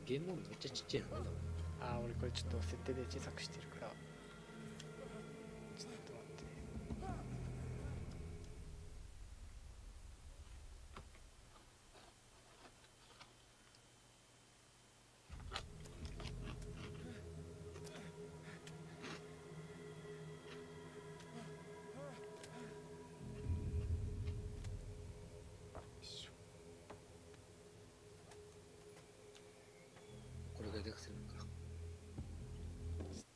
ゲームモードめっちゃちっちゃいのなんだろう。ああ、俺これちょっと設定で小さくしてるから、ちょっと待って。これぐらいでかせるのか。ちょっ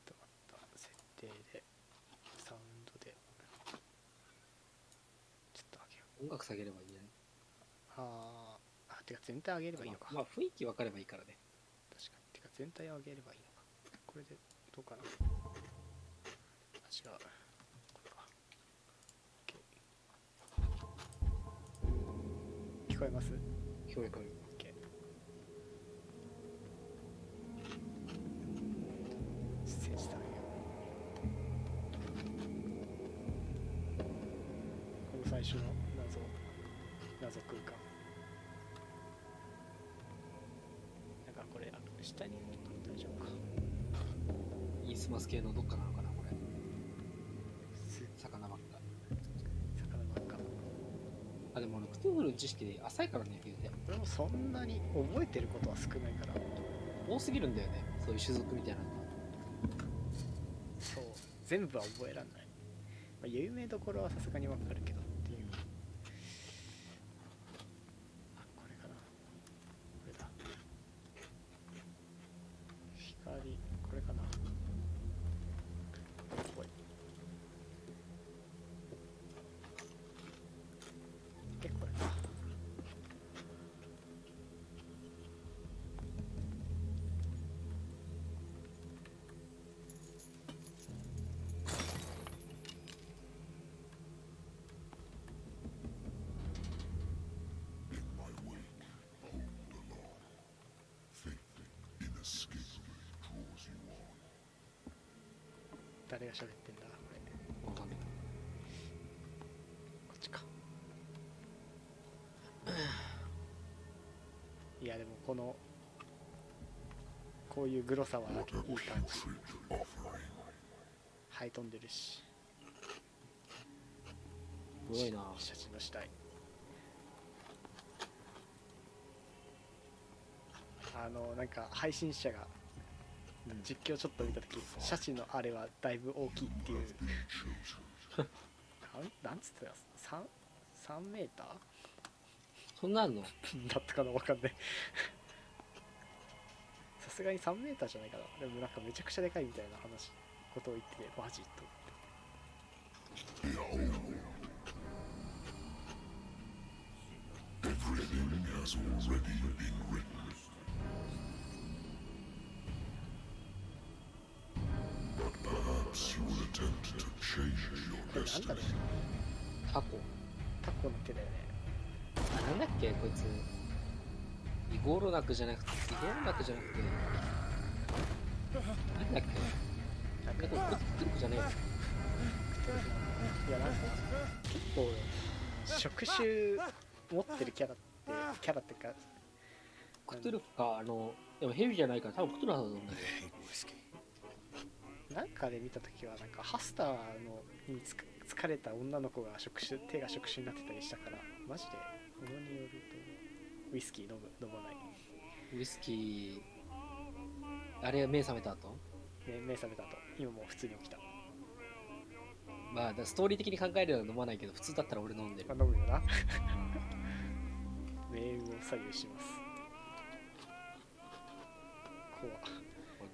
と待った。設定でサウンドでちょっと上げよう。音楽下げればいいんじゃない？てか全体上げればいいのか。まあ雰囲気分かればいいからね。確かに。てか全体を上げればいいのか。これでどうかな。違う。これか。聞こえます？聞こえる。センスだよ。この最初の謎空間。なんかこれ下に大丈夫か。インスマス系のどっかなのかなこれ。魚ばっか。あ、でもクトゥーフルの知識浅いからね、言うて。でもそんなに覚えてることは少ないから。多すぎるんだよね、そういう種族みたいなのが。そう、全部は覚えらんない。まあ、有名どころはさすがにわかるけどっていう。あ、これかな。これだ。光、これかな。おい。で、これか。誰が喋ってんだこれ。わかんない。こっちか。いやでもこういうグロさはいい感じ。ハイ飛んでるし。すごいな。シャチの死体。なんか配信者が実況ちょっと見たとき、シャチのあれはだいぶ大きいっていうなんつってた3メーターそんなんのだったかな、わかんないさすがに3メーターじゃないかな。でもなんかめちゃくちゃでかいみたいなことを言ってて、マジと思って。これなんだね。タコの手だよね。あ、なんだっけこいつ。イゴーロナクじゃなくてなんだっけ。なんかこれクトゥルフじゃねえの。いやなんか結構触手持ってるキャラってかクトゥルフか、でもヘビじゃないから多分クトゥルフだと思うんだけど。なんかで見たときはなんかハスターに疲れた女の子が手が触手になってたりしたから、マジでものによるとウイスキー飲まない。ウイスキーあれ目覚めた後、目覚めた後、今もう普通に起きた。まあストーリー的に考えるのは飲まないけど、普通だったら俺飲んでる。まあ、飲むよな命運を左右します。怖っ。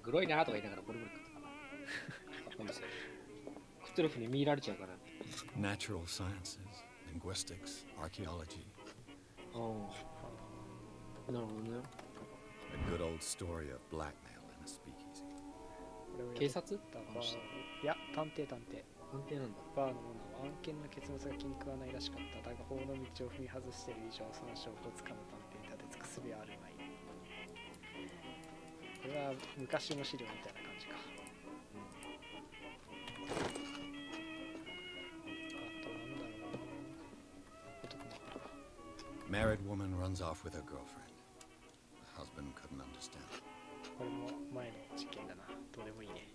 グロいなとか言いながらボリボリ食ってたなクトゥルフに見入られちゃうから。 Natural sciences, linguistics, archaeology. なるほどね。 A good old story of blackmail in a speakeasy. 警察？いや、探偵なんだ。バーのオーナーは案件の結末が気に食わないらしかった。だが法の道を踏み外している以上、その証拠をつかむ探偵に立て尽くすべはあるまい。これは昔の資料みたいな感じか。あとなんだろうな。男の子か。 Married woman runs off with her girlfriend. The husband couldn't can understand. これも前の実験だな。どうでもいいね。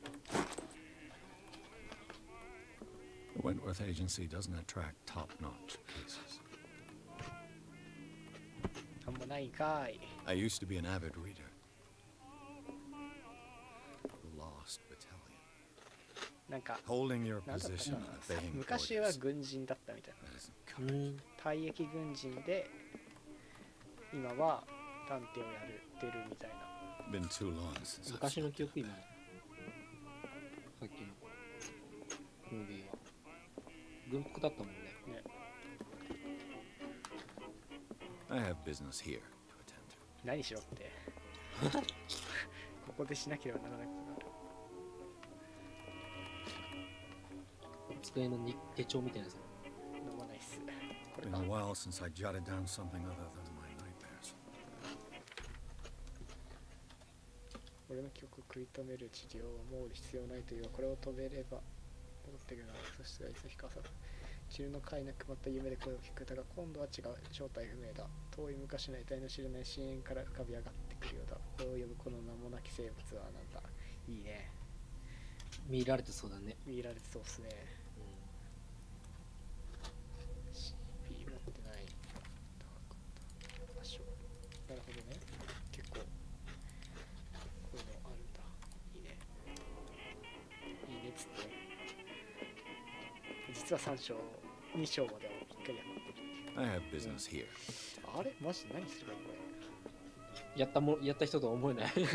The Wentworth Agency doesn't attract top-notch cases. なんもないんかい。 I used to be an avid reader. Lost battalion. なんか Holding your なんだったか position な and obeying 昔は orders. 軍人だったみたいな。 That isn't correct. 退役軍人で今は探偵を出るみたいな。 Been too long since I've 昔の slept 記 in 憶 a 今 bed. さっきのムービーは軍服だったもんね。ね、 I have business here to attend to. 何しろってここでしなければならないことがある。机の手帳みたいなやつ。飲まないっす。これ Been か a while since I jotted down something other than my nightmares. 俺の記憶を食い止める治療はもう必要ないというが、これを止めれば戻ってくるな。そしていつ日かさ治療の快なくまった夢で声を聞く。だが今度は違う。正体不明だ。遠い昔の得体の知れない深淵から浮かび上がってくるようだ。これを呼ぶこの名もなき生物はなんだ。いいね。見られてそうだね。見られてそうっすね。CP 持ってない。場所。なるほどね。結構こういうのあるんだ。いいね。いいねっつって。実は3章、2章までを1回やってる。 I have business here. あれマジで何すればいいこやった人とは思えない。れ。いや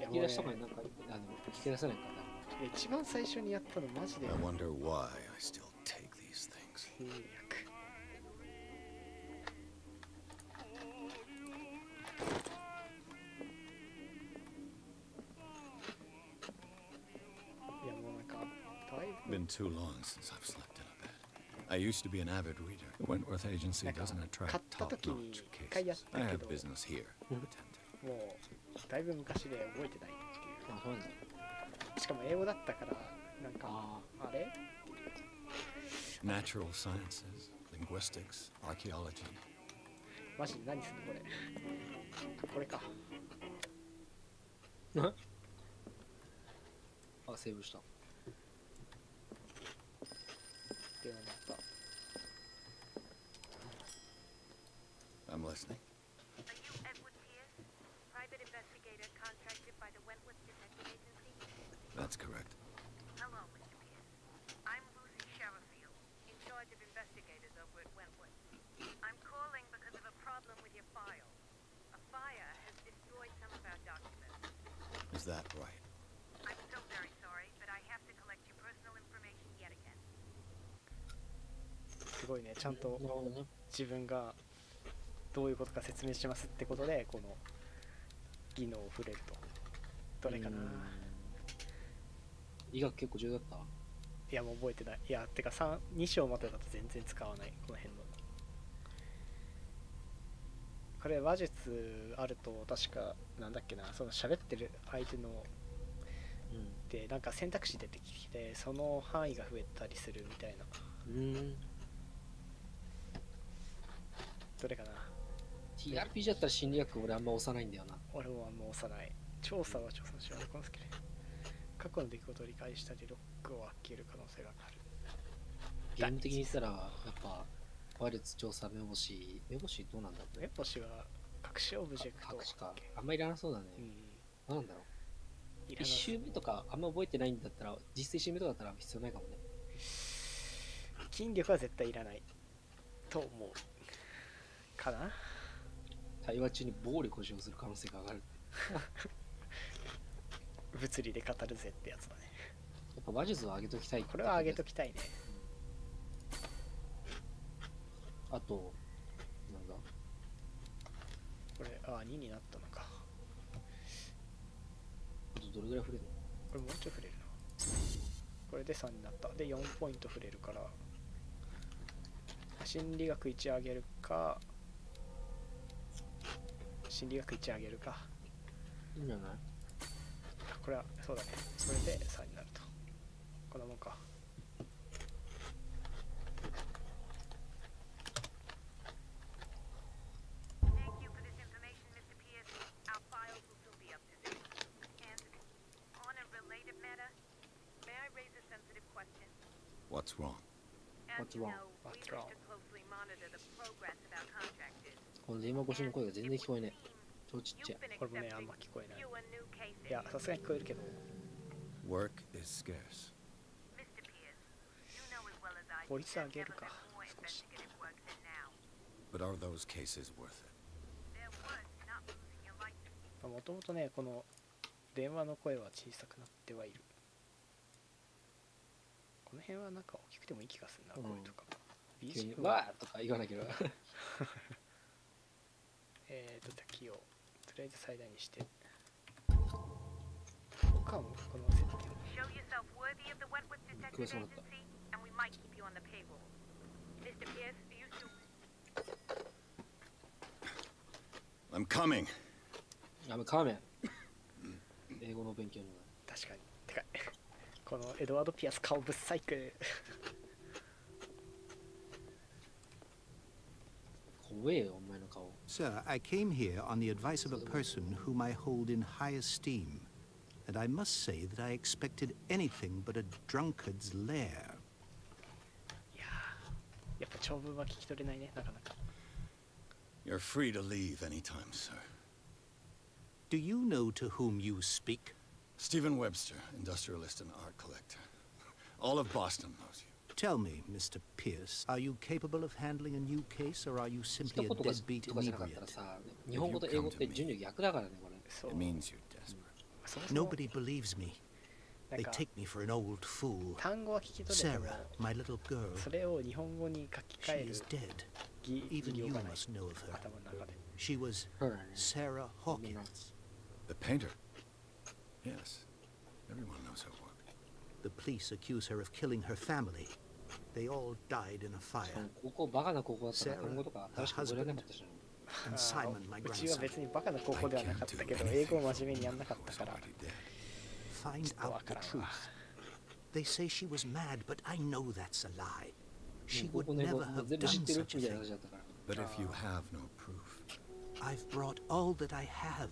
引き出しとかになんか引き出せないかな。一番最初にやったのマジで I wonder why I still take these things. 翻訳。いやもうなんかだいぶ Been too long since I've slept in a bed. I used to be an avid reader. The Wentworth Agency doesn't attract 買った時に top-notch 一回やっ cases. た I け have ど business here to attend to. もうだいぶ昔で覚えてないっていあ、そうなんだ。う。しかも英語だったからなんかああれ Natural sciences, linguistics, archaeology. マジで何するのこれ。これか。あ、セーブした。電話になった。 I'm listening. Are you Edward Pierce, private investigator contracted by the Wentworth Detective Agency? That's correct. Hello, Mr. Pierce. I'm Lucy Sherrifield, in charge of investigators over at Wentworth. I'm calling because of a problem with your file. A fire has destroyed some of our documents. Is that right? I'm so very sorry, but I have to collect your personal information yet again. すごいね。ちゃんとなるほどね。自分がどういうことか説明しますってことでこの技能を触れると。どれかな。医学結構重要だった。いやもう覚えてない。いやてか2章までだと全然使わないこの辺の。これ話術あると確かなんだっけな、その喋ってる相手のでなんか選択肢出てきてその範囲が増えたりするみたいな。どれかな。 TRPG だったら心理学俺あんま押さないんだよな。俺もあんま押さない。調査は調査しよう。このスキル過去の出来事を理解したりロックを開ける可能性がある。ゲーム的に言ったらやっぱ話術調査目星どうなんだろうね。目星は隠しオブジェクト隠しかあんまいらなそうだね。どうなんだろう。1周目とかあんま覚えてないんだったら実際1周目とかだったら必要ないかもね。筋力は絶対いらないと思うかな。対話中に暴力を使用する可能性が上がる。物理で語るぜってやつだね。やっぱ話術を上げときたい。これは上げときたいね。あとなんだこれ2になったのか。あとどれぐらい触れるの。これもうちょい触れるな。これで3になった。で4ポイント触れるから心理学1上げるか心理学1上げるか。いいんじゃない。これはそうだね。これで3になると。こんなもんか。Thank you for this information, Mr. Pierce. What's wrong? As What's you wrong? know, we What's wish wrong? to closely monitor the progress of our contractors. この電話越しの声が全然聞こえねえ。 Seems 超ちっちゃい。 you've been これもね、あん accepting ま聞こえない。 fewer new cases. いや、さすがに聞こえるけど。 Work is scarce. Mr. Pierce, you know as well as I ボ do イス上 there's げ never るか been more 少し。 investigative work than now. But are those cases worth it? They're worth not losing your license. もともとね、この電話の声は小さくなってはいる。この辺はなんか大きくてもいい気がするな、うん声とか。急に BGM わーとか言わなければ。じゃあキーをとりあえず最大にして。他もこの設定を Show yourself worthy of the Wentworth Detective Close one. Agency, and we might keep you on the payroll. Mr. Pierce, you two. I'm coming. カーメン。英語の勉強になる。確かに。てか、このエドワード・ピアス顔ぶっさいく。怖えよ、お前の顔。 Sir, I came here on the advice of a person whom I hold in high esteem, and I must say that I expected anything but a drunkard's lair. いやー、やっぱ長文は聞き取れないね、なかなか。 You're free to leave anytime, sir. Do you know to whom you speak? Stephen Webster, industrialist and art collector. All of Boston knows you. Tell me, Mr. Pierce, are you capable of handling a new case, or are you 一 simply 言 a とか deadbeat とかじゃなかったら inebriate? さ、日本語と英語って順序逆だからね、これ。そう It means you're desperate. そもそも Nobody believes me. なん They か take me for an old fool. 単語は聞き取れても Sarah, my little girl, それを日本語に書き she 換える is dead. 技 Even 量 you がない must know of her. 頭の中で。 She was そうだね。 Sarah Hawkins. The painter? Yes. Everyone knows her work. The police accuse her of killing her family. They all died in a しか fire. も高校バカな高校だったから単語とか新しく覚えられなかったじゃん。 And あ Simon, my ーうちは grandson. 別にバカな高校ではなかったけど、 I can't do 英語を anything. 真面目にやんなかっ I た was から、 already dead. Find ちょっとわ out か the らんわ。 truth. They say she was mad, but I know that's a lie. She 高 would 校の英語 never have 全部知っ done てる such み a たいな thing. 話だったから。 But if you have no proof, I've brought all that I have.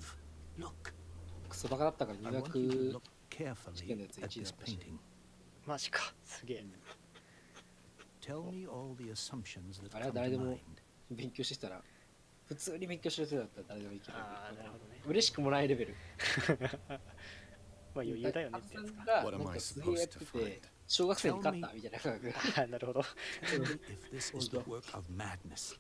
Look, クソバカだったから入 I want you to 学 look carefully at this painting. マジか、すげえ。 Tell me all the assumptions that あれは come 誰 to でも mind. 勉強してたら、普通に勉強してる人だったら誰でもいける。ああ、なるほどね。嬉しくもないレベル。まあ余裕だよねってやつか。が What な am ん I かすげえやって supposed to て find?、小学生に勝ったみたいな感覚。あーなるほど。 Tell me if this is the work of madness.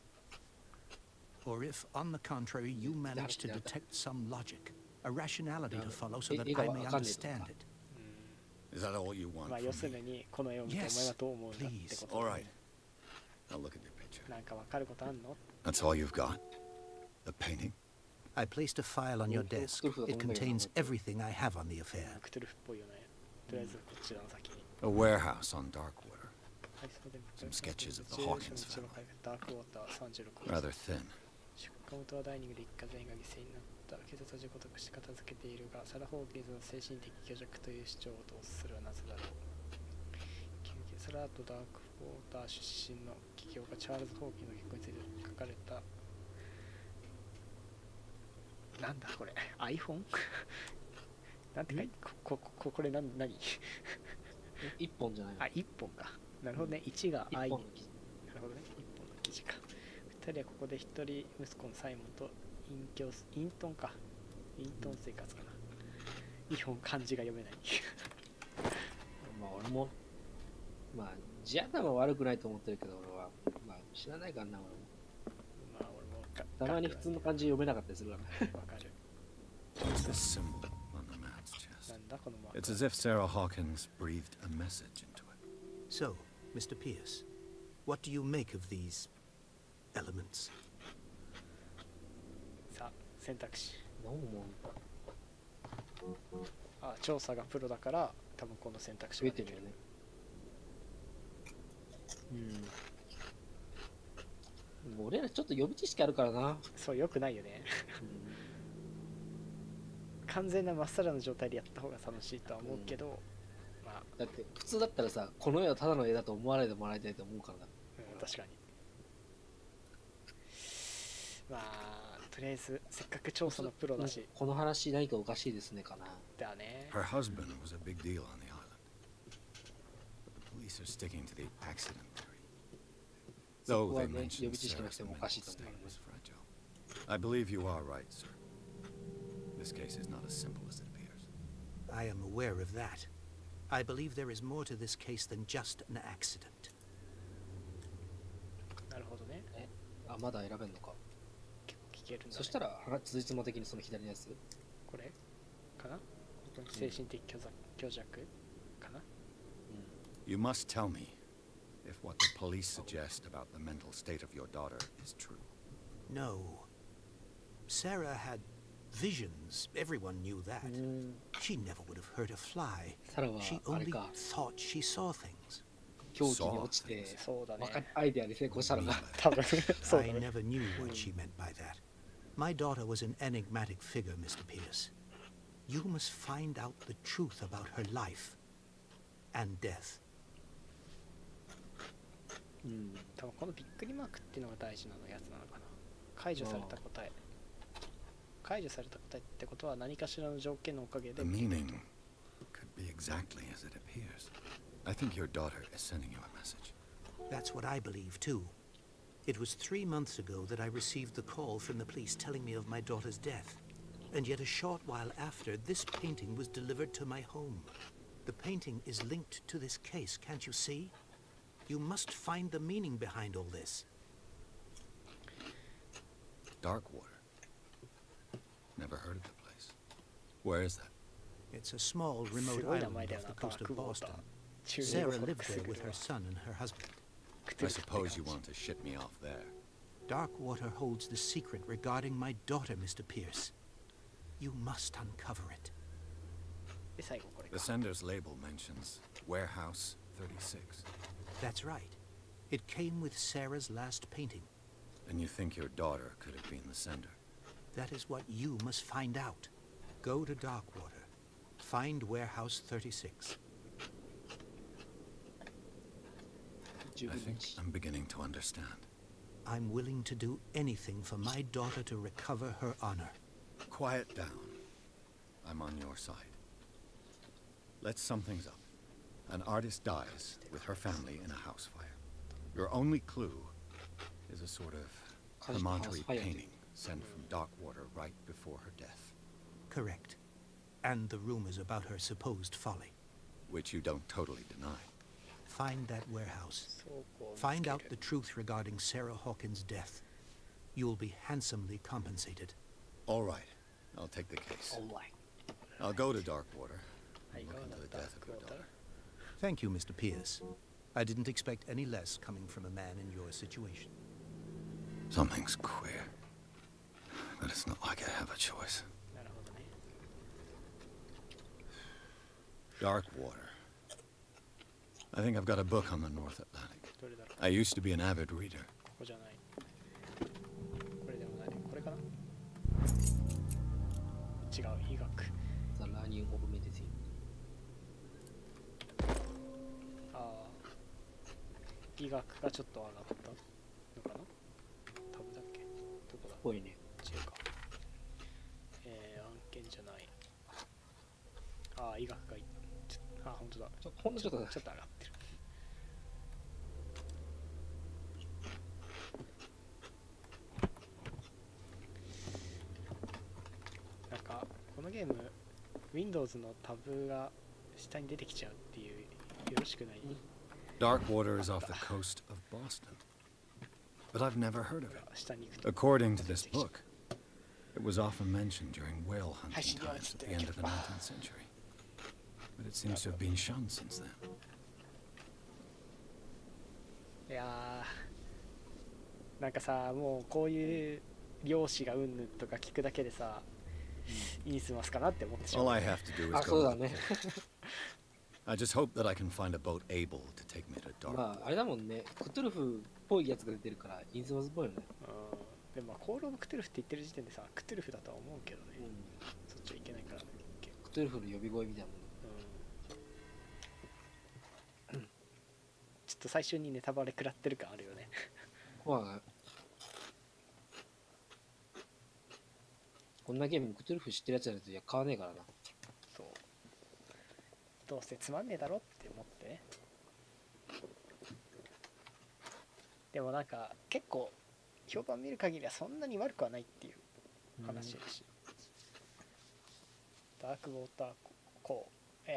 Or if, on the contrary, you manage to detect some logic, a rationality to follow so that I may understand it. is that all you ま want あ要 from する me? にこの絵を見てお前はどう思うんだってこと All だ right. ね。 I'll look at your picture. なんかわかることあんの？ That's all you've got? The painting? I placed a file on your desk. It contains everything I have on the affair. クトゥルフっぽいよね。とりあえずこちらの先に。 A warehouse on Darkwater. はいそうで Some sketches of the Hawkins family. ダークウォーター36 Rather thin. 出火元はダイニングで一家全員が犠牲になった警察は事故として片付けているがサラ・ホーキンズの精神的虚弱という主張をどうするはなぜだろう。サラとダークウォーター出身の起業家チャールズ・ホーキンの結婚について書かれたなんだこれ iPhone? なんて書いてこれ何一本じゃないの。あ、1本か。なるほどね。1が一 I。な本るほどね。1本の記事か。2人はここで1人息子のサイモンとイントンか。イントン生活かな。日本漢字が読めない。まあ俺も、まあ字頭は悪くないと思ってるけど俺は、まあ知らないからな俺も。まあ俺もたまに普通の漢字読めなかったりするからね。わかる。 What's this symbol on the man's chest? なんだこのマーク。 It's as if Sarah Hawkins breathed a message into it. So, Mr. Pierce, what do you make of these elements? さあ、選択肢。どう思う？あ、調査がプロだから多分この選択肢ができる増えてるよね。うん。俺らちょっと予備知識あるからな。そう、よくないよね。完全なまっさらな状態でやった方が楽しいとは思うけど、まあ、だって普通だったらさ、この絵はただの絵だと思わないでもらいたいと思うからだ。確かに。まあ、とりあえずせっかく調査のプロだし、この話何かおかしいですねかな。だね。 Her husband was a big deal on the island. But the police are sticking to the accident theory. Though they mentioned Sarah's mental state was fragile. I believe you are right, sir. This case is not as simple as it appears. I am aware of that. I believe there is more to this case than just an accident. なるほどね。あ、まだ選べんのか。結構聞けるんだね。そしたら、つじつま的にその左のやつこれかな？本当に精神的虚弱かな？ You must tell me if what the police suggest about the mental state of your daughter is true. No. Sarah had visions. Everyone knew that. She never would have hurt a fly. サラは She あれ only か、 thought she saw things. 狂気に落ちて、そうだね。わかアイデアで成功したのが。多分そうだ I ね。 never knew what she meant by that. My daughter was an enigmatic figure, Mr. Pierce. You must find out the truth about her life and death. 多分このびっくりマークっていうのが大事なやつなのかな。解除された答え。解除された答えってことは何かしらの条件のおかげで。 The meaning could be exactly as it appears. I think your daughter is sending you a message. That's what I believe, too. It was 3 months ago that I received the call from the police telling me of my daughter's death. And yet a short while after, this painting was delivered to my home. The painting is linked to this case, can't you see? You must find the meaning behind all this. Darkwater. Never heard of the place. Where is that? It's a small, remote すごい名 island 前だよ off な、 the coast of ダークウォーター。 Boston. 中二 Sarah 語 lived くす there ぐ with る her わ。 son and her husband. I suppose you want to ship me off there. Darkwater holds the secret regarding my daughter, Mr. Pierce. You must uncover it. で、最後これ The か。 sender's label mentions Warehouse 36. That's right. It came with Sarah's last painting. And you think your daughter could have been the sender? That is what you must find out. Go to Darkwater. Find Warehouse 36. I think I'm beginning to understand. I'm willing to do anything for my daughter to recover her honor. Quiet down. I'm on your side. Let's sum things up. An artist dies with her family in a house fire. Your only clue is a sort of promontory painting sent from Darkwater right before her death. Correct. And the rumors about her supposed folly. Which you don't totally deny. Find that warehouse. そうこう見つ Find け out る the truth regarding Sarah Hawkins' death. You'll be handsomely compensated. All right. I'll take the case. Alright. I'll go to Darkwater はい、 and ガ look ーナ into the ダー death of クウォ your ーター。 daughter. Thank you, Mr. Pierce. I didn't expect any less coming from a man in your situation. Something's queer. But it's not like I have a choice. なるほどね。 Darkwater. I think I've got a book on the North Atlantic. どれだろう。 I used to be an avid reader. ここじゃない。これでもない。これかな。違う、医学。 The Learning of Medicine. ああ。医学がちょっと上がったのかな。タブだっけ。どこだ。ぽいね。違うか。案件じゃない。ああ、医学がいい。あ、本当だ。ほんのちょっとだ。ちょっと上がってる。なんかこのゲーム Windows のタブが下に出てきちゃうっていうよろしくない。 Darkwater is off the coast of Boston. But I've never heard of it. 下に行くと According to this book, it was often mentioned during whale hunting times at the end of the 19th century. But it seems to have been shunned since then. いやーなんかさ、もうこういう漁師がうんぬんとか聞くだけでさ、いいすますかなって思ってしま All う。 I have to do あ、 is そう go. だね。 I just hope that I can find a boat able to take me to ま Darkwater. あ、あれだもんね。クトゥルフっぽいやつが出てるから、インズマズっぽいよね。うん、でもまあコールオブクトゥルフって言ってる時点でさ、クトゥルフだとは思うけどね。そっちはいけないからね。クトゥルフの呼び声みたいなもの。ちょっと最初にネタバレ食らってる感あるよね。まあ、こんなゲームにクトゥルフ知ってるやつじゃないといや買わねえからな。そう。どうせつまんねえだろって思ってね。でもなんか結構評判見る限りはそんなに悪くはないっていう話だし、ダークウォーターコー、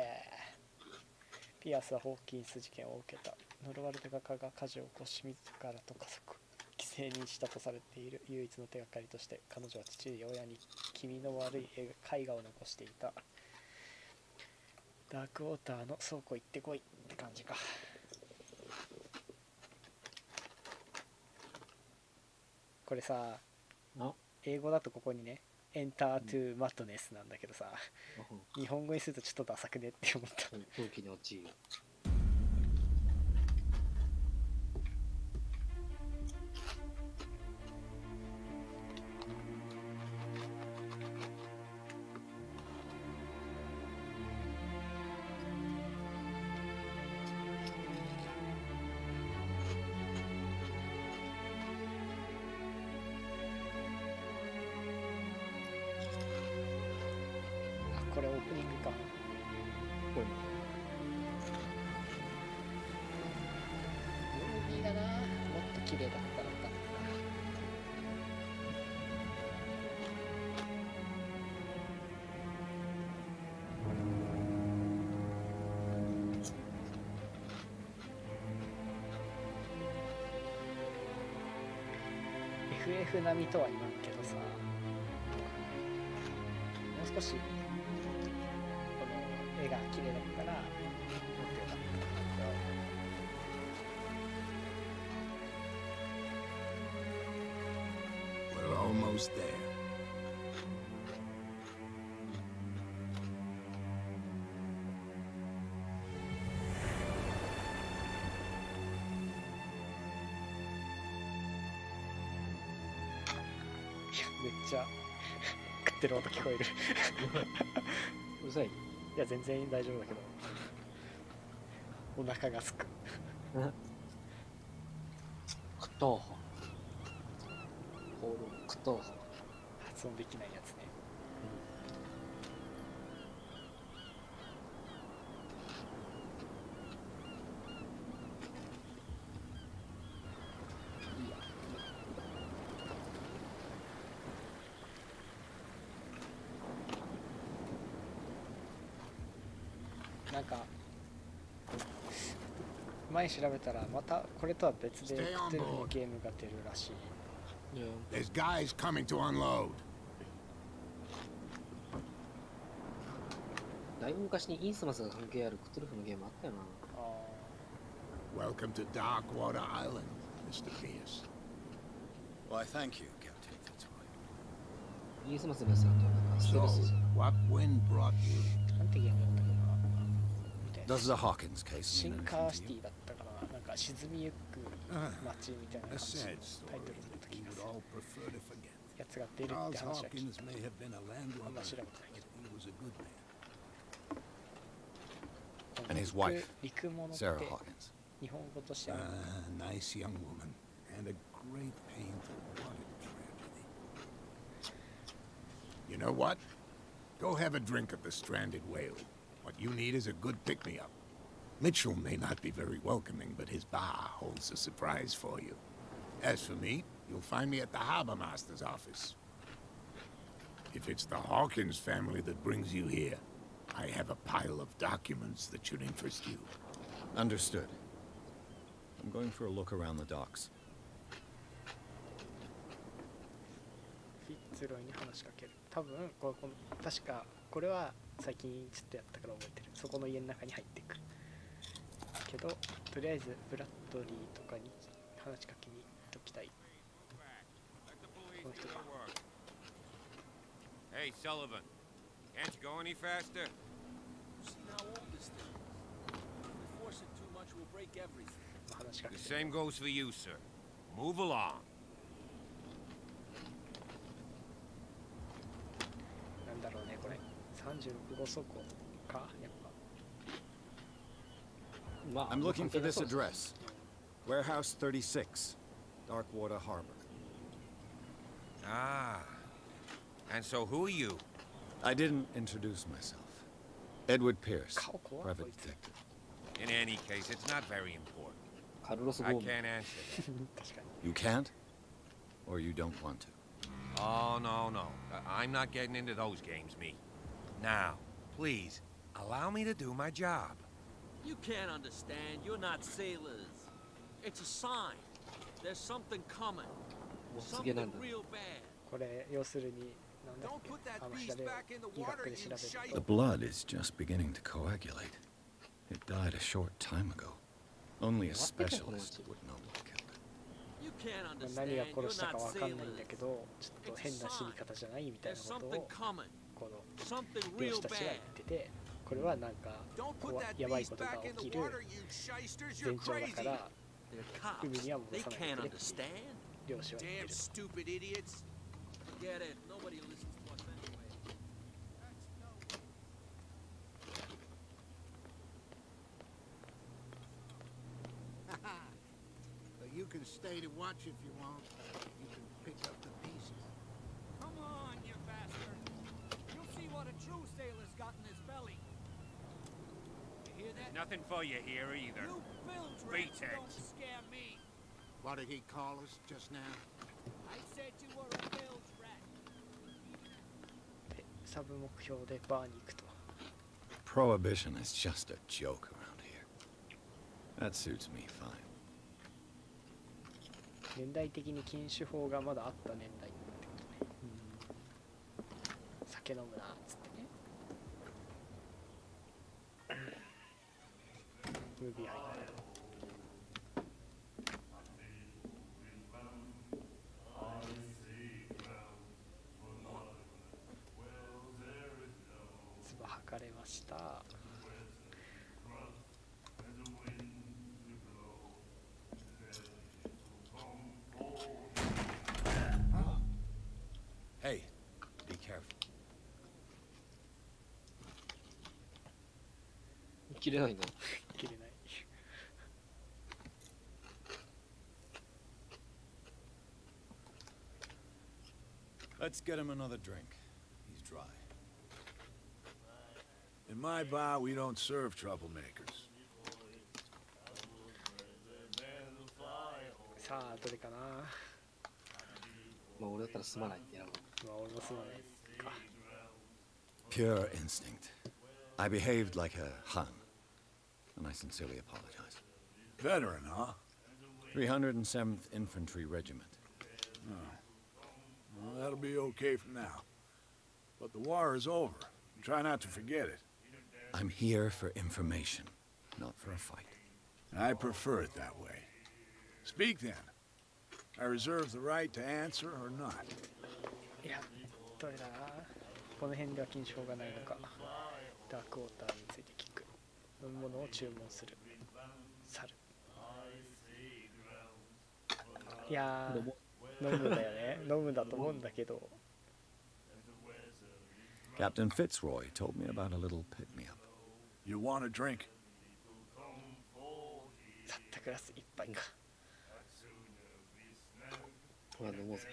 ピアスはホーキンス事件を受けた。呪われた画家が火事を起こし自らと家族犠牲にしたとされている。唯一の手がかりとして彼女は父親に気味の悪い絵画を残していた。ダークウォーターの倉庫行ってこいって感じか。これさ、英語だとここにね、エンタートゥーマットネスなんだけどさ、日本語にするとちょっとダサくねって思った。狂気に陥る。これオープニングか。ムービーだな。もっと綺麗だったのか。FF 並みとは言わんけどさ、もう少し絵が綺麗だったらもっと良かったんだけど。 We're almost there.いや、めっちゃ食ってる音聞こえる。うるさい。いや、全然大丈夫だけどお腹がすく。クトーホクトーホ発音できないやつね。なんか前調べたらまたこれとは別でクトゥルフのゲームが出るらしい。There's guys coming to unload. だいぶ昔にインスマスが関係あるクトゥルフのゲームあったよな。Welcome to Darkwater Island, Mr. Pierce. Why, thank you, Captain Fitzroy. インスマスのやつだとなんかステル So, スじゃん。 what wind brought you? なんてゲームだったかな。 Does the Hawkins case シ mean ンカ anything ーシ to テ you? ィだったかな。なんか沈みゆく街みたいな A 感じの sad タイ story トルだった that 気 we がす would る。 all prefer to forget. やつが出るって Charles 話は聞い Hawkins may have been a あん landlord, ま but 調べてないけ he was a good man. ど。 And his wife, 陸物って Sarah Hawkins. 日本語としては Nice young woman, and a great pain to what a tragedy. You know what? Go have a drink at the Stranded Whale. What you need is a good pick-me-up. Mitchell may not be very welcoming, but his bar holds a surprise for you. As for me, you'll find me at the Harbor Master's office. If it's the Hawkins family that brings you here, I have a pile of documents that should interest you. Understood. I'm going for a look around the docks. フィッツロイに話しかける。多分確かこれは最近ちょっとやったから覚えてる。そこの家の中に入っていくけど、とりあえずブラッドリーとかに話しかけに行っときたい。この人か。 Hey, Sullivan. Can't you go any faster? See how old this thing is. If we force it too much, we'll break everything. 話しかけ The て same goes for you, sir. Move along. なんだろうねこれ。36号倉庫かやっぱ。まあ I'm looking for this 関係なそうです address. Warehouse 36, Darkwater Harbor. Ah. And so who are you? I didn't introduce myself. Edward Pierce, 顔怖い private こいつ。 detective. In any case, it's not very important. カルロス・ゴ I ーム can't answer that. 確かに You can't? Or you don't want to? Oh, no, no. I'm not getting into those games, me. Now, please, allow me to do my job. You can't understand. You're not sailors. It's a sign. There's something coming. もう告げなん Something だ。 real bad. これ要するになんだっ Don't け put that あの beast 調べ back in the 医 water, 学で you 調べる shite. The と blood is just beginning to coagulate. It died a short time ago. Only a specialist would know what killed it. You can't 何が understand. 殺 You're したか not わかんないんだ sailors. けどちょっと変な死に方じゃないみたい There's なこと something を coming. この Something 漁 real 師たちが言 bad. っててこれはなんか Don't こ put う that やばい beast ことが back in 起 the きる water, you shysters. 前 You're 兆だ crazy. から They're 海 cops. には戻 They さない can't でくれっていう understand. 漁師は言っ Damn てる stupid idiots. Get it. Nobody listens to us anyway. You can stay to watch if you want. You can pick up the pieces. Come on, you bastard. You'll see what a true sailor's got in his belly. You hear that? Nothing for you here either. You bilge rats Pretext. don't scare me. What did he call us just now? I said you were a bilge rat. でサブ目標でバーに行くと Prohibition is just a joke around here. That suits me fine. 年代的に禁酒法がまだあった年代ってことね、酒飲むなっつってねムービー入る唾吐かれました Hey, be careful. 切れないな。切れない Let's get him another drink. He's dry. In my bar, we don't serve troublemakers. さあどれかなまあ俺だったらすまないって選ぶ。まあ俺もすまないか Pure instinct. I behaved like a Hun, and I sincerely apologize. Veteran, huh? 307th Infantry Regiment. Well, that'll be okay for now. But the war is over. Try not to forget it. I'm here for information, not for a fight. I prefer it that way. Speak then. I reserve the right to answer or not. いやどれだこの辺では禁酒法がないのかダークウォーターについて聞く飲み物を注文する去るいやー飲むだよね飲むだと思うんだけど Captain Fitzroy told me about a little pick-me-up. You want a drink? サンタクラス一杯か ほら飲もうぜ。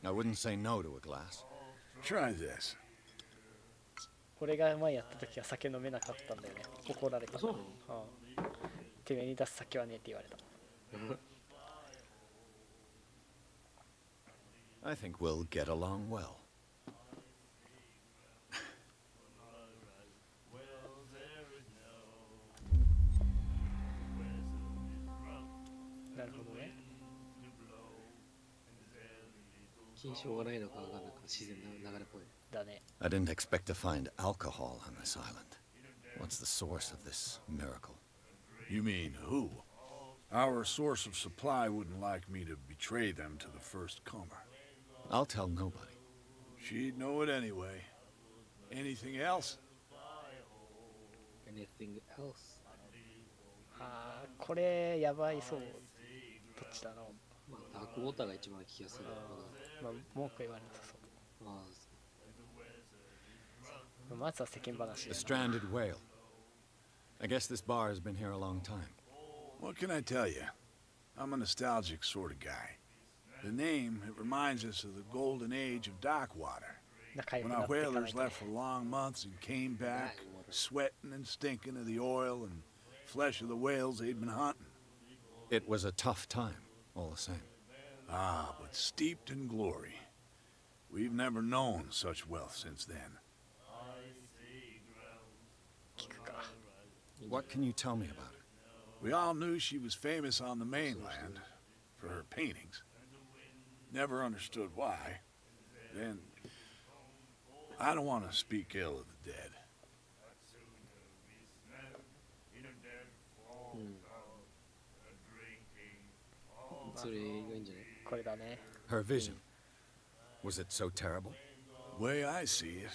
I wouldn't say no to a glass. Try this. 俺が前やった時は酒飲めなかったんだよね怒られたそうなのてめえに出す酒はねえって言われた I think we'll get along well. なるほどね禁止法がないのかがなんか自然な流れっぽい。だね I didn't expect to find alcohol on this island. What's the source of this miracle? You mean who? Our source of supply wouldn't like me to betray them to the first comer. I'll tell nobody. She'd know it anyway. Anything else? Anything else? あーこれやばいそうどっちだろうまあ、ダークウォーターが一番聞きやすい。まあ文句は言われなさそうまあ、まずは世間話 The だな stranded whale. I guess this bar has been here a long time. What can I tell you? I'm a nostalgic sort of guy. The name, it reminds us of the golden age of dock water. 仲良く When な our っていかない whalers とね left for long months and came back, sweating and stinking of the oil and flesh of the whales they'd been hunting. It was a tough time, all the same. Ah, but steeped in glory. We've never known such wealth since then. 聞くか。 What can you tell me about her? We all knew she was famous on the mainland for her paintings. Never understood why. Then, I don't want to speak ill of the dead. それがいいんじゃない？これだね。 Her vision. Was it so terrible? The way I see it,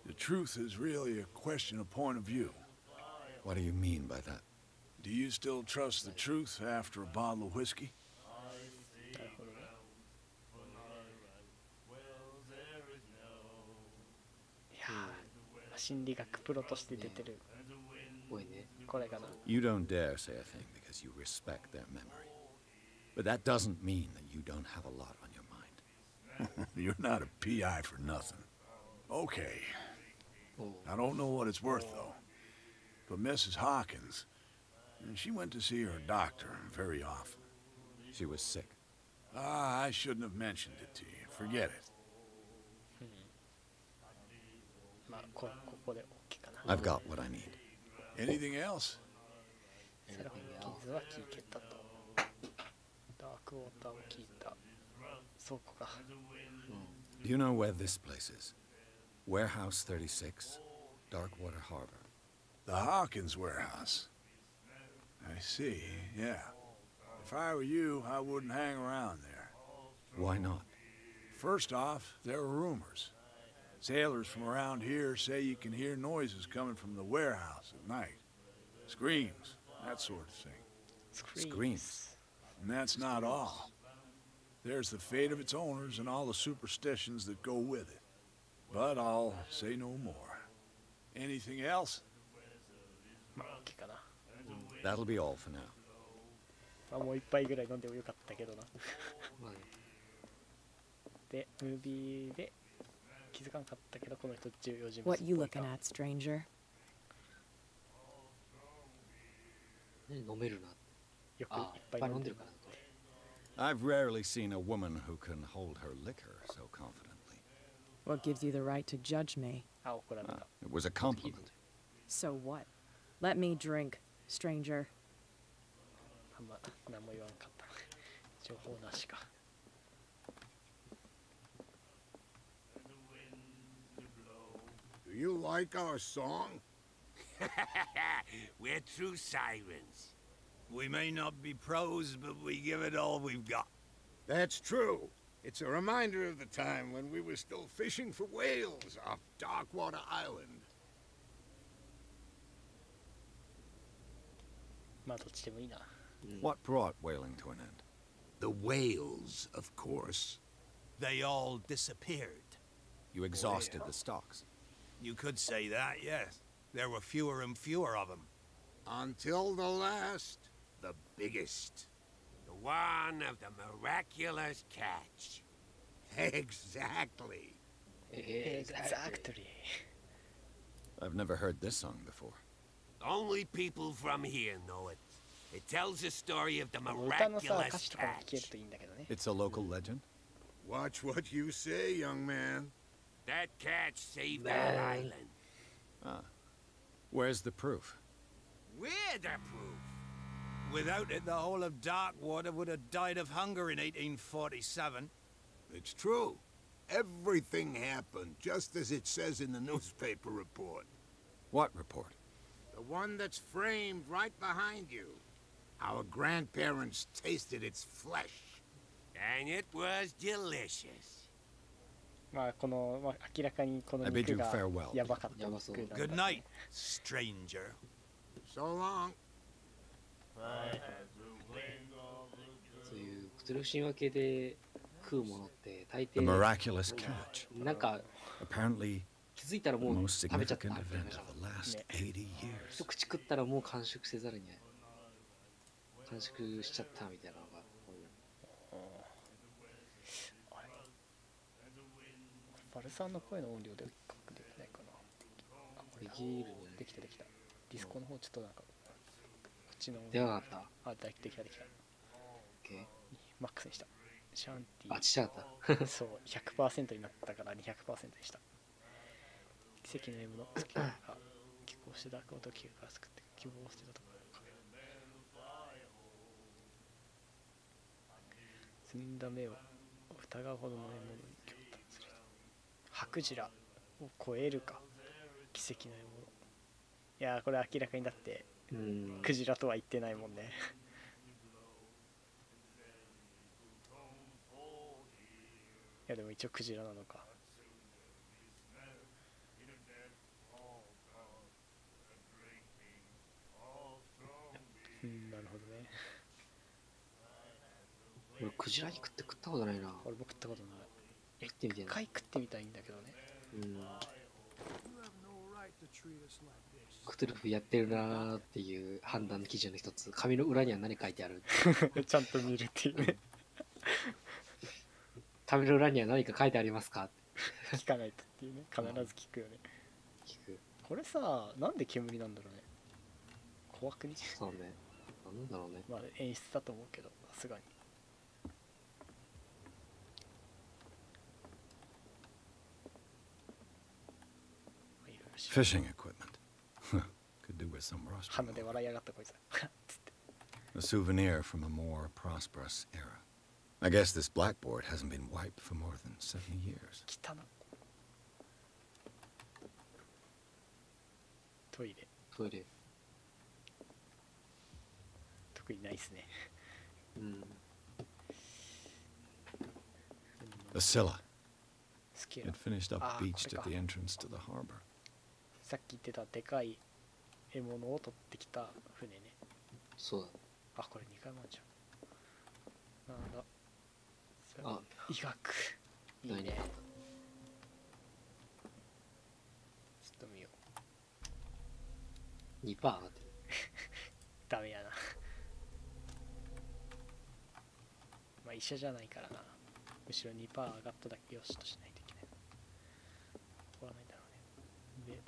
the truth is really a question of point of view. What do you mean by that? Do you still trust the truth after a bottle of whiskey? なるほどね。いやー、心理学プロとして出てる。多いね。これかな。 You don't dare say a thing because you respect their memory. But that doesn't mean that you don't have a lot on your mind. You're not a PI for nothing. Okay. おう I don't know what it's worth, though. But Mrs. Hawkins, she went to see her doctor very often. She was sick. Ah, I shouldn't have mentioned it to you. Forget it. まあ、ここで OK かな。 I've got what I need. Anything else? セラフィンキズは聞けたと。ダークウォーターを聞いた。倉庫か。 Do you know where this place is? Warehouse 36, Darkwater Harbor. The Hawkins warehouse. I see, yeah. If I were you, I wouldn't hang around there. Why not? First off, there are rumors. Sailors from around here say you can hear noises coming from the warehouse at night. Screams, that sort of thing. Screams. And that's not all. There's the fate of its owners and all the superstitions that go with it. But I'll say no more. Anything else? まあ、OK かな。 That'll be all for now. まあ、もう一杯ぐらい飲んでもよかったけどな。まあね。で、ムービーで気づかんかったけど、この人重要人物っ What ぽ you い looking か。 at, stranger? ね、飲めるな。よくいっあ、いっぱい飲んでるからな。 I've rarely seen a woman who can hold her liquor so confidently. What gives you the right to judge me? あ、怒られた。 It was a compliment. So what? Let me drink, stranger. あんま何も言わんかった。情報なしか。 Do you like our song? We're true sirens. We may not be pros, but we give it all we've got. That's true. It's a reminder of the time when we were still fishing for whales off Darkwater Island. まあ、どっちでもいいな。 What brought whaling to an end? The whales, of course. They all disappeared. You exhausted the stocks. You could say that, yes. There were fewer and fewer of them. Until the last, the biggest. The one of the miraculous catch. Exactly. Exactly. I've never heard this song before. Only people from here know it. It tells the story of the 歌のさ、歌 miraculous 詞とかも聞ける catch. といいんだけどね。 It's a local legend? Watch what you say, young man. That catch saved that island. Ah. Where's the proof? We're the proof. Without it, the whole of Darkwater would have died of hunger in 1847. It's true. Everything happened just as it says in the newspaper report. What report? The one that's framed right behind you. Our grandparents tasted its flesh. And it was delicious. まあ、この、まあ、明らかにこの I bid 肉 you が farewell. やばかったやばそう。肉なんだ Good night, stranger. So long. そういうクトゥルフ神話系で食うものって大 The 抵 miraculous catch. なんか Apparently, 気づいたら the もう most 食べちゃった significant みたいな event of the last 80 一 years. 口食ったらもう完食せざるにね完食しちゃったみたいなのが多いバルさんの声の音量でできないかな。あ、これできるねできたできた。ディスコの方ちょっとなんかちの出なかった。あ、できた。オッケー。マックスにした。シャンティあ、ちっちゃかった。そう、100% になったから200%にした。奇跡の獲物、スキルが寄港してダークオートキーから救って希望を捨てたところ。積んだ目を疑うほどの獲物に驚嘆する。ハクジラを超えるか。奇跡の獲物。いやー、これ明らかにだってクジラとは言ってないもんね。いやでも一応クジラなのか。なるほどね。俺クジラ肉って食ったことないな。俺も食ったことない。食ってみて一回食ってみたいんだけどね。クトゥルフやってるなーっていう判断の基準の一つ、紙の裏には何書いてあるちゃんと見るっていうね。紙の裏には何か書いてありますか聞かないとっていうね。必ず聞くよね。聞く。これさ、なんで煙なんだろうね。怖くに。そうね。なんだろうね。まあ演出だと思うけど、さすがに。Fishing equipment. Could do with some rust. 鼻で笑いやがったこいつ。A souvenir from a more prosperous era. I guess this blackboard hasn't been wiped for more than 70 years. 汚な。トイレ。特にないっすね。The Scylla. スキル。 It finished up beached at the entrance to the harbor. さっき言ってたでかい獲物を取ってきた船ね。そうだ。あ、これ2回もあるじゃん。なんだ。あ、医学。いいね。ちょっと見よう。2%上がってる。ダメやな。まあ医者じゃないからな。むしろ 2% 上がっただけよしとしないといけない。終わらないだろうね。で、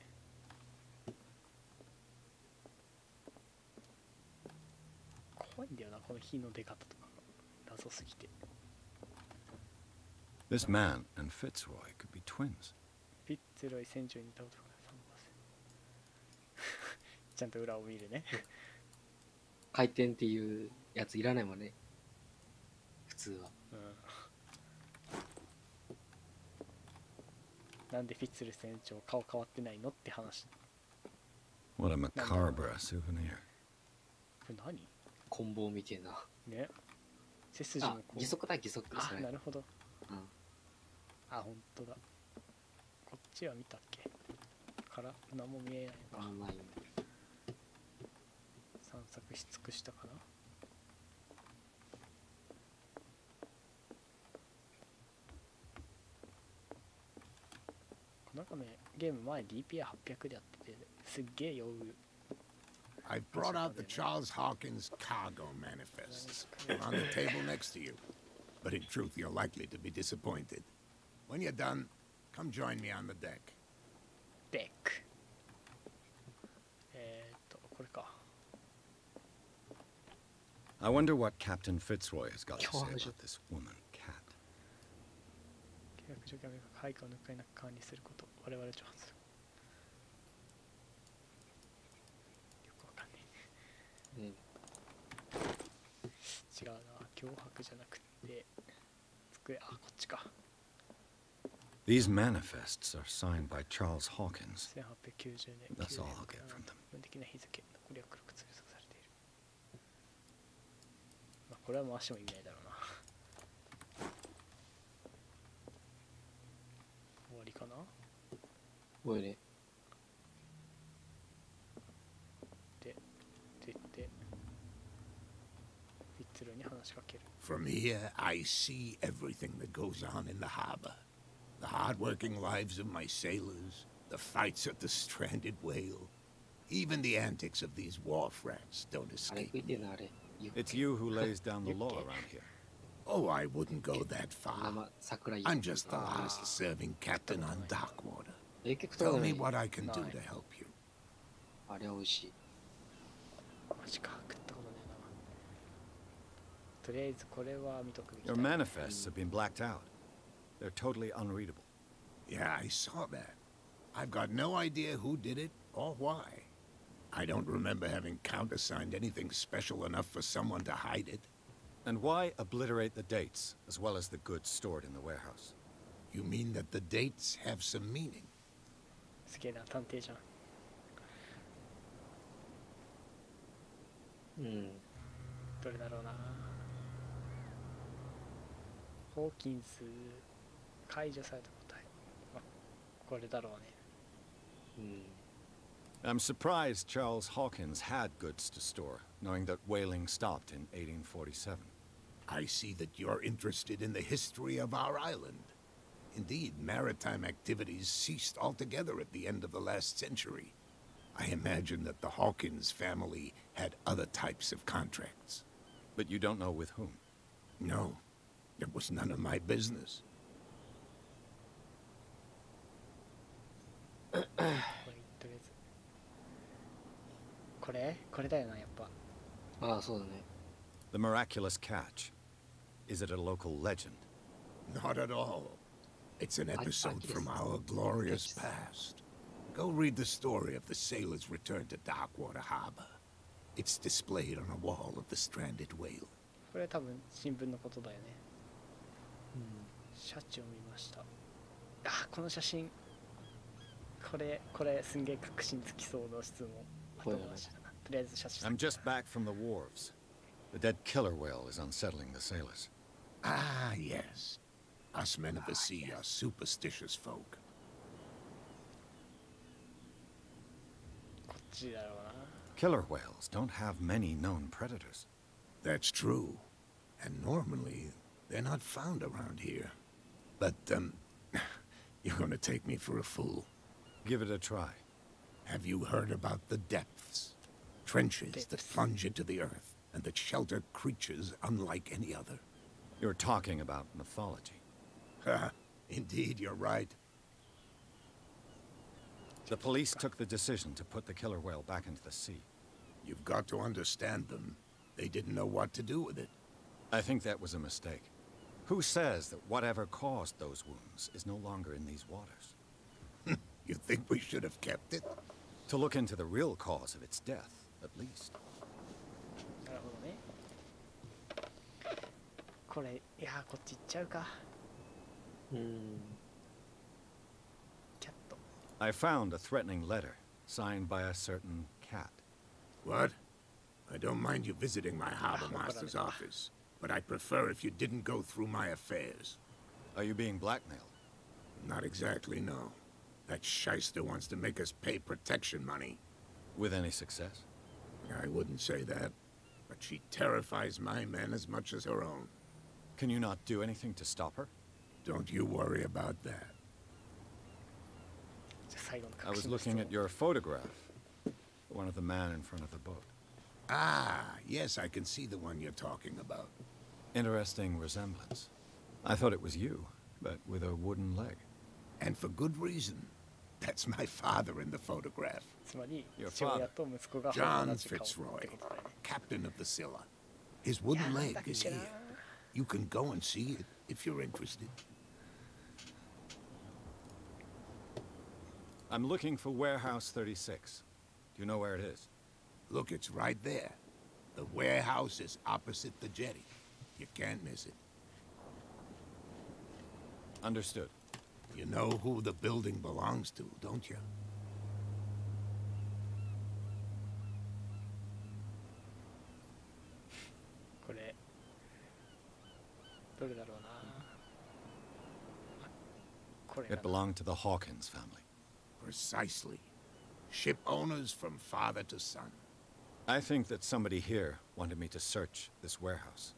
怖いんだよな、この火の出方とかが謎すぎて。This man and Fitzroy could be twins. フィッツロイ船長に似た男が3%。ちゃんと裏を見るね。回転っていうやついらないもんね。普通は。なんでフィッツル船長顔変わってないのって話。 What a macabre souvenir. これ何？棍棒みてえな。ね。背筋もこう。義足だ、義足。あ、なるほど。うん。あ、本当だ。こっちは見たっけ？から何も見えないのか。ない。散策し尽くしたかな。なんかね、ゲーム前 DPI800 でやってて、すっげえ酔う。I've brought out the Charles Hawkins cargo manifests. They're on the table next to you. But in truth, you're likely to be disappointed. When you're done, come join me on the deck. Deck. これか。I wonder what Captain Fitzroy has got to say about this woman, Cat. 契約条件は配下を抜かりなく管理すること。我々調査する。よくわかんない。違うな。脅迫じゃなくて机。あ、こっちか。These manifests are signed by Charles Hawkins. 1890年。 That's all I'll get from them. 基本的な日付。残りは黒く通則されている。まあこれは回しても意味ないだろうな。終わりかな。おいね。で、フィッツロに話しかける。 From here, I see everything that goes on in the harbor. The hard-working lives of my sailors, the fights at the stranded whale, even the antics of these wharf rats don't escape me. It's you who lays down the law around here. Oh, I wouldn't go that far. I'm just the last serving captain on Darkwater. Tell me what I can do to help you. あれは美味しい。マジか、食った。とりあえずこれは見とくべきだ Your manifests have been blacked out. They're totally unreadable. Yeah, I saw that. I've got no idea who did it or why. I don't remember having countersigned anything special enough for someone to hide it. And why obliterate the dates, as well as the goods stored in the warehouse? You mean that the dates have some meaning? すげえな、探偵じゃん。どれだろうな。ホーキンス解除された答え、まあ、これだろうね。I'm surprised Charles Hawkins had goods to store, knowing that whaling stopped in 1847. I see that you're interested in the history of our island. Indeed, maritime activities ceased altogether at the end of the last century. I imagine that the Hawkins family had other types of contracts. But you don't know with whom? No, it was none of my business. これとりあえずこれだよな、やっぱ。ああ、そうだね。The miraculous catch. Is it a local legend? Not at all. It's an episode from our glorious past. Go read the story of the sailor's return to Darkwater Harbor. It's displayed on a wall of the stranded whale. これ多分新聞のことだよね。シャチを見ました。あ、この写真。これすんげえ確信つきそうな質問。とりあえず写真。I'm just back from the wharves. The dead killer whale is unsettling the sailors. Ah, yes. Us men of the sea are superstitious folk. こっちだろうな。Killer whales don't have many known predators. That's true. And normally, they're not found around here. But, you're gonna take me for a fool. Give it a try. Have you heard about the depths? Trenches that plunge into the earth and that shelter creatures unlike any other. You're talking about mythology. Indeed, you're right. The police took the decision to put the killer whale back into the sea. You've got to understand them. They didn't know what to do with it. I think that was a mistake. Who says that whatever caused those wounds is no longer in these waters? You think we should have kept it? To look into the real cause of its death, at least. なるほどね。これ、いや、こっち行っちゃうか。キャット。I found a threatening letter, signed by a certain cat. What? I don't mind you visiting my harbor master's office, but I'd prefer if you didn't go through my affairs. Are you being blackmailed? Not exactly, no. That shyster wants to make us pay protection money. With any success? I wouldn't say that, but she terrifies my men as much as her own. Can you not do anything to stop her? Don't you worry about that. I was looking at your photograph. One of the man in front of the boat. Ah, yes, I can see the one you're talking about. Interesting resemblance. I thought it was you, but with a wooden leg. And for good reason. That's my father in the photograph. Your father? John Fitzroy, captain of the Scylla. His wooden leg is here. You can go and see it if you're interested. I'm looking for Warehouse 36. Do you know where it is? Look, it's right there. The warehouse is opposite the jetty. You can't miss it. Understood. You know who the building belongs to, don't you? It belonged to the Hawkins family. Precisely. Ship owners from father to son. I think that somebody here wanted me to search this warehouse.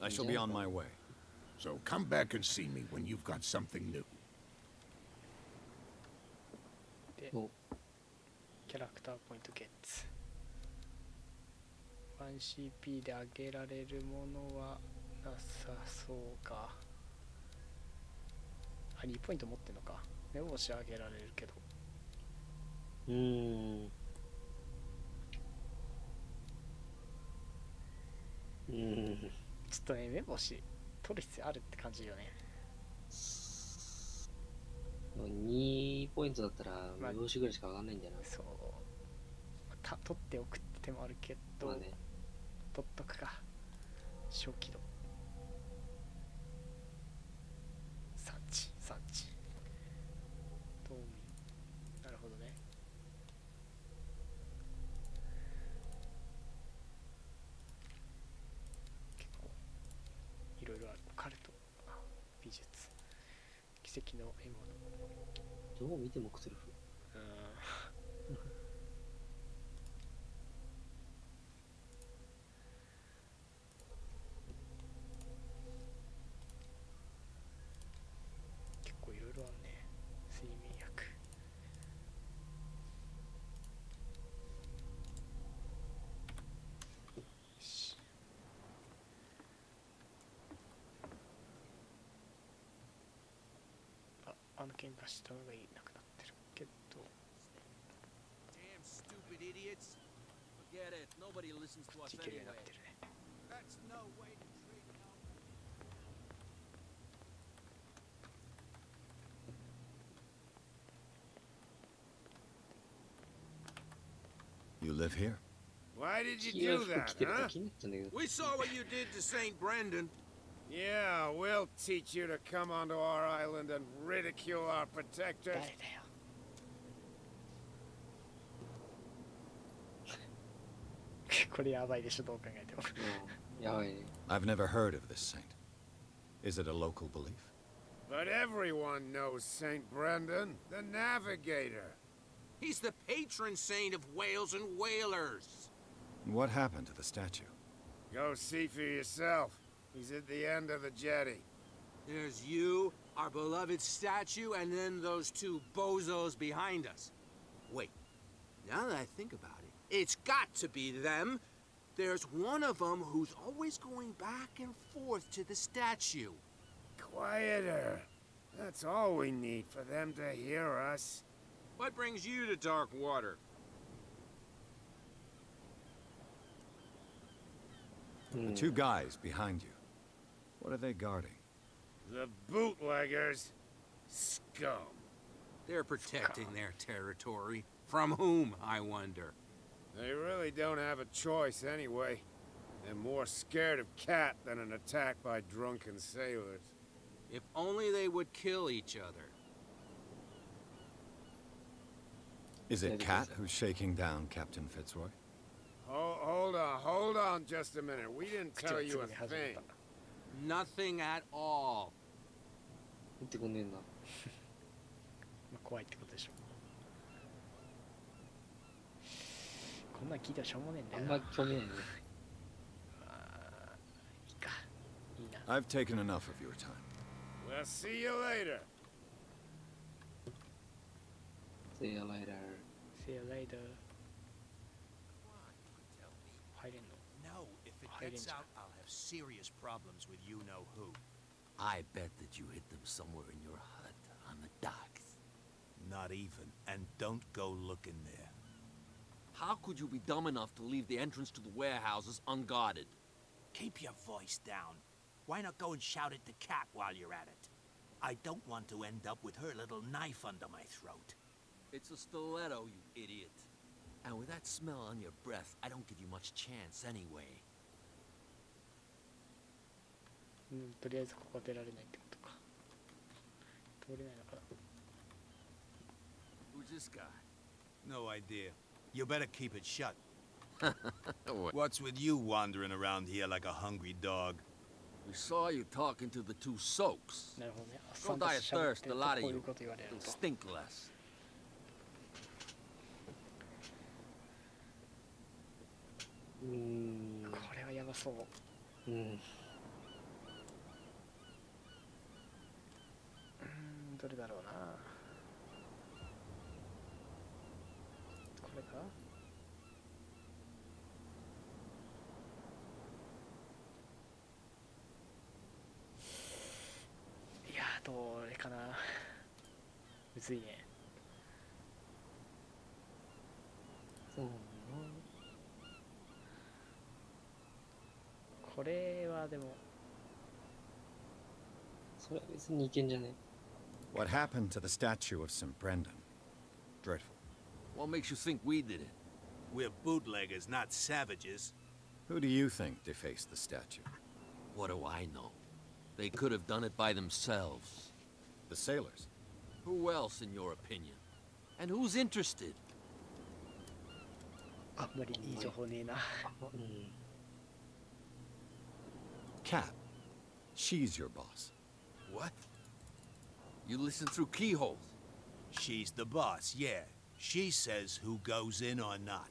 I shall be on my way. So come back and see me when you've got something new. キャラクターポイントゲッツ。1CP で上げられるものはなさそうか。あ、2ポイント持ってんのか。目星上げられるけど。ちょっとね、目星取る必要あるって感じよね。2ポイントだったら目星ぐらいしか上がんないんだよな。そう。取っておくって手もあるけど、まあね、取っとくか。小気度。産地。冬眠。なるほどね。結構いろいろある。オカルト、美術、奇跡の獲物。どう見てもクトゥルフ。結構いろいろあるね。睡眠薬。よし。あの喧嘩したのがいなくなってるけど。Damn stupid idiots. Forget it. Nobody listens to こっ us ち行けるようにな anyway. ってるね。 That's no way to treat no. You live here? Why did you 黄色い do 服 that, 着てるか huh? 気になったんだけど。 We saw what you did to St. Brendan. Yeah, we'll teach you to come onto our island and ridicule our protectors. 誰だよ。これやばいでしょ、どう考えても。やばいね。I've never heard of this saint. Is it a local belief? But everyone knows St. Brendan, the navigator. He's the patron saint of whales and whalers. What happened to the statue? Go see for yourself. He's at the end of the jetty. There's you, our beloved statue, and then those two bozos behind us. Wait, now that I think about it, it's got to be them. There's one of them who's always going back and forth to the statue. Quieter. That's all we need for them to hear us. What brings you to dark water? The two guys behind you. What are they guarding? The bootleggers. Scum. They're protecting their territory. From whom, I wonder? They really don't have a choice anyway. They're more scared of Cat than an attack by drunken sailors. If only they would kill each other. Is it Cat who's shaking down Captain Fitzroy? Hold on just a minute. We didn't tell you a thing. Nothing at all. 言ってこんねえんだ。まあ怖いってことでしょ。こんなん聞いたらしょうもねえんだよな。あんま興味ないね。いいか。いいな。 I've taken enough of your time. We'll see you later. See you later. See you later. Come on, you can tell me. 入れんの No, if it Hiding gets job. out, I'll have serious problems with you-know-who. I bet that you hid them somewhere in your hut on the docks. Not even. And don't go looking there. How could you be dumb enough to leave the entrance to the warehouses unguarded? Keep your voice down. Why not go and shout at the cat while you're at it? I don't want to end up with her little knife under my throat. It's a stiletto, you idiot. And with that smell on your breath, I don't give you much chance anyway. とりあえずここは出られないってことか。通れないのかな。 Who's this guy? No idea. You better keep it shut. What? What's with you wandering around here like a hungry dog? We saw you talking to the two soaks. なるほどね。 Go die of thirst, the lot of こうい you. うこと言われる You'll と。 stink less. これはやばそう。どれだろうな。これか。いやー、どれかな。むずいね。そうな。ここれはでもそれは別にいけんじゃね。 What happened to the statue of St. Brendan? Dreadful. What makes you think we did it? We're bootleggers, not savages. Who do you think defaced the statue? What do I know? They could have done it by themselves. The sailors. Who else, in your opinion? And who's interested? あんまりいい情報ねえな。うん。 Cat. She's your boss. What? You listen through keyholes. She's the boss, yeah. She says who goes in or not.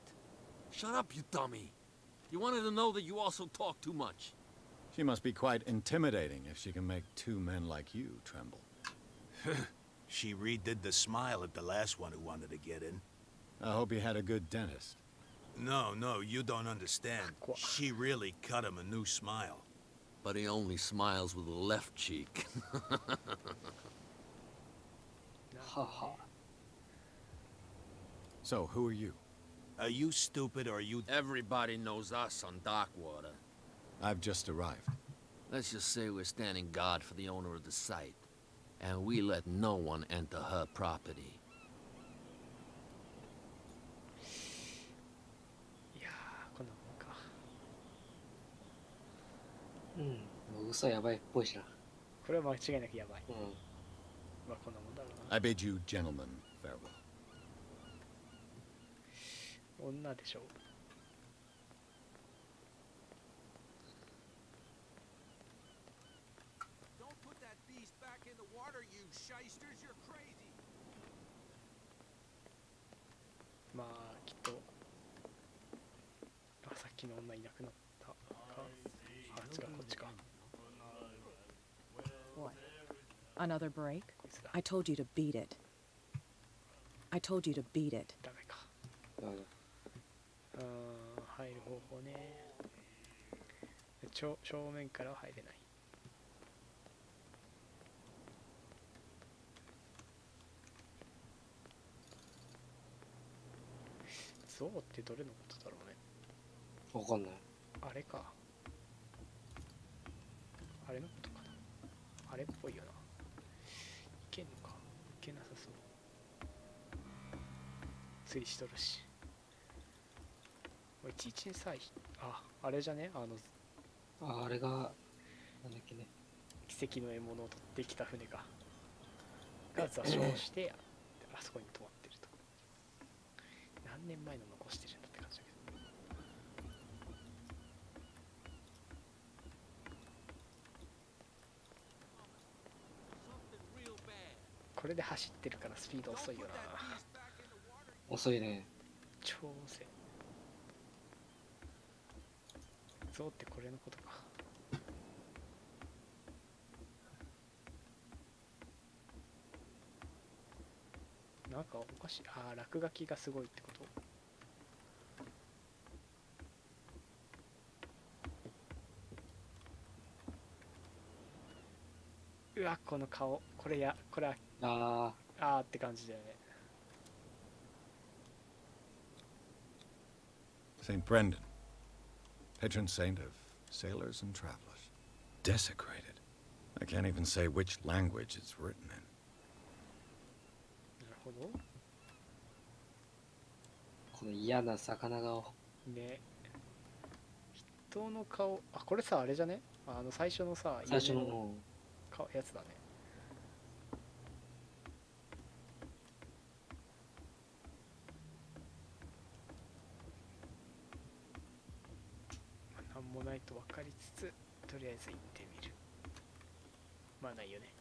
Shut up, you dummy. You wanted to know that you also talk too much. She must be quite intimidating if she can make two men like you tremble. She redid the smile at the last one who wanted to get in. I hope he had a good dentist. No, you don't understand. She really cut him a new smile. But he only smiles with the left cheek. Haha. So, who are you? Are you stupid or are you... Everybody knows us on Darkwater. I've just arrived. Let's just say we're standing guard for the owner of the site. And we let no one enter her property. いやー、こんなもんか。うん。もう嘘やばいっぽいしな。これは間違いなくやばい。うん。まあこんなもんだろうな。 I bid you gentlemen farewell. 女でしょう。まあきっとさっきの女いなくなったか。あ、違う、こっちか。 What? Another break? I told you to beat it. I told you to beat it. ダメか。なる入る方法ね。正面からは入れない。象ってどれのことだろうね。ほど。わかんない。あれか。あれのことかな。あれっぽいよな。いけんのか。いけなさそう。釣りしとるし。いちいちさ、あれじゃね、あれがなんだっけね。奇跡の獲物を取ってきた船が座礁してあそこに止まってると。何年前の残してるんだって感じだけど。これで走ってるからスピード遅いよな。遅いね。超遅い。象ってこれのことか。なんかおかしい。落書きがすごいってこと。うわ、この顔。これはって感じだよね。St. Brendan, patron saint of sailors and travelers. Desecrated. I can't even say which language it's written in. なるほど。この嫌な魚顔。ね。人の顔。これさ、あれじゃね、最初のさ、最初のやつだね。なんもないと分かりつつ、とりあえず行ってみる。まあないよね。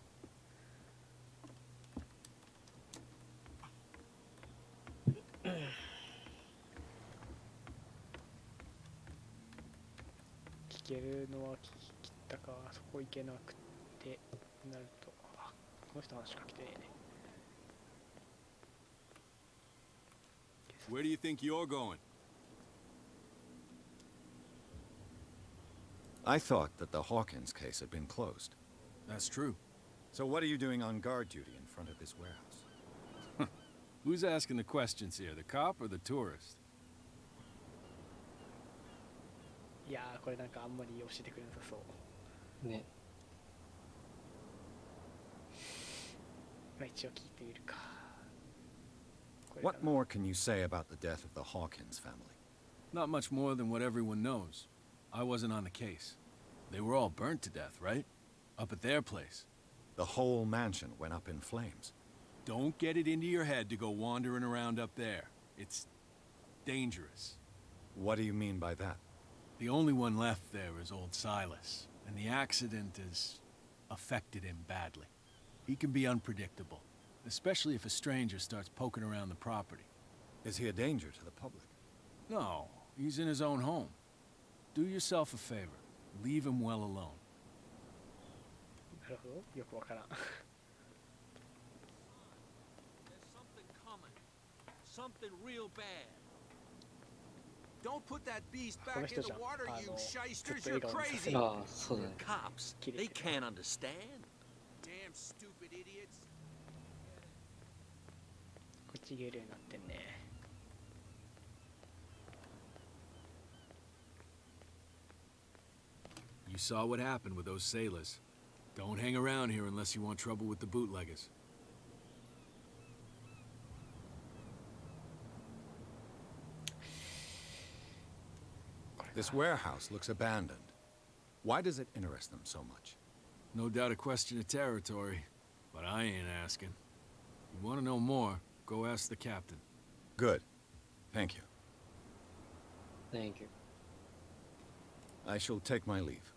聞けるのは聞き切ったか。そこ行けなくてなると、この人話しかけてねえね。 Where do you think you're going? I thought that the Hawkins case had been closed. That's true. So what are you doing on guard duty in front of this warehouse? Who's asking the questions here, the cop or the tourist? いやーこれなんかあんまり教えてくれなさそうね。まあ一応聞いてみるか。 What more can you say about the death of the Hawkins family? Not much more than what everyone knows. I wasn't on the case. They were all burnt to death, right? Up at their place. The whole mansion went up in flames. Don't get it into your head to go wandering around up there. It's dangerous. What do you mean by that? The only one left there is old Silas, and the accident has affected him badly. He can be unpredictable, especially if a stranger starts poking around the property. Is he a danger to the public? No, he's in his own home. Do yourself a favor. Leave him well alone. なるほど、よくわからん。 There's something coming. Something real bad. Don't put that beast この back 人 in じ the ゃん。 water, you ずっ shysters. と You're 笑顔にさせ crazy. る。ああ、そうだね。 Cops, they can't understand. Damn stupid idiots. こっちゲルになってんね。 You saw what happened with those sailors. Don't hang around here unless you want trouble with the bootleggers. This warehouse looks abandoned. Why does it interest them so much? No doubt a question of territory, but I ain't asking. You want to know more, go ask the captain. Good. Thank you. Thank you. I shall take my leave.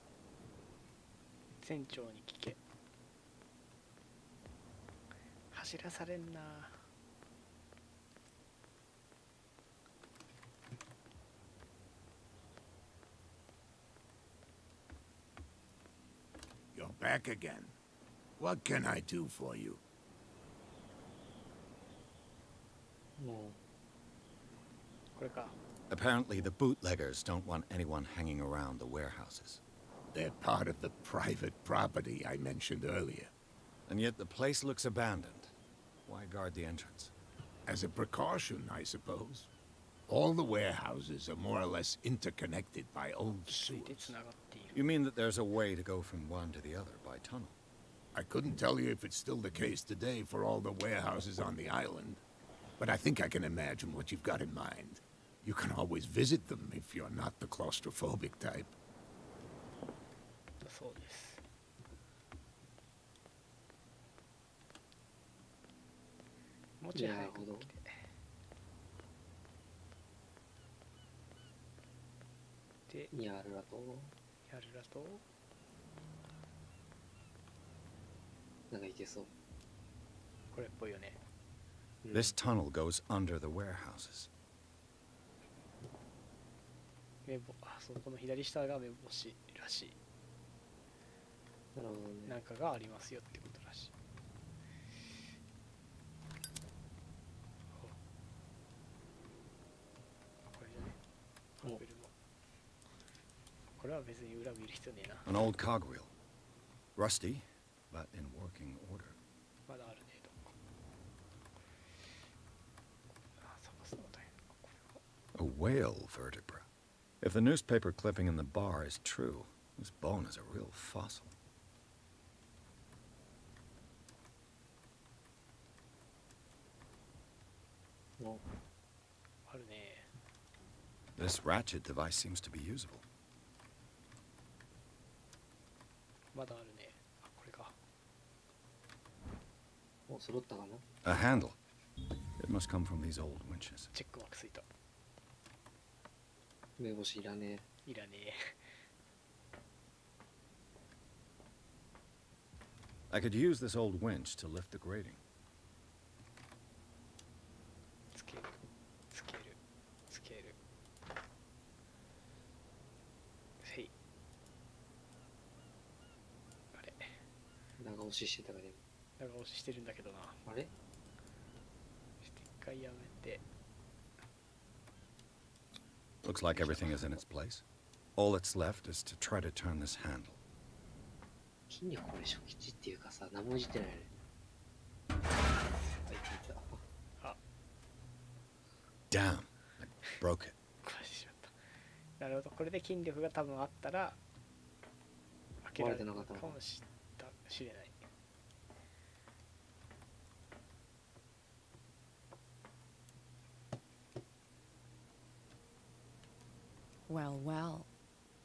船長に聞け。走らされんな。 You're back again. What can I do for you? もこれか。 Apparently, the bootleggers don't want anyone hanging around the warehouses. They're part of the private property I mentioned earlier. And yet the place looks abandoned. Why guard the entrance? As a precaution, I suppose. All the warehouses are more or less interconnected by old ついて sewers. つながっている。 You mean that there's a way to go from one to the other by tunnel? I couldn't tell you if it's still the case today for all the warehouses on the island, but I think I can imagine what you've got in mind. You can always visit them if you're not the claustrophobic type. そうです。もうちょい早く来て。で、う、やるらと、やるらと、なんかいけそう。これっぽいよね。This tunnel goes under the warehouses. 目ぼあ、そう、この左下が目星らしい。なるほどね。なんかがありますよってことらしい。これじゃね。これも。これは別に裏見る必要ねえな。 An old cogwheel. Rusty, but in working order. まだあるねと。あ、探すの大変か。これは。 A whale vertebra. If the newspaper clipping in the bar is true, this bone is a real fossil. お、あるね。 This ratchet device seems to be usable. まだあるね。あ、これか。お、揃ったかな。 A handle. It must come from these old winches. チェックマークついた。目星いらねいらねえ。 I could use this old winch to lift the grating. つける。つける。つける。へい。あれ。え。長押ししてたかでも。長押ししてるんだけどな。あれ？一回やめて。 Looks like everything is in its place. All that's left is to try to turn this handle. 筋力これ初期値っていうかさ、何もいじってないよね。あ、いた。あ、 Damn, I broke it. 壊してしまった。なるほど。これで筋力が多分あったら開けられたかもしれない。Well, well.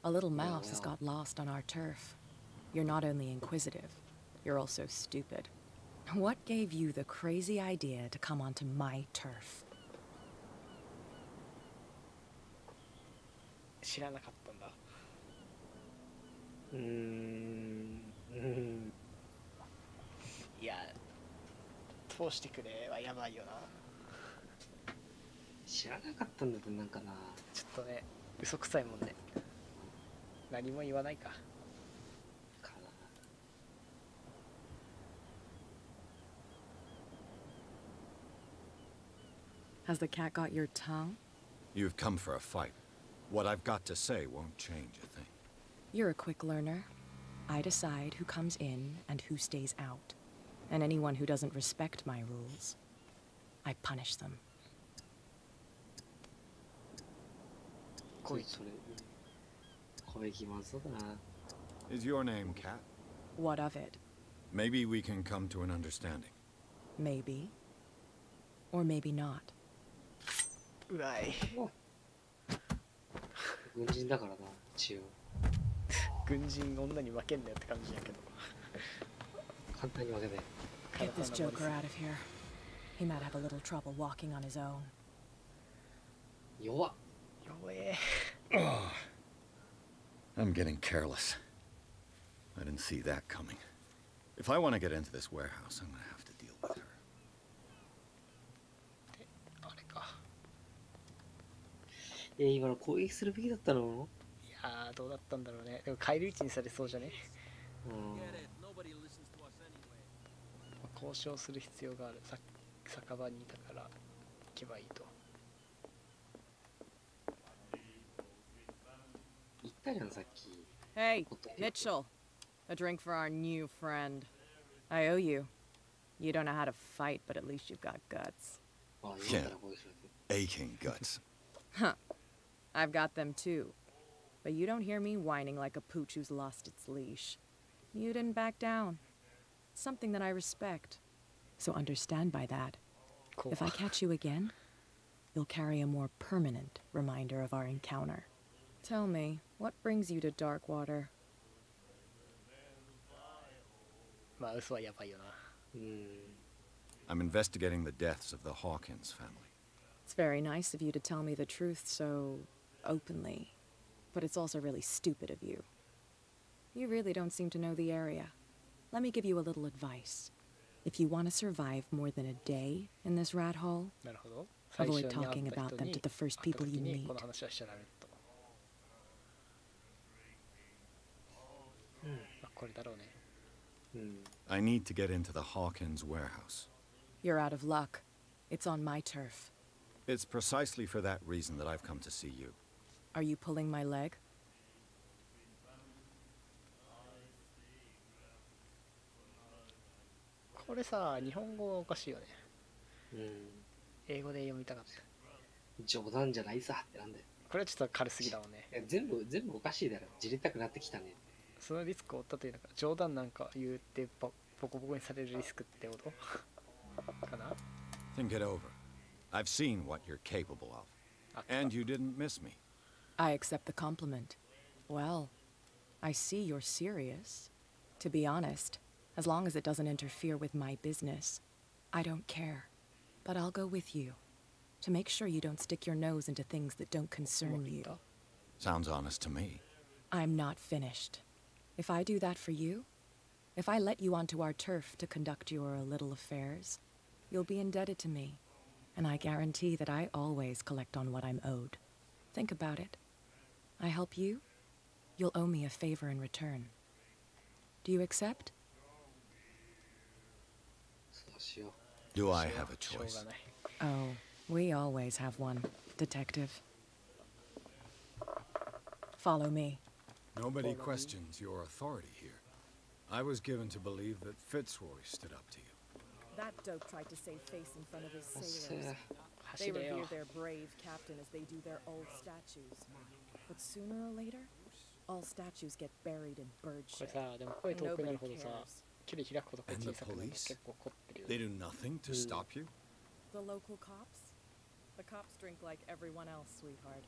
A little mouse has got lost on our turf. You're not only inquisitive, you're also stupid. What gave you the crazy idea to come onto my turf? 知らなかったんだ。いや、通してくれはやばいよな。知らなかったんだってなんかな。ちょっとね、嘘くさいもんね。何も言わないか。かな。Has the cat got your tongue? You've come for a fight. What I've got to say won't change a thing. You're a quick learner. I decide who comes in and who stays out. And anyone who doesn't respect my rules, I punish them. それ声気まずそうだな。 Is your name Cat? What of it? Maybe we can come to an understanding. Maybe. Or maybe not. うわい。軍人だからな、一応。軍人女に負けんなよって感じやけど。簡単に負けない。 Get this joker out of here. He might have a little trouble walking on his own. 弱っ。弱え。I'm getting careless. I didn't see that coming. If I want to get into this warehouse, I'm going to have to deal with her. あれか。今の攻撃するべきだったの？いやー、どうだったんだろうね。でも返り討ちにされそうじゃね。交渉する必要がある。酒場にいたから行けばいいと。言ったじゃん、さっき。Hey, Mitchell. A drink for our new friend. I owe you. You don't know how to fight, but at least you've got guts. Yeah, aching guts. Huh. I've got them too. But you don't hear me whining like a pooch who's lost its leash. You didn't back down. Something that I respect. So understand by that. Cool. If I catch you again, you'll carry a more permanent reminder of our encounter. Tell me, what brings you to Darkwater? まあ嘘はやばいよな。I'm investigating the deaths of the Hawkins family. It's very nice of you to tell me the truth so openly. But it's also really stupid of you. You really don't seem to know the area. Let me give you a little advice. If you want to survive more than a day in this rat hole, avoid talking about them to the first people you meet. I need to get into the Hawkins warehouse. You're out of luck. It's on my turf. It's precisely for that reason that I've come to see you. Are you pulling my leg? これさ、日本語おかしいよね。英語で読みたかった。冗談じゃないさってなんだよ。これはちょっと軽すぎだもんね。全部おかしいだろ。じれったくなってきたね。そのリスクを負ったというのか、冗談なんか言ってボコボコにされるリスクってことかな？ Think it over. I've seen what you're capable of. And you didn't miss me. I accept the compliment. Well, I see you're serious. To be honest, as long as it doesn't interfere with my business, I don't care. But I'll go with you to make sure you don't stick your nose into things that don't concern you. Sounds honest to me. I'm not finished. If I do that for you, if I let you onto our turf to conduct your little affairs, you'll be indebted to me. And I guarantee that I always collect on what I'm owed. Think about it. I help you, you'll owe me a favor in return. Do you accept? Do I have a choice? Oh, we always have one, Detective. Follow me. Nobody questions your authority here. I was given to believe that Fitzroy stood up to you. That dope tried to save face in front of his sailors. They revere their brave captain as they do their old statues. But sooner or later, all statues get buried in bird これ shit. さ、でも声 And 遠くな nobody るほどさ、 cares. 距離開くほどこう And 小 the さくなるの police? 結構凝ってるよ They ね。 do nothing to stop you? The local cops? The cops drink like everyone else, sweetheart.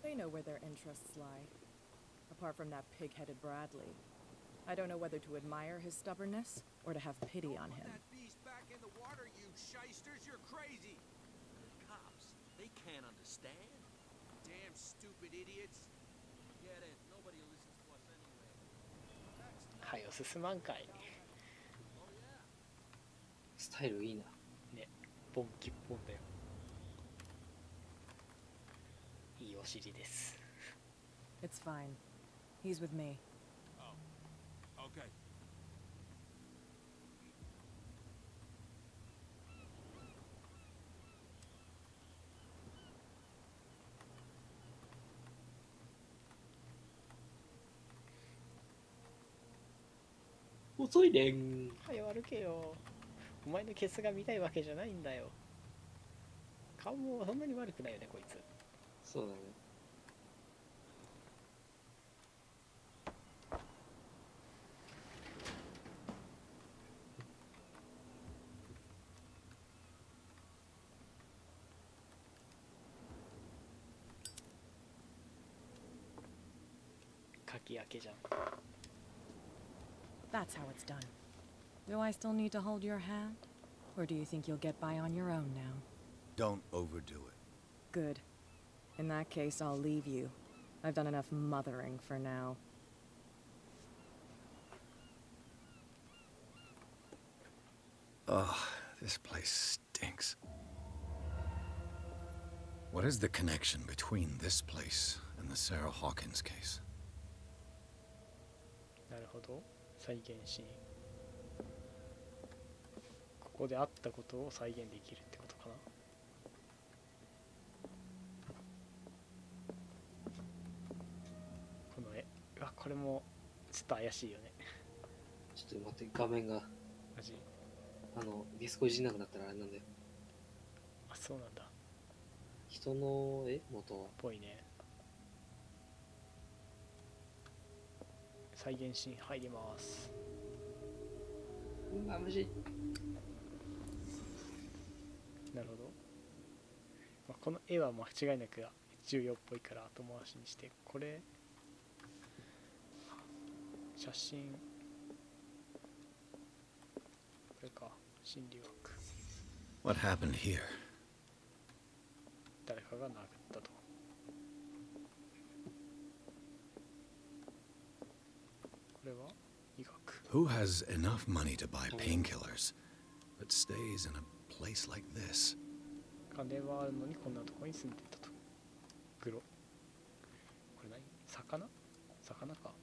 They know where their interests lie. Apart from that pig-headed Bradley. I don't know whether to admire his stubbornness or to have pity on him. That beast back in the water, you shysters! You're crazy! The cops, they can't understand. Damn stupid idiots! Get it. Nobody listens to us anyway. はい、お進まんかい。スタイルいいな。ね、ボンキッポンだよ。いいお尻です。It's fine. He's with me. Okay. 遅いねん。はい、歩けよ。お前のケツが見たいわけじゃないんだよ。顔もそんなに悪くないよね、こいつ。そうだね。かき焼けじゃん。 That's how it's done. Do I still need to hold your hand? Or do you think you'll get by on your own now? Don't overdo it. Good. In that case, I'll leave you. I've done enough mothering for now. Ugh, this place stinks. What is the connection between this place and the Sarah Hawkins case? なるほど。再現シーン。ここであったことを再現できるってことかな。この絵。うわ、これもちょっと怪しいよね。ちょっと待って、画面が。マジ。ディスコいじんなくなったらあれなんだよ。あ、そうなんだ。人の絵元は。ぽいね。再現シーン入ります。まぶしい。なるほど。まあ、この絵は間違いなく重要っぽいから後回しにして、これ写真これか、心理学。 What happened here? 誰かが殴ったと。これは医学。 Who has enough money to buy painkillers, but stays in a place like this? 金はあるのにこんなところに住んでいたと。グロ。これ何？魚？魚か。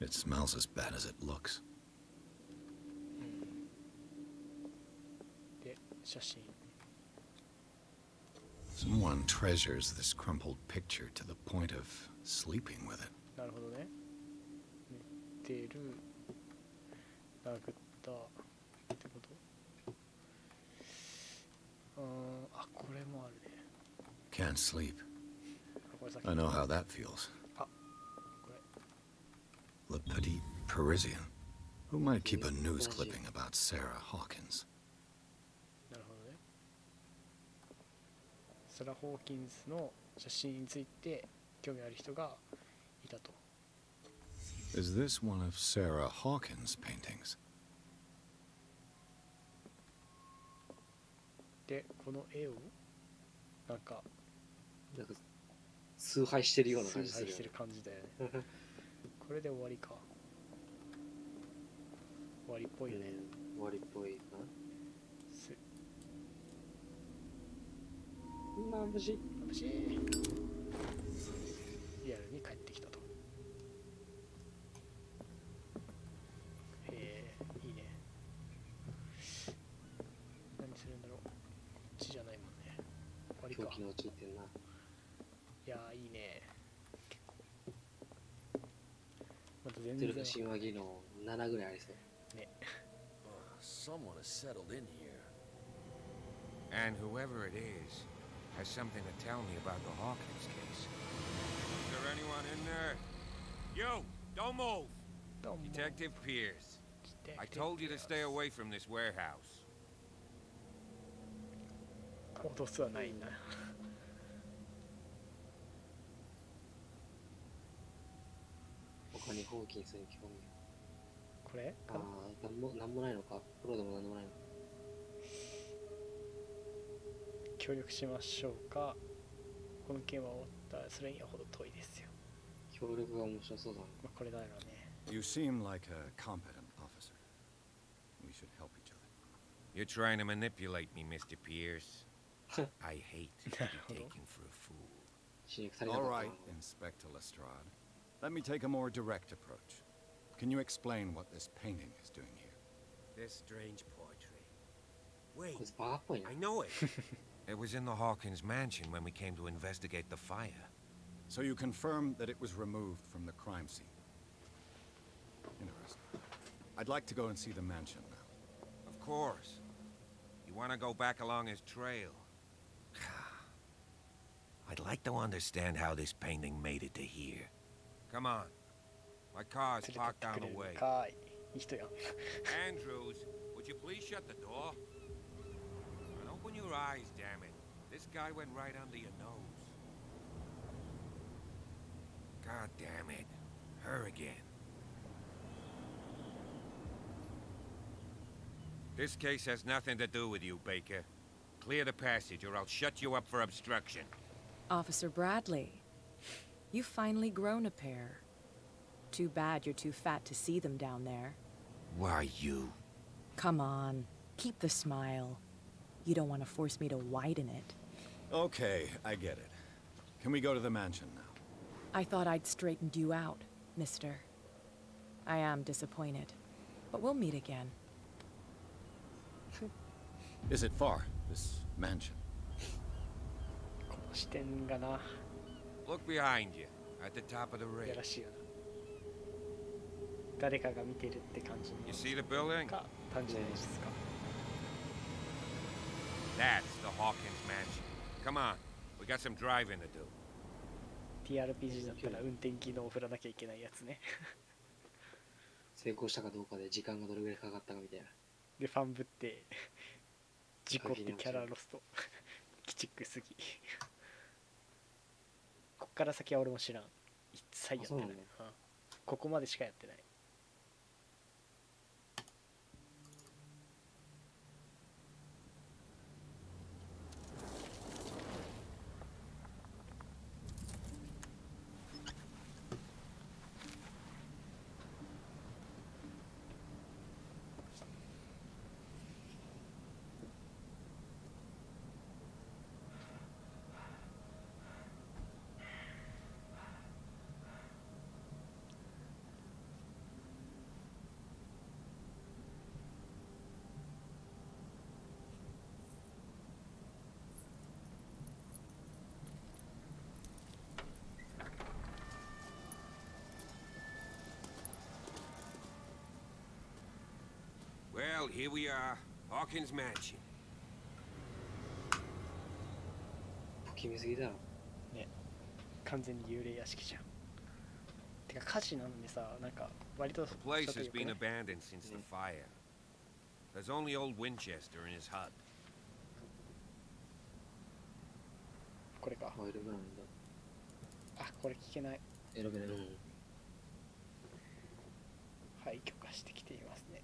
It smells as bad as it looks. で、写真。 Someone treasures this crumpled picture to the point of sleeping with it. なるほどね。寝てる。殴ったってこと。あ、これもあるね。 Can't sleep. これさっき I know how that feels. あ、これ。 Le Petit Parisien. Who might keep a news clipping about Sarah Hawkins? なるほどね。サラ・ホーキンズの写真について興味ある人がいたと。 Is this one of Sarah Hawkins' paintings? で、この絵をなんか崇拝してるような感じするよね。崇拝してる感じだよね。これで終わりか。終わりっぽいよね。終わりっぽいな。まぶしい。まぶしい。リアルに帰ってきたと。いいね。何するんだろう。こっちじゃないもんね。終わりか。狂気の陥ってんな。いやー、いいね。結構。また全トゥル然。フ神話技能7ぐらいありそう。ね。Someone has settled in here. And whoever it is has something to tell me about the Hawkins case. They're there anyone in there? You! Don't move! Don't move. Detective Pierce. I told you to stay away from this warehouse. 脅すはないな。他にホーキンスに興味これああ、なんもないのか。プロでもなんでもないのか。協力しましょうか。この件は終わったらそれにはほど遠いですよ。協力が面白そうだね。まあ、これだろうね。You seem like a competent officer. We should help each other. You're trying to manipulate me, Mr. Pierce. I hate to be taken for a fool. All right, Inspector Lestrade. Let me take a more direct approach. Can you explain what this painting is doing here? This strange portrait. Wait, こいつバカっぽいな。 I know it. It was in the Hawkins mansion when we came to investigate the fire. So you confirm that it was removed from the crime scene? Interesting. I'd like to go and see the mansion now. Of course. You want to go back along his trail? I'd like to understand how this painting made it to here. Come on. My car's parked down the way. いい人やん。 Andrews, would you please shut the door? And open your eyes, damn it. This guy went right under your nose. God damn it. Her again. This case has nothing to do with you, Baker. Clear the passage or I'll shut you up for obstruction. Officer Bradley, you've finally grown a pair. Too bad you're too fat to see them down there. Why, you? Come on, keep the smile. You don't want to force me to widen it. Okay, I get it. Can we go to the mansion now? I thought I'd straightened you out, mister. I am disappointed, but we'll meet again. Is it far, this mansion? この視点がな。 Look behind you, at the top of the や ridge. らしいよな。誰かが見てるって感じ You see the building? か単純にですか。 That's the Hawkins mansion. Come on, we got some driving to do. TRPG だったら運転技能を振らなきゃいけないやつね。成功したかどうかで時間がどれぐらいかかったかみたいな。で、ファンぶって事故ってキャラロスト。鬼畜すぎ。こっから先は俺も知らん。一切やってない。うん、ここまでしかやってない。Well, here we are, Hawkins mansion. 不気味すぎだろ。ね、完全に幽霊屋敷じゃん。てか火事なのにさ、なんか割と The place has been abandoned since the fire. There's only old Winchester in his hut. これか。あ、選べないんだ。あ、これ聞けない。選べない。うん。はい、許可してきていますね。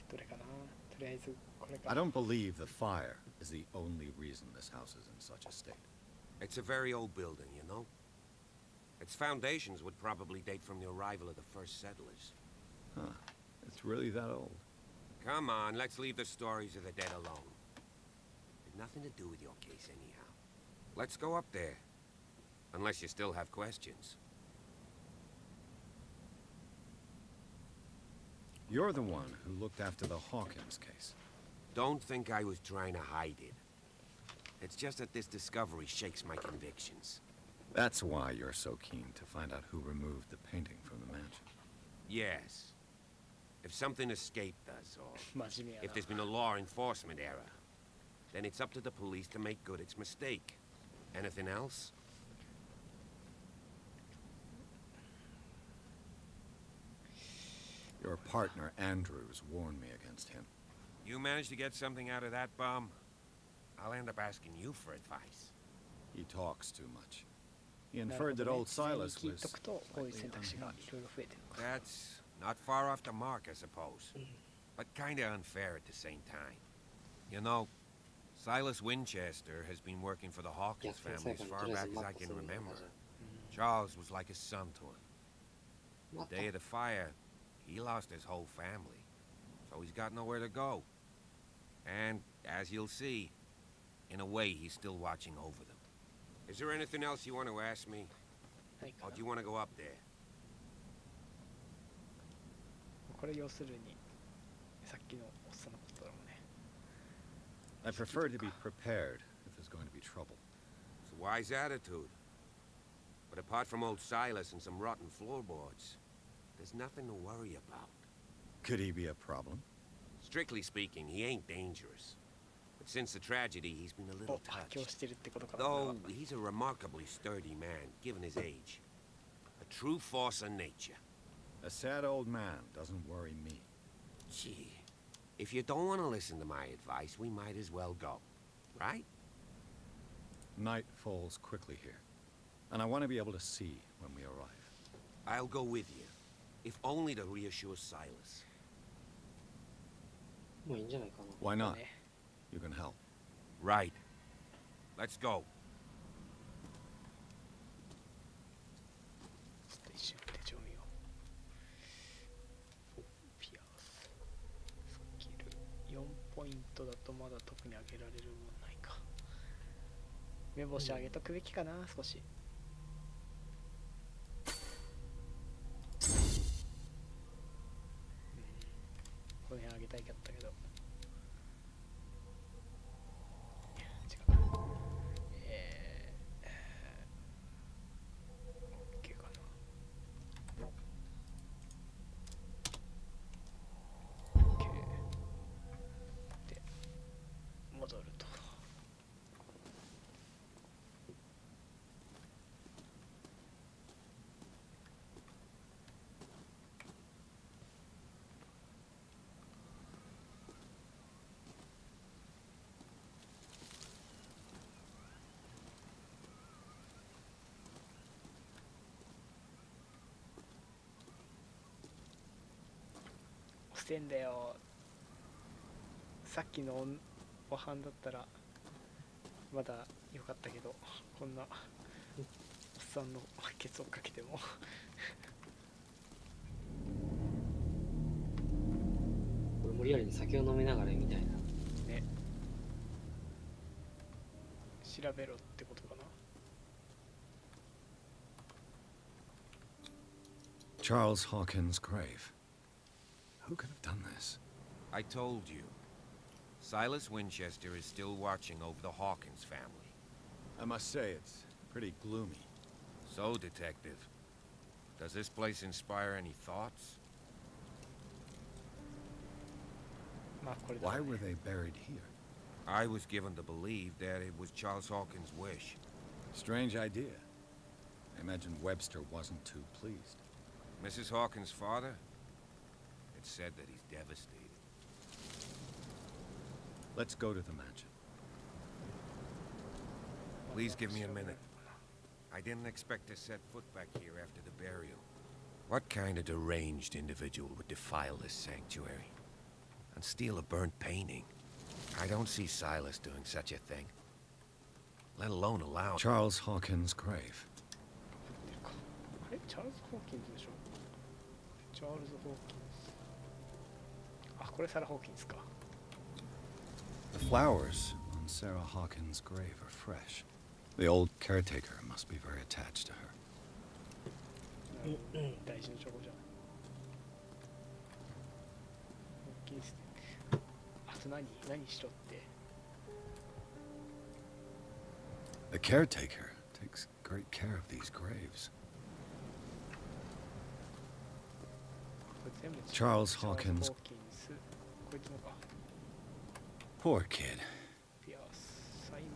どれかな。とりあえずこれか。 I don't believe the fire is the only reason this house is in such a state. It's a very old building, you know? Its foundations would probably date from the arrival of the first settlers. Huh. It's really that old. Come on, let's leave the stories of the dead alone. They've nothing to do with your case anyhow. Let's go up there. Unless you still have questions. You're the one who looked after the Hawkins case. Don't think I was trying to hide it. It's just that this discovery shakes my convictions. That's why you're so keen to find out who removed the painting from the mansion. Yes. If something escaped us, or 真面目や if な there's been a law enforcement error, then it's up to the police to make good its mistake. Anything else? Your partner, Andrews, warned me against him. You manage to get something out of that bum, I'll end up asking you for advice. He talks too much. He なるほ inferred ど that ね old 事前に Silas 聞い was とくとこういう slightly 選択肢がい unhinged. ろいろ増えてるのか That's not far off the mark, I suppose. But kinda unfair at the same time. You know, Silas Winchester has been working for the Hawkins family as far back as I can remember. Charles was like a son to him. The day of the fire, he lost his whole family. So he's got nowhere to go. And, as you'll see, in a way, he's still watching over them. Is there anything else you want to ask me? ないか Or な do you want to go up there? これ要するにさっきのおっさんのことだろうね I prefer to be prepared if there's going to be trouble. It's a wise attitude. But apart from old Silas and some rotten floorboards, there's nothing to worry about. Could he be a problem? Strictly speaking, he ain't dangerous. But since the tragedy, he's been a お little 発狂 touched. してるってことかなこれは Though he's a remarkably sturdy man, given his age. A true force of nature. A sad old man doesn't worry me. Gee, if you don't want to listen to my advice, we might as well go. Right? Night falls quickly here, and I want to be able to see when we arrive. I'll go with you. If only to reassure Silas. もういいんじゃないかな。 Why だ not? ね You can help. Right. Let's go. ちょっと一瞬手帳見ようピアススキル4ポイントだとまだ特に上げられるもんないか目星上げとくべきかな少しこの辺上げたいかったけど違うOK かな OK で戻ると遅いんだよさっきのおはんだったらまだ良かったけどこんなおっさんのケツをかけてもこれもリアルに酒を飲みながらみたいな。ね調べろってことかな Charles Hawkins' grave. Who could have done this? I told you. Silas Winchester is still watching over the Hawkins family. I must say, it's pretty gloomy. So, Detective, does this place inspire any thoughts? まあこれだ Why ね were they buried here? I was given to believe that it was Charles Hawkins' wish. Strange idea. I imagine Webster wasn't too pleased. Mrs. Hawkins' father? It's said that he's devastated. Let's go to the mansion. Please give me a minute. I didn't expect to set foot back here after the burial. What kind of deranged individual would defile this sanctuary? And steal a burnt painting? I don't see Silas doing such a thing. Let alone allow... Charles Hawkins' grave. あれチャールズ・ホーキンズでしょチャールズ・ホーキンズあこれサラ・ホーキンズか The flowers on Sarah Hawkins' grave are fresh. The old caretaker must be very attached to her. 大事なチョコじゃんホーキンズあと何しろって The caretaker takes great care of these graves. これ全部 Charles Hawkins. こいつもか。 Poor kid. ピアス、サイモ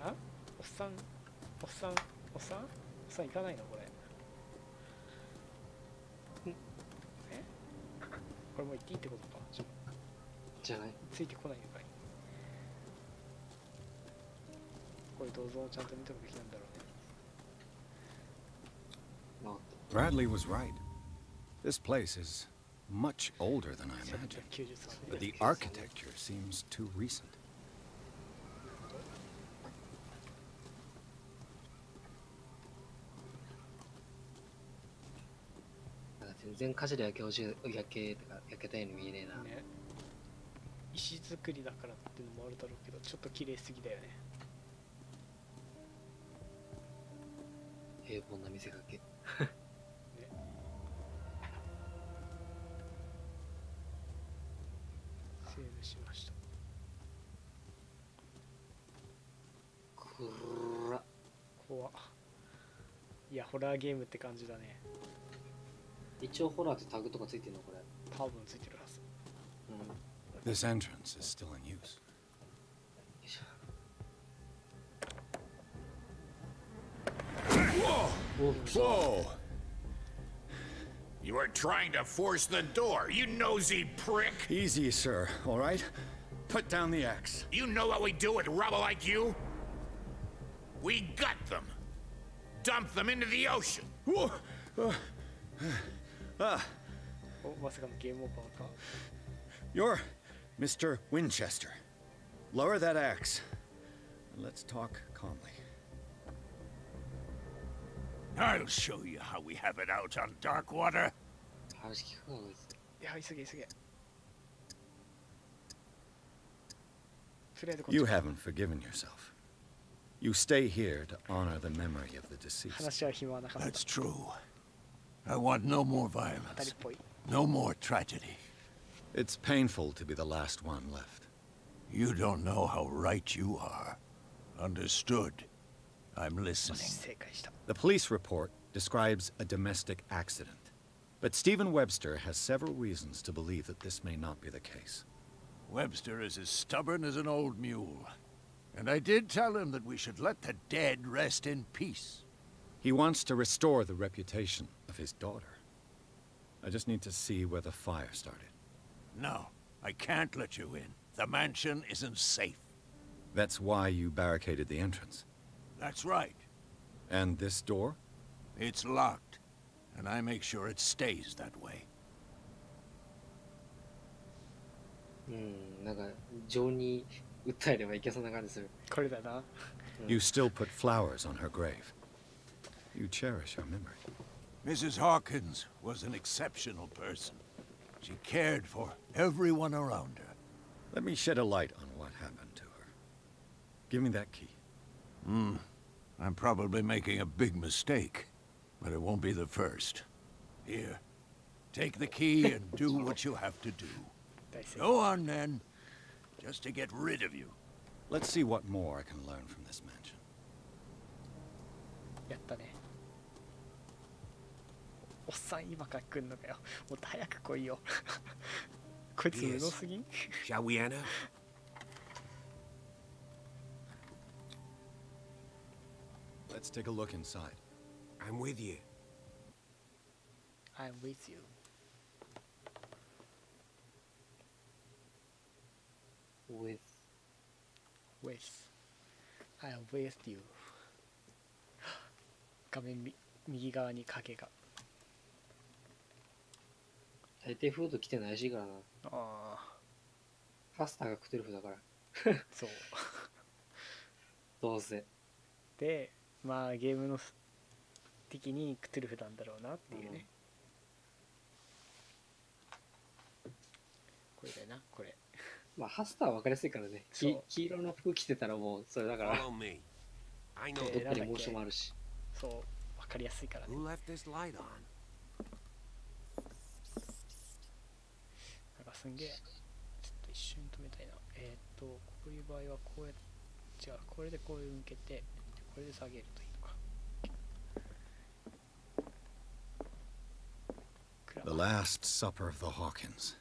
ン。あ、おっさん行かないのこれ。えこれもう行っていいってことか。じゃない。ついてこないのかい。これ銅像をちゃんと見とくべきなんだろうね。Bradley was right. This place is much older than I imagined, but the architecture seems too recent. 全然火事で焼けたように見えねえな。ね、石造りだからっていうのもあるだろうけど、ちょっと綺麗すぎだよね。平凡な見せかけ。ね、セーブしました。くら。怖っ。いや、ホラーゲームって感じだね。一応ホラーってタグとかついてるのこれ。多分ついてるはず。This entrance is still in use. Whoa! You were trying to force the door, you nosy prick! Easy, sir, all right? Put down the axe. You know what we do with rubble like you? We gut them. Dump them into the ocean. Oh, まさかのゲームオーバーか。You're Mr. Winchester. Lower that axe. And let's talk calmly. I'll show you how we have it out on dark water. 話聞くかこいつ。いや、急げ。とりあえずこっち。 You haven't forgiven yourself. You stay here to honor the memory of the deceased. 話は暇はなかった。 That's true. I want no more 当たり violence, っぽい。 no more tragedy. It's painful to be the last one left. You don't know how right you are. Understood. I'm listening. 正解した。 The police report describes a domestic accident, but Stephen Webster has several reasons to believe that this may not be the case. Webster is as stubborn as an old mule. And I did tell him that we should let the dead rest in peace. He wants to restore the reputation of his daughter. I just need to see where the fire started. No, I can't let you in. The mansion isn't safe. That's why you barricaded the entrance. That's right. And this door? It's locked, and I make sure it stays that way. なんか情に訴えればいけそうな感じする。これだな。You still put flowers on her grave. You cherish her memory. Mrs. Hawkins was an exceptional person. She cared for everyone around her. Let me shed a light on what happened to her. Give me that key. I'm probably making a big mistake, but it won't be the first. Here, take the key and do what you have to do. Go on, then. Just to get rid of you. Let's see what more I can learn from this mansion. やったね。おっさん今から来んのかよ。もっと早く来いよ。こいつ無能すぎん？ Shall we enter? Let's take a look inside. I'm with you. I'm with you. With. I'm with you. 画面右側に影が。大抵フード来てないしいからな。ああ。ファスターがクトゥルフだから。そう。どうせ。で、まあゲームの的にクトゥルフなんだろうなっていうね。これだよな、これ。まあハスターは分かりやすいからね。黄色の服着てたらもうそれだから。どっかにモーションもあるし。そう、分かりやすいからね。なんかすんげえ。ちょっと一瞬止めたいな。こういう場合はこうやって違う、これでこういう向けて、これで下げるといいのか。last supper of the Hawkins.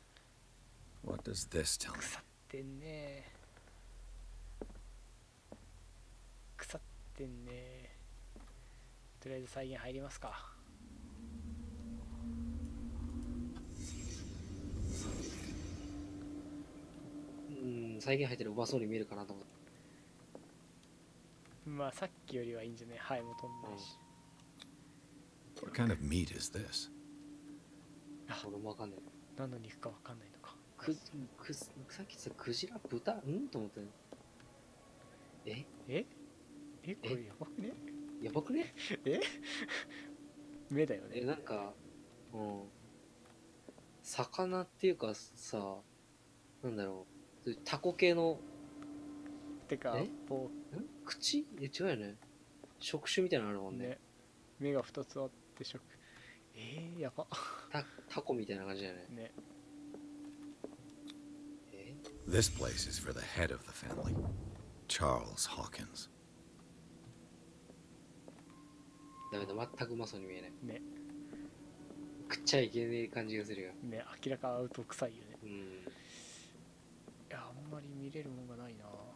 What does this tell me? 腐ってんね。腐ってんね。とりあえず再現入りますか。再現入ってるうまそうに見えるかなと思って。まあさっきよりはいいんじゃない。ハエも飛んでないし。What kind of meat is this? 俺もわかんない。何の肉かわかんないのか。さっきさ、クジラ、豚と思って。これやばくね？やばくね？目だよね。なんか、魚っていうかさ、なんだろう、タコ系の、てか、口？違うよね。触手みたいなのあるもんね。目が2つあってやば。タコみたいな感じだよね。ね。This place is for the head of the family, Charles Hawkins. ダメだ、全くうまそうに見えない。ね。食っちゃいけねえ感じがするよ。ね、明らかアウト臭いよね。うん。いや、あんまり見れるもんがないな。ほ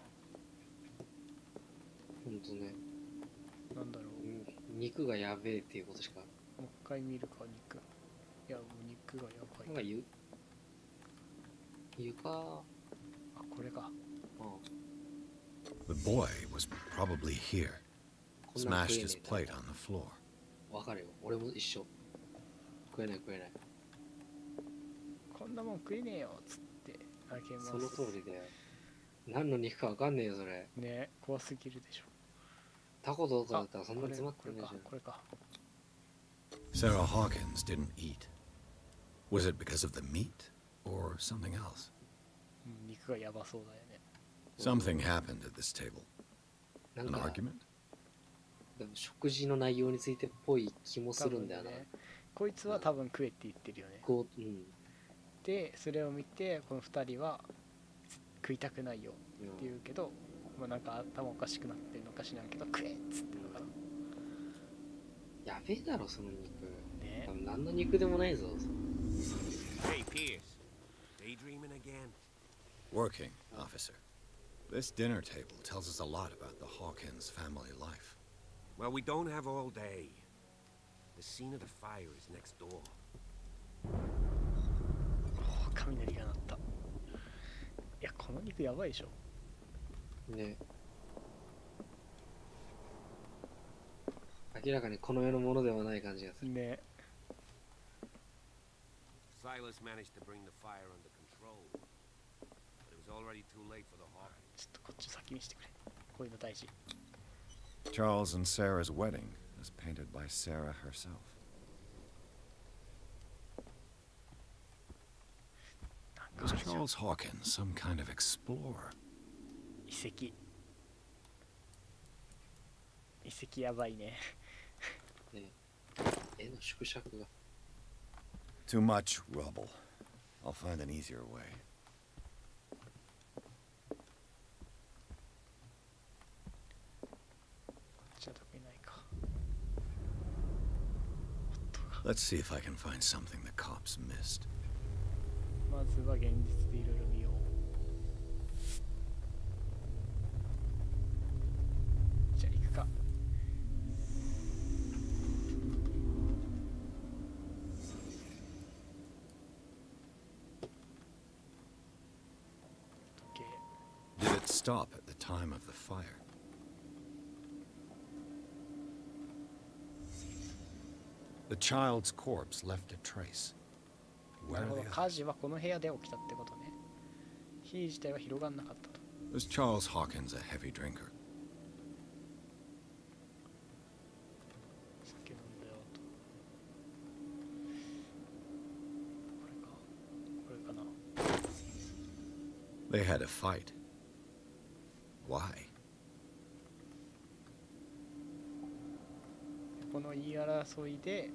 んとね。なんだろう。肉がやべえっていうことしか。もう一回見るか、肉。いや、もう肉がやばい。なんか床。あ、これか。The boy was probably here. Smashed his plate on the floor. わかるよ。俺も一緒。食えない。こんなもん食えねえよっつって開けます。その通りだよ。何の肉かわかんねえよそれ。ね、怖すぎるでしょ。タコとかだったらそんな詰まってないじゃん。これか。Sarah Hawkins didn't eat. Was it because of the meat or something else? 肉がやばそうだよね。Something happened at this table. An argument? でも食事の内容についてっぽい気もするんだよな。こいつは多分食えって言ってるよね。で、それを見てこの2人は食いたくないよって言うけど、まあなんか頭おかしくなってるのかしらんけど食えっつってるのかな。やべえだろその肉。ね。何の肉でもないぞ。Hey Pierce, daydreaming again? Working, officer. This dinner table tells us a lot about the Hawkins family life. Well, we don't have all day. The scene of the fire is next door. 雷が鳴った。いや、この肉やばいでしょ。ね。明らかにこの世のものではない感じがする。ね。Silas managed to bring the fire under control, but it was already too late for the Hawkins. ちょっとこっち先にしてくれ。こういうの大事。Charles and Sarah's wedding was painted by Sarah herself. Was Charles Hawkins some kind of explorer? 遺跡。遺跡やばいね。ね。絵の縮尺が。Too much rubble. I'll find an easier way. じゃあ得意ないか。Let's see if I can find something the cops missed. まずは現実でいろいろ見よう。じゃあ行くか。Did it stop at the time of the fire? The child's corpse left a trace. なるほど、火事はこの部屋で起きたってことね。火自体は広がんなかったと。Was Charles Hawkins a heavy drinker? 酒飲んだよと。これかな。They had a fight. Why? この言い争いで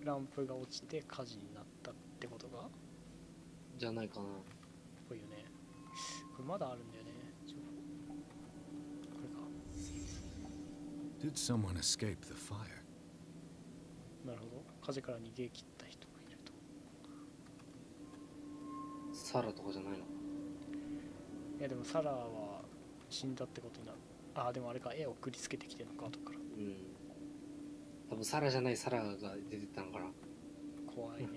ランプが落ちて火事になったってことがじゃないかな。ぽいよね。これまだあるんだよね。これか。Did someone escape the fire? なるほど。火事から逃げ切った人がいると。サラとかじゃないの？いやでもサラは死んだってことになる。ああでもあれか、絵を送りつけてきてるのか後から。うん。多分サラじゃないサラが出てたのかな。怖いね。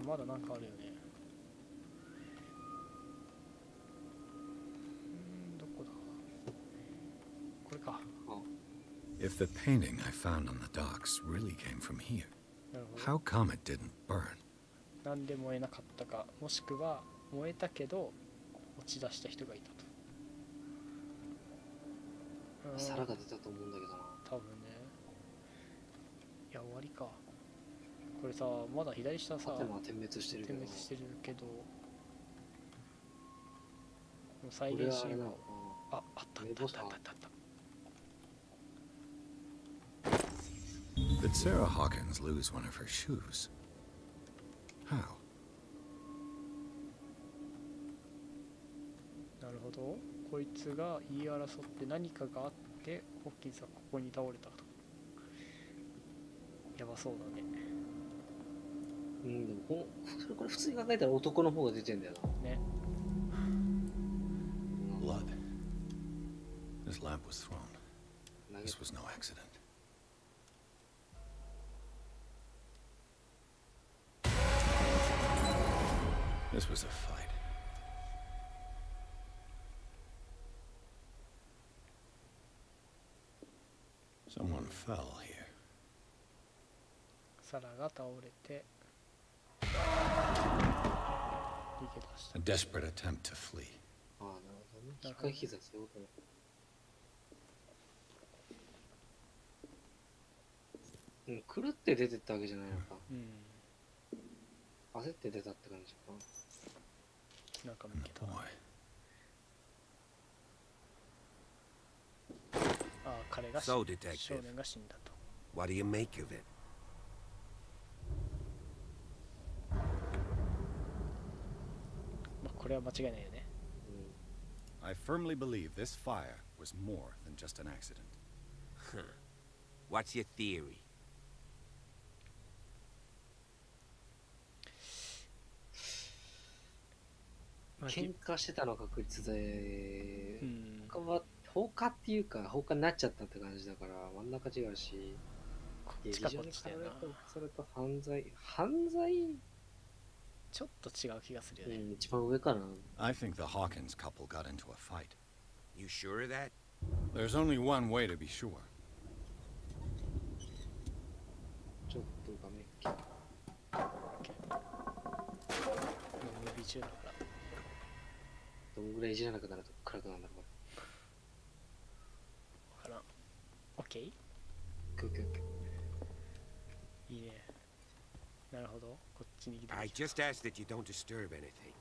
まだなんかあるよね。どこだ？これか。If the painting I found on the docks really came from here, how come it didn't burn? なんで燃えなかったか、もしくは燃えたけど落ち出した人がいたと。サラが出たと思うんだけどな。多分ね。いや終わりか。これさ、まだ左下さ、点滅してるけど。点滅してるけど。再現シーンがあった。Did Sarah Hawkins lose one of her shoes? How? なるほど。こいつが言い争って何かがあってホッキンスはここに倒れたと。やばそうだね。うん、でもこれ普通に考えたら男の方が出てんだよな。ね。Blood. This lamp was thrown. This was no accident. This was a fight. Someone fell here. サラが倒れて逃げ出した。A desperate attempt to flee. ああ、なるほどね。機械膝そういうことね。うん、狂って出てったわけじゃないのか。うん。焦って出たって感じかな。なんか見つけた。ああ、彼が少年が死んだと。What do you make of it? まあこれは間違いないよね。I firmly believe this fire was more than just an accident. Huh. What's your theory? 喧嘩してたの確率で、放火っていうか放火になっちゃったって感じだから真ん中違うし、非常にそれと犯罪ちょっと違う気がするよね。一番上かな。I think the Hawkins couple got into a fight. You sure of that? There's only one way to be sure. ちょっと画面ムービー中だから。どんぐらいいじらなくなると暗くなるんだろう。わからん。オッケー？いいね。なるほど。こっちに来て。I just ask that you don't disturb anything.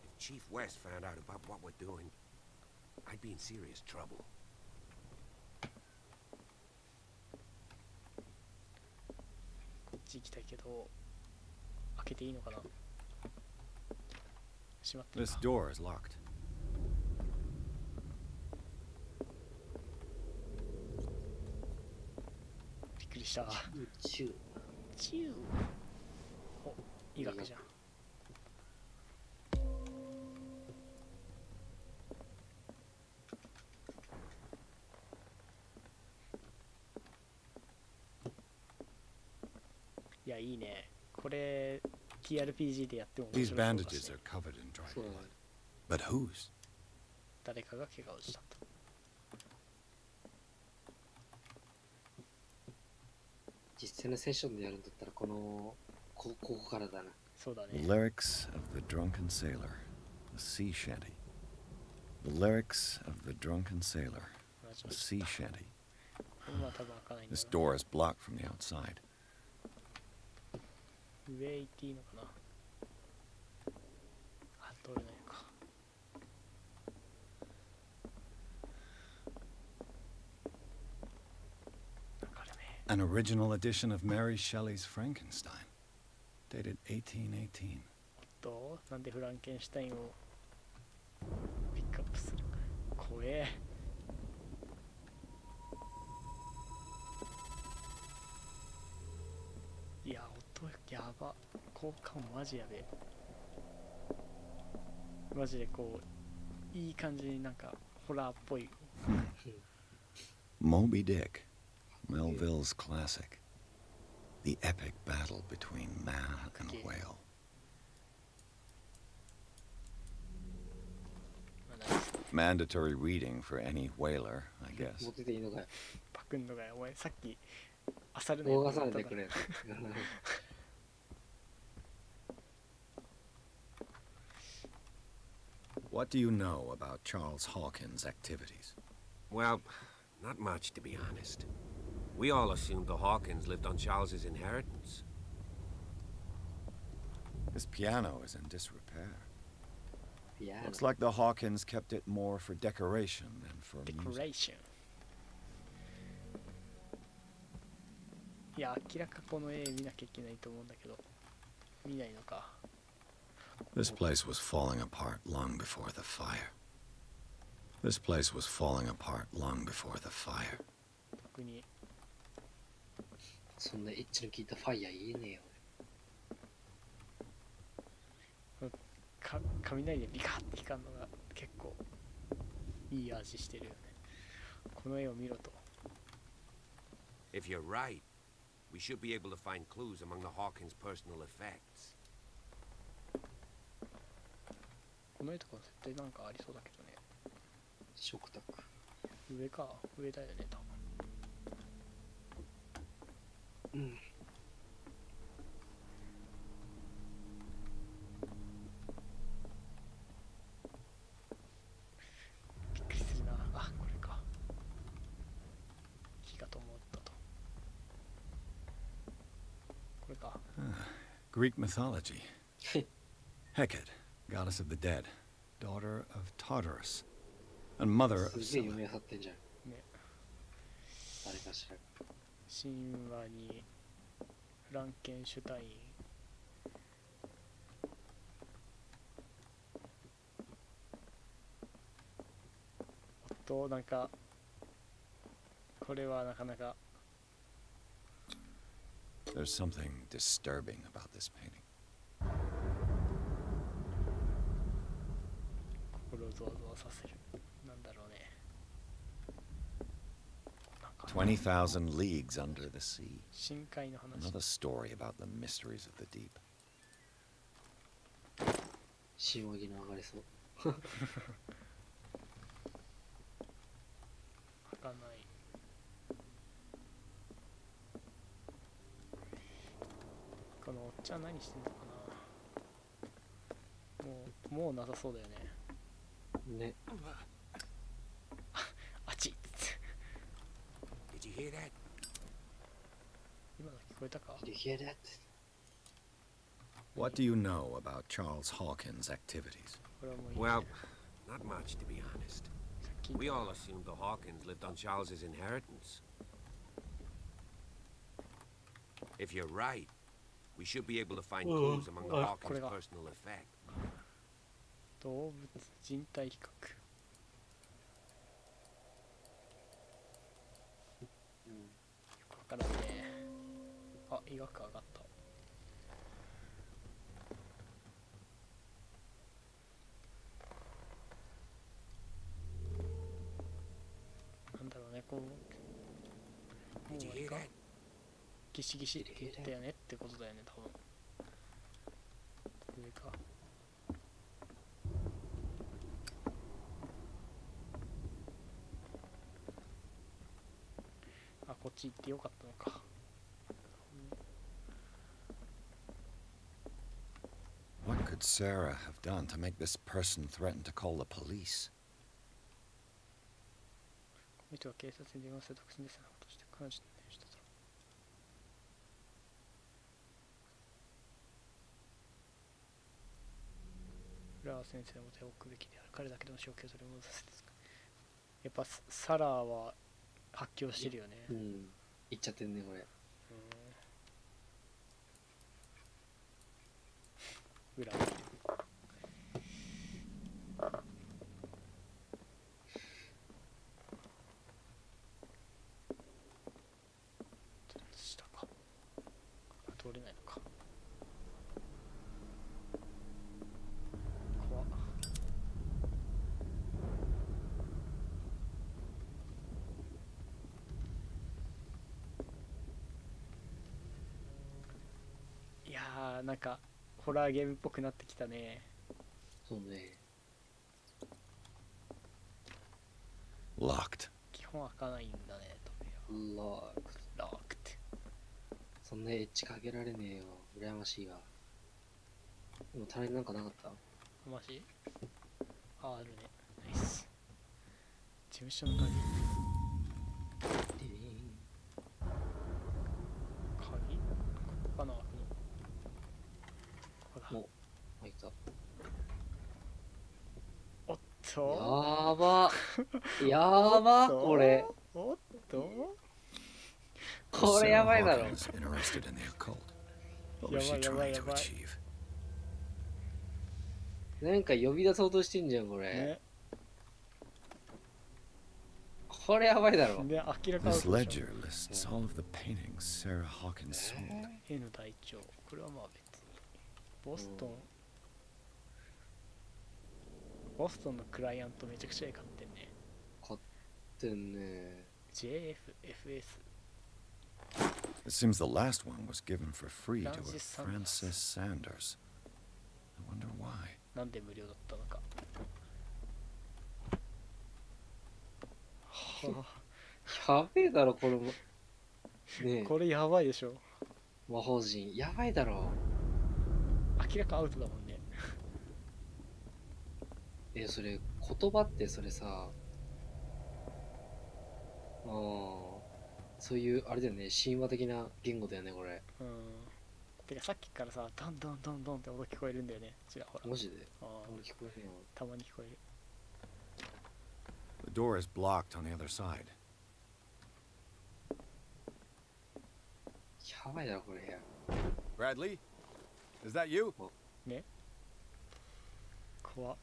If Chief West found out about what we're doing, I'd be in serious trouble. こっち行きたいけど、開けていいのかな？閉まってるか。 This door is locked. びっくりした。チュー。お、医学じゃん。いや、いいね。これ TRPG でやっても面 These 白そうだ bandages し。 are covered in dried blood. But whose? 誰かが怪我をしたと。実際のセッションでやるんだったらここからだな。そうだね。 The lyrics of the drunken sailor, a sea shanty. The lyrics of the drunken sailor, a sea shanty. まあ多分開かないんだ This な。 door is blocked from the outside. 上行っていいのかな。あ、通れないのか。なんかあるね。 An original edition of Mary Shelley's Frankenstein, dated 1818. おっと、なんでフランケンシュタインをピックアップする。怖え。やば、効果音マジやべえ。マジでこういい感じになんかホラーっぽい。Moby Dick, Melville's classic. The epic battle between man and whale. Mandatory reading for any whaler, I guess. 持ってていいのかよ。パクんのがよ、お前さっきあさるの大がされてくれ。What do you know about Charles Hawkins' activities? Well, not much, to be honest. We all assumed the Hawkins lived on Charles's inheritance. His piano is in disrepair. Piano. Looks like the Hawkins kept it more for decoration than for music. Decoration. いや、明らかこの絵見なきゃいけないと思うんだけど、見ないのか。This place was falling apart long before the fire. This place was falling apart long before the fire. 特にそんなエッチの効いたファイヤー言えねえよ。雷でビカッて光るのが結構いい味してるよね。この絵を見ろと。If you're right, we should be able to find clues among the Hawkins' personal effects. この絵とか絶対なんかありそうだけどね。食卓。上か、上だよね、多分。うん。びっくりするな。あ、これか。木かと思ったと。これか。Greek mythology. Hecate, goddess of the dead, daughter of Tartarus, and mother of すげえ読み漁ってんじゃん。ね。誰かしら。神話にフランケンシュタイン。あとなんかこれはなかなか。There's something disturbing about this painting. 心をゾワゾワさせる。なんだろうね。 20,000 leagues under the sea. 深海の話。 Another story about the mysteries of the deep. 神話技能上がりそう。開かない。このおっちゃん何してんのかな。もうなさそうだよね。ね。あっち。Did you hear that? 今の聞こえたか？ Did you hear that? What do you know about Charles Hawkins' activities? Well, not much, to be honest. We all assumed the Hawkins lived on Charles's inheritance. If you're right, we should be able to find clues among the Hawkins' personal effect. 動物人体比較。よくわからんね。あ、医学上がった。なんだろうね、こう。もうあれか。ギシギシって言ったよねってことだよね、多分。上か。あ、こっち行ってよかったのか。What could Sarah have done to make this person threaten to call the police? この人は警察に電話する特殊ですなことして彼女に電話しただろう。フラー先生の手を置くべきである。彼だけでも正気を取り戻させて。やっぱサラーは発狂してるよね。うん。言っちゃってんね、これ。裏。下か。通れないのか。なんかホラーゲームっぽくなってきたね。そうね。Locked. 基本開かないんだね、扉。ロック。ロックって。そんなエッジかけられねえよ。羨ましいわ。でも隣になんかなかった？マジ？あ、あるね。ナイス。事務所の鍵。鍵？ここかな、開くの。ここだ。お、開いた。おっと。やば。やば、これ。おっと。これやばいだろ。やばいやばいやばい。なんか呼び出そうとしてんじゃん、これ。ね、これやばいだろ。ね、明らかに。This ledger lists all of the paintings Sarah Hawkins sold. N 隊長。これはまあ別に。ボストン。ボストンのクライアントめちゃくちゃ絵買ってんね。買ってんね。JFFS。It seems the last one was given for free to a Francis Sanders. I wonder why. なんで無料だったのか。やべえだろ、これも。ねえ。これやばいでしょ。魔法陣、やばいだろ。明らかアウトだもんね。それ、言葉ってそれさ、そういう、あれだよね、神話的な言語だよね、これ。うん。てかさっきからさ、ドンドンドンドンって音聞こえるんだよね。ちらほら。マジで？俺聞こえるよ。たまに聞こえる。The door is blocked on the other side. やばいだろ、これ。Bradley? Is that you? ね。怖っ。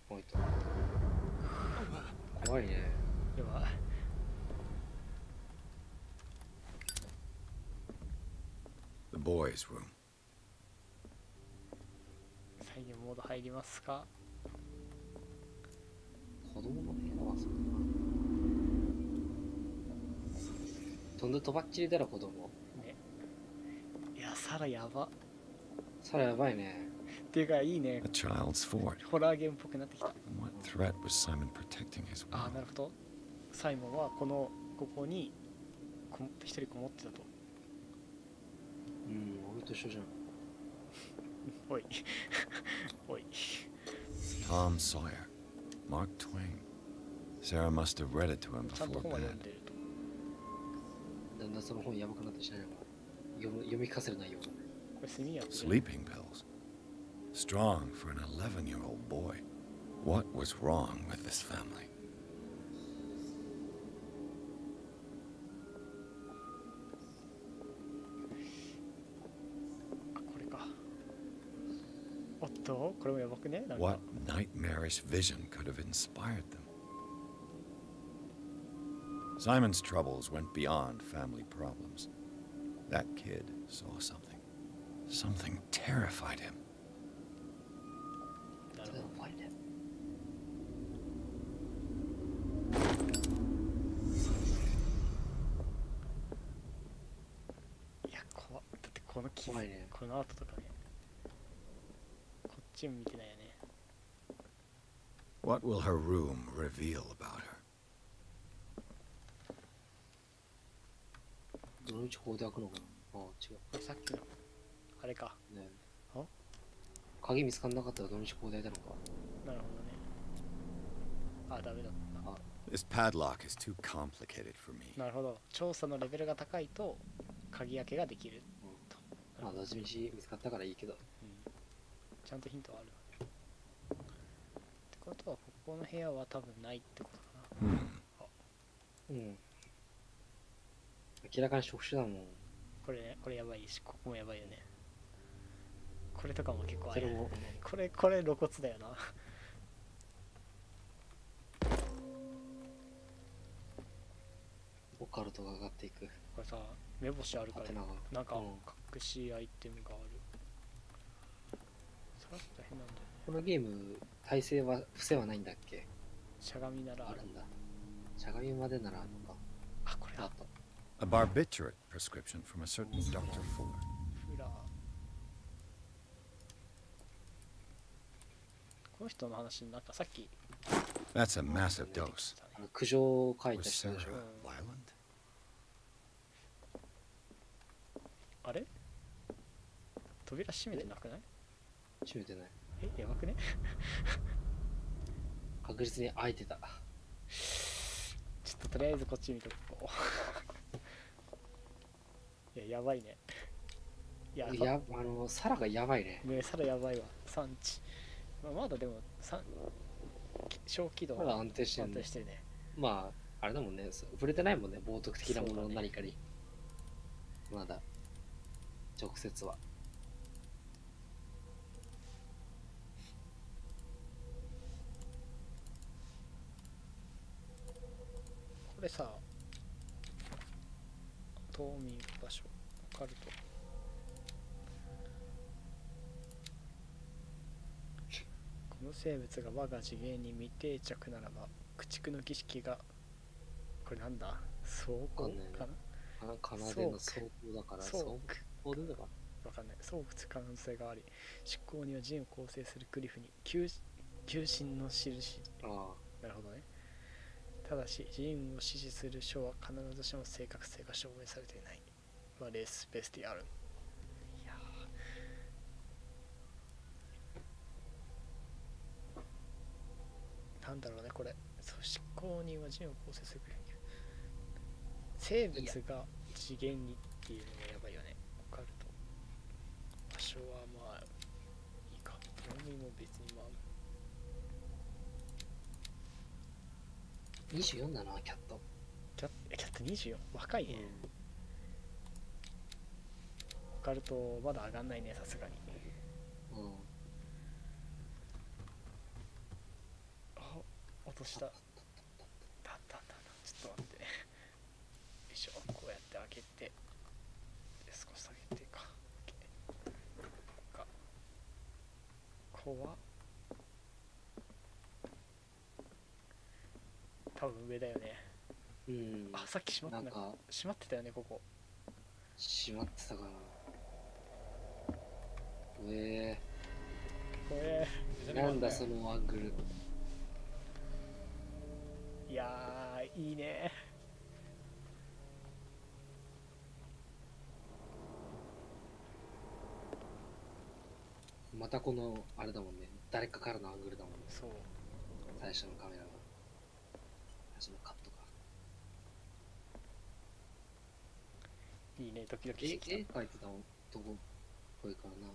怖いね。やばい。The boys' room. 再現モード入りますか？子供の部屋はそんな。飛んでとばっちりだろ、子供。ね。いや、サラやば。サラやばいね。っていうか、いいね。A child's fort. ホラーゲームっぽくなってきた。What threat was Simon protecting his あ will? あ、なるほど。サイモンはここに一人こもってたと。うん、俺と一緒じゃん。おい。おい。Tom Sawyer. Mark Twain. Sarah must have read it to him ちゃんと before 本は読 bed. んでると。だんだんその本やばくなってしないのか。読み聞かせる内容が。これ睡眠薬。Sleeping pills. Strong for an 11-year-old boy. What was wrong with this family? これか。おっと、これもやばくね？なんか。 What nightmarish vision could have inspired them? Simon's troubles went beyond family problems. That kid saw something. Something terrified him. なるほど。いや、怖っ。だってこの傷、怖いね。この後とかね。こっちも見てないよね。What will her room reveal about her? どのうちここで開くのかな。ああ、違う。これさっきのあれか。ね。あ？鍵見つかんなかったらどのうちここで開いたのか。なるほどね。あ、ダメだった。This padlock is too complicated for me. なるほど。調査のレベルが高いと鍵開けができると。まあ、どっちみち見つかったからいいけど。ちゃんとヒントはある。ってことは、ここの部屋は多分ないってことかな。うん。明らかに触手だもん。これね、これやばいし、ここもやばいよね。これとかも結構ある。それもこれ露骨だよな。オカルトが上がっていく。これさ、目星あるから、なんか隠しアイテムがある。それは大変なんだよね。このゲーム、耐性は、伏せはないんだっけ？しゃがみならあるんだ。しゃがみまでならあるのか。あ、これだ。A barbiturate prescription from a certain Dr. Fuller. この人の話なんかさっき That's a massive dose. 苦情を書いた Was 人でし Sarah ょ。 violent? あれ扉閉めてなくない？閉めてない。やばくね？確実に開いてた。ちょっととりあえずこっち見とこう。いや、やばいね。サラがやばいね。ね、サラやばいわ。産地。まだでも、小気道まだ安定してるね。ね。まあ、あれだもんね。触れてないもんね。冒涜的なものの何かに。まだ、直接は。これさ、冬眠場所、オカルト。この生物が我が次元に未定着ならば、駆逐の儀式が、これなんだ？走行かな？奏での走行だから、走行でだから。わかんない。そう打つ可能性があり、執行には陣を構成するクリフに求心の印。なるほどね。ただし、陣を指示する書は必ずしも正確性が証明されていない。はレースベスティアル。いやなんだろうね、これ。そう、執行人は陣を構成するクリフに。生物が次元にっていうのがやばいよね。オカルト。場所はまあ、いいか。読みも別にまあ。24だな、キャット。キャット24？若いね。オカルトまだ上がんないね、さすがに。あ、落とした。ちょっと待って。よいしょ、こうやって開けて。少し下げてか。怖っ。多分上だよね。あ、さっき閉まってたよね、ここ。閉まってたかな。なんだそのアングル。いやー、いいね。またこのあれだもんね。誰かからのアングルだもんね。そう。最初のカメラが。最初のカットが。いいね、ドキドキしてきた。絵描いてた男っぽいからな。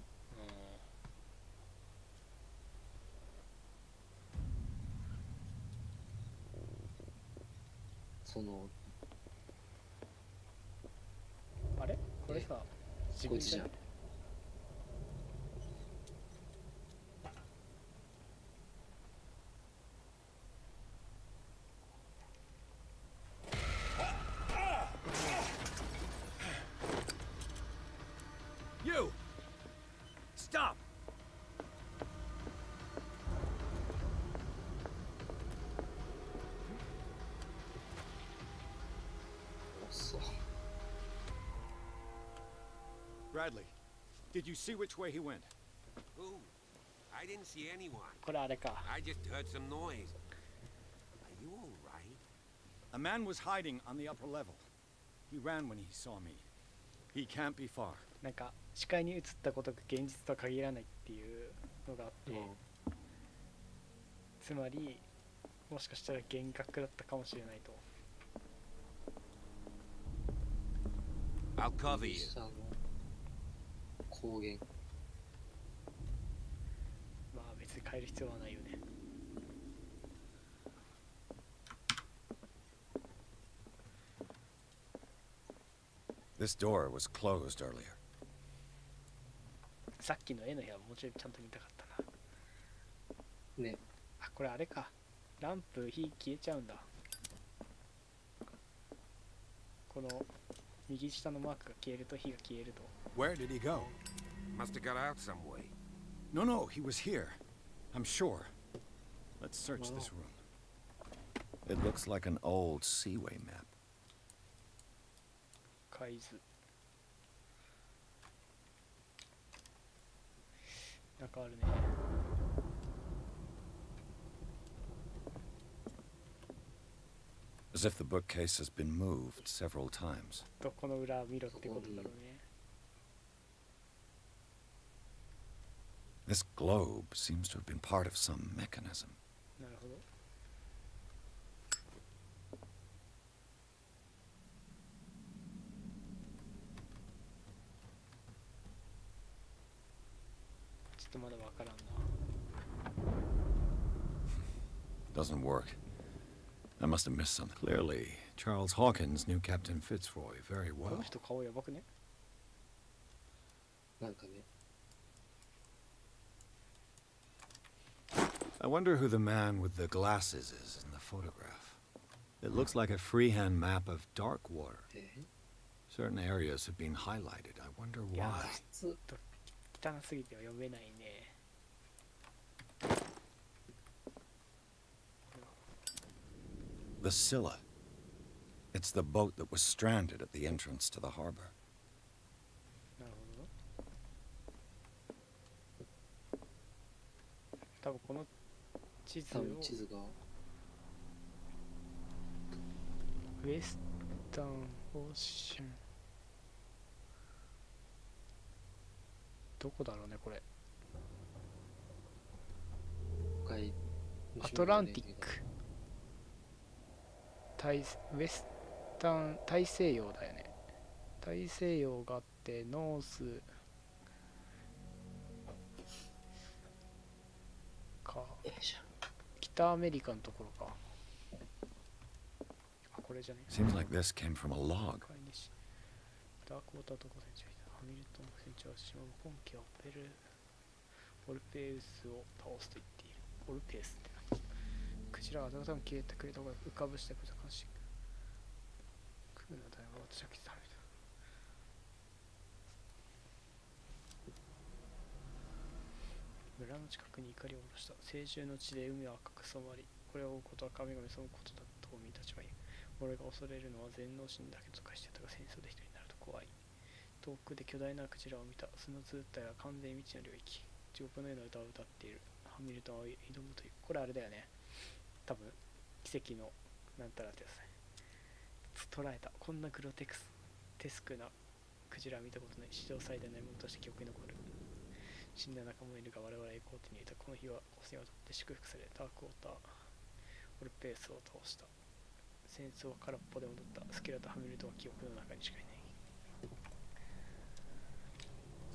そのあれこれさ、自分じゃん。You! Stop! Bradley, did you see which way he went? Who? I didn't see anyone. これあれか。I just heard some noise. Are you all right? A man was hiding on the upper level. He ran when he saw me. He can't be far. なんか視界に映ったことが現実とは限らないっていうのがあって、つまりもしかしたら幻覚だったかもしれないと。I'll cover you. 光源。まあ別に変える必要はないよね。This door was closed earlier. さっきの絵の部屋もうちょいちゃんと見たかったな。ね。あ、これあれか。ランプ火消えちゃうんだ。この右下のマークが消えると火が消えると。Where did he go? Must have got out some way. No, he was here. I'm sure. Let's search this room. It looks like an old seaway map. 海図。なんかあるね。As if the bookcase has been moved several times. どこの裏見ろってことだろうね。This globe seems to have been part of some mechanism. なるほど。ちょっとまだわからんな。Doesn't work. I must have missed something. Clearly, Charles Hawkins knew Captain Fitzroy very こ well. の人顔やばくね。なんかね。I wonder who the man with the glasses is in the photograph. It looks like a freehand map of dark water. Certain areas have been highlighted. I wonder いや why. ちょっと汚すぎては読めないね。The Scylla. It's the boat that was stranded at the entrance to the harbor. なるほど。多分この地図を多分地図がウエスタンオーシャン、どこだろうねこれ。海アトランティック、ウエスタン大西洋だよね。大西洋があってノースか、北アメリカのところか。あ、これじゃね。 Seems like this came from a log. ダークウォーターと船長、ハミルトン船長は島の本家はオルペウスを倒すと言っている。オルペウスってな。クジラは温かく消えてくれた方が浮かぶしてくれた関心。クーナ大は私は来たみたいな。村の近くに怒りを下ろした。清獣の地で海は赤く染まり、これを追うことは神々そのことだと民たちは言う。俺が恐れるのは全能神だけと化してたが戦争で一人になると怖い。遠くで巨大なクジラを見た。その図体は完全未知の領域。地獄のような歌を歌っている。ハミルトンを挑むという。これあれだよね。多分奇跡のなんたらってやつね。捉えた。こんなグロテスクなクジラは見たことない。史上最大の獲物として記憶に残る。死んだ仲間もいるが我々は栄光を手に入れた。この日は個性をとって祝福され、ダークウォーターオルペースを倒した。戦争は空っぽで戻った。スキラとハミルトンは記憶の中にしかいない。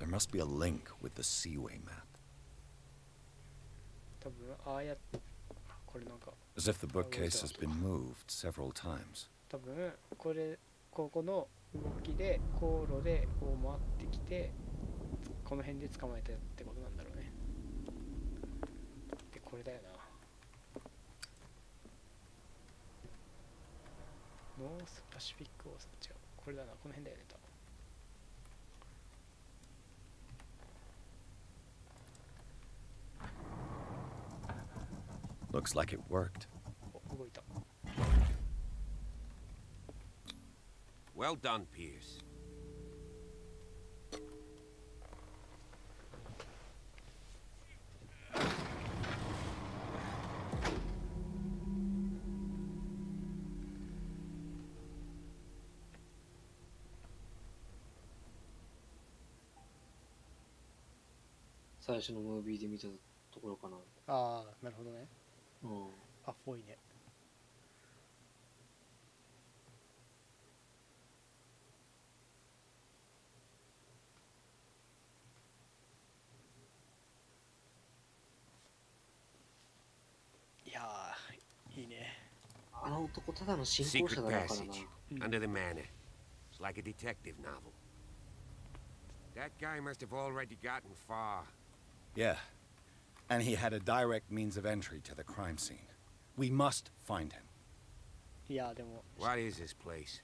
There must be a link with the Seaway map. 多分ああやこれなんか As if the bookcase has been moved several times. 多分ここの動きで航路でこう回ってきてこの辺で捕まえたってことなんだろうね。でこれだよな。ノースパシフィックオーサン、違うこれだな、この辺だよね多分。Looks like it worked. お、動いた。 Well done, Pierce. 最初のムービーで見たところかな。ああ、なるほどね。うん。あ、ぽいね。いやー、いいね。あの男ただの信仰者 Secret だからな。 passage under the manor. It's like a detective novel. That guy must have already gotten far. Yeah. And he had a direct means of entry to the crime scene. We must find him. いやでも What is this place?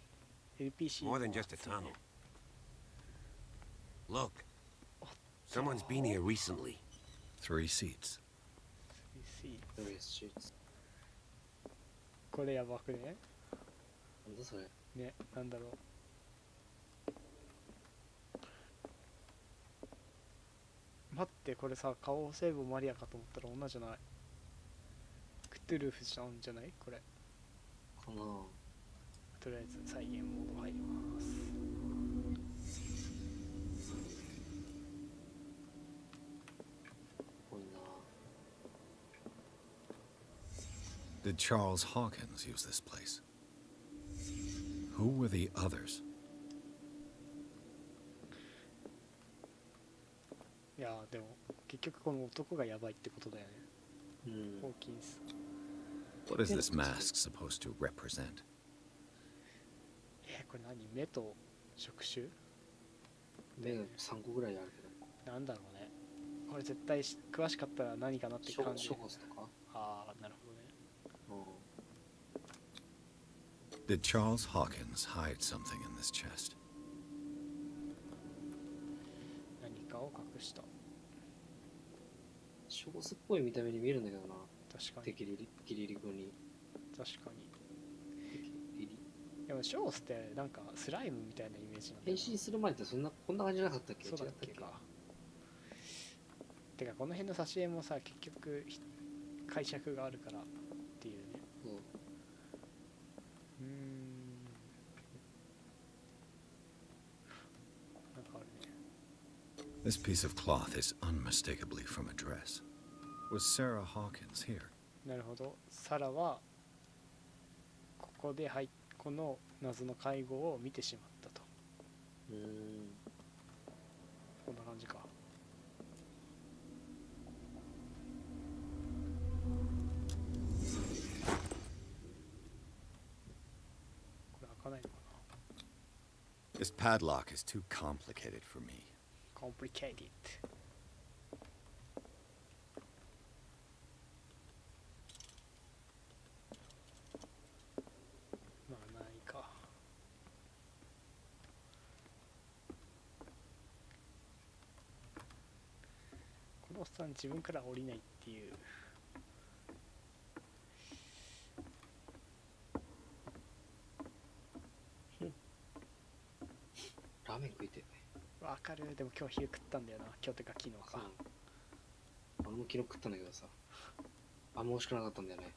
LPC More than just a tunnel. Look, someone's been here recently. 3 seats. これやばくね。なんだそれ。ね、なんだろう。待って、これさ、顔セーブマリアかと思ったら女じゃない。クトゥルフちゃんじゃないこれ。かな。とりあえず再現モード入ります。ぽいな。Did Charles Hawkins use this place? Who were the others? いやでも結局この男がやばいってことだよね。ホーキンス。What is this mask supposed to represent? これ何？目と触手？目が3個ぐらいあるけど。なんだろうね。これ絶対詳しかったら何かなって感じ。ショコスとか？ああ、なるほどね。Did Charles Hawkins hide something in this chest? 何かを隠した。ショコスっぽい見た目に見えるんだけどな。確かに。敵ギリリ君に。確かに。でもショースってなんかスライムみたいなイメージなんだ。変身する前ってこんな感じじゃなかったっけ？そうだっけか。てかこの辺の挿絵もさ、結局解釈があるからっていうね。なんかあるね。This piece of cloth is unmistakably from a dress. Was Sarah Hawkins here? なるほど。サラはここでこの謎の会合を見てしまったと。こんな感じか。これ開かないのかな。 This padlock is too complicated for me. Complicated. まあないか。このおっさん自分から降りないっていう。ラーメン食いて。わかる。でも今日昼食ったんだよな。今日てか昨日か。俺も昨日食ったんだけどさ、あんま美味しくなかったんだよね。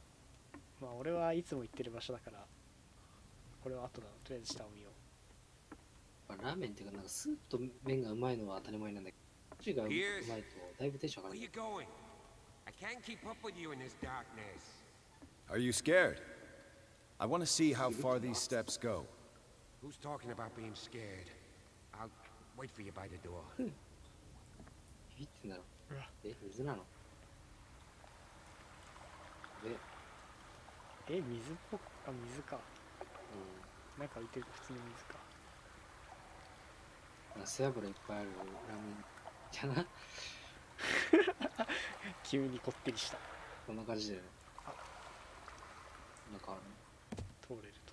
まあ俺はいつも行ってる場所だから、これは後だな。とりあえず下を見よう。ラーメンっていうか、なんかスープと麺がうまいのは当たり前なんだけど、口がうまいとだいぶテンション上がる。Are you scared? I want to see how far these steps go. Who's talking about being scared? I'll wait for you by the door. ビビってんだろ。水なの？水っぽく、あ、水か。なんか浮いてる、普通の水か。背脂いっぱいあるラーメンじゃな。急にこってりした。こんな感じだよね。なんか通れると。